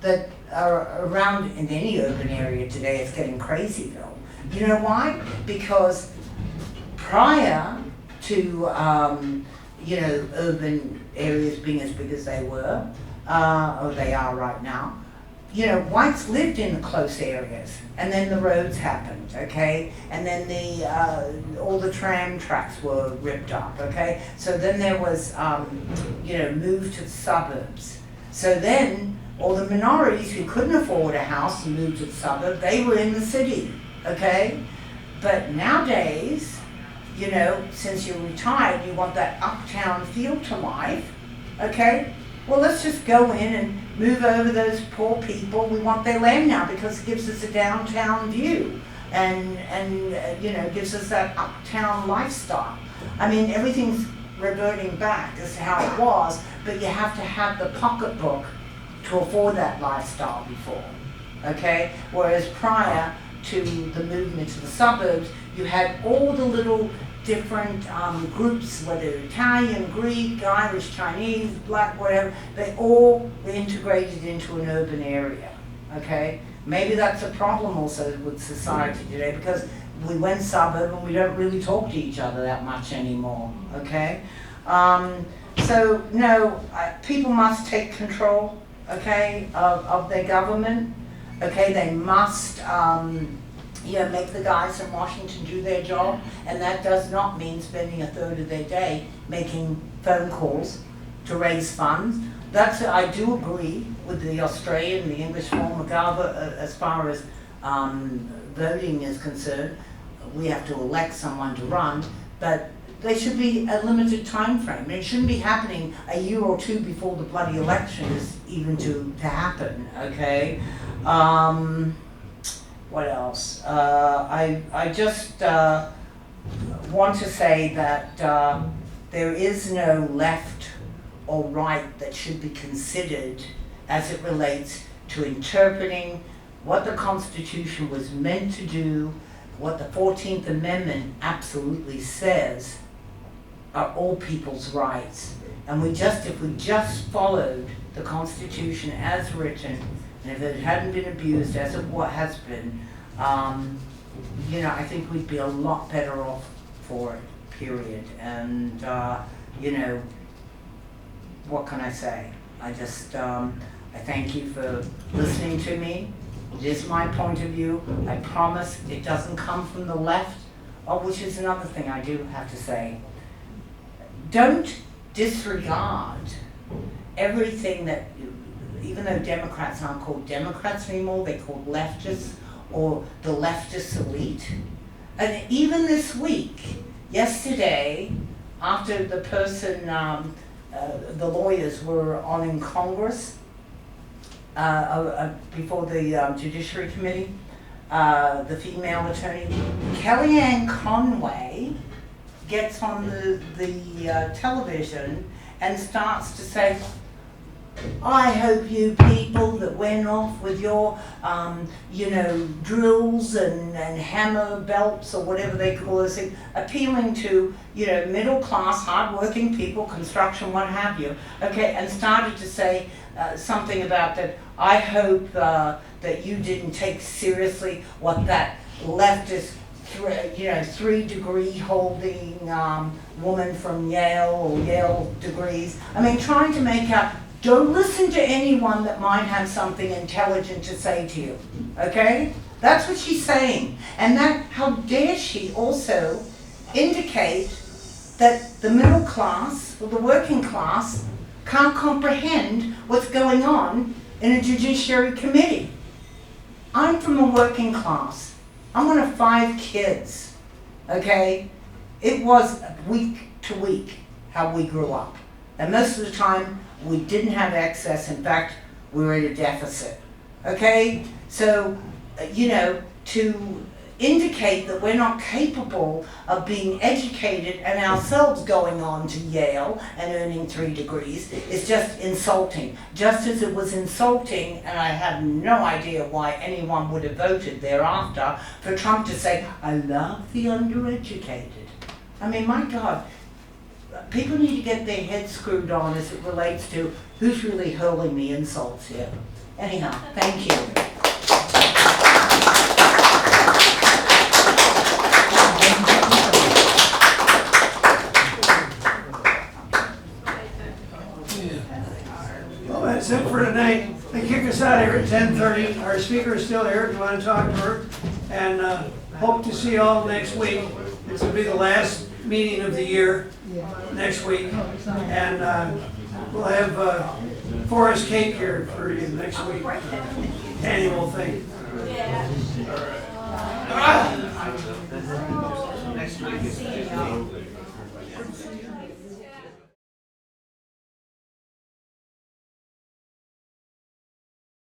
that are around in any urban area today. It's getting crazy though. You know why? Because prior to urban areas being as big as they were, or they are right now, whites lived in the close areas, and then the roads happened, okay? And then all the tram tracks were ripped up, okay? So then there was, move to the suburbs. So then all the minorities who couldn't afford a house and moved to the suburb, they were in the city, okay? But nowadays, since you're retired, you want that uptown feel to life, okay? Well, let's just go in and move over those poor people. We want their land now because it gives us a downtown view and gives us that uptown lifestyle. I mean, everything's reverting back as to how it was, but you have to have the pocketbook to afford that lifestyle before, okay? Whereas prior to the movement to the suburbs, you had all the little different groups, whether Italian, Greek, Irish, Chinese, black, whatever, they all were integrated into an urban area, okay? Maybe that's a problem also with society today because we went suburb and we don't really talk to each other that much anymore, okay? So, no, people must take control, okay, of their government, okay? They must make the guys in Washington do their job, and that does not mean spending a third of their day making phone calls to raise funds. I do agree with the Australian and the English form of government as far as voting is concerned. We have to elect someone to run, but there should be a limited time frame. It shouldn't be happening a year or two before the bloody election is even to happen, okay? What else? I just want to say that there is no left or right that should be considered as it relates to interpreting what the Constitution was meant to do, what the 14th Amendment absolutely says are all people's rights. And if we just followed the Constitution as written, and if it hadn't been abused as it has been, I think we'd be a lot better off for it, period. And, what can I say? I thank you for listening to me. It is my point of view. I promise it doesn't come from the left, which is another thing I do have to say. Don't disregard everything that even though Democrats aren't called Democrats anymore, they're called leftists or the leftist elite. And even this week, yesterday, after the person, the lawyers were on in Congress, before the Judiciary Committee, the female attorney, Kellyanne Conway, gets on the television and starts to say, I hope you people that went off with your, drills and hammer belts or whatever they call this, appealing to, middle class, hardworking people, construction, what have you, okay, and started to say something about that. I hope that you didn't take seriously what that leftist 3-degree holding woman from Yale or Yale degrees. I mean, trying to make out, don't listen to anyone that might have something intelligent to say to you, okay? That's what she's saying. And that, how dare she also indicate that the middle class or the working class can't comprehend what's going on in a judiciary committee. I'm from the working class. I'm one of 5 kids, okay? It was week to week how we grew up. And most of the time, we didn't have excess. In fact, we were at a deficit, okay? So, to indicate that we're not capable of being educated and ourselves going on to Yale and earning 3 degrees is just insulting. Just as it was insulting, and I have no idea why anyone would have voted thereafter, for Trump to say, I love the undereducated. I mean, my God, people need to get their heads screwed on as it relates to who's really hurling the insults here. Anyhow, thank you.
Well, that's it for tonight. They kick us out of here at 10:30. Our speaker is still here if you want to talk to her. And hope to see you all next week. This will be the last meeting of the year next week. And we'll have Forest Cake here for you next week. Annual thing.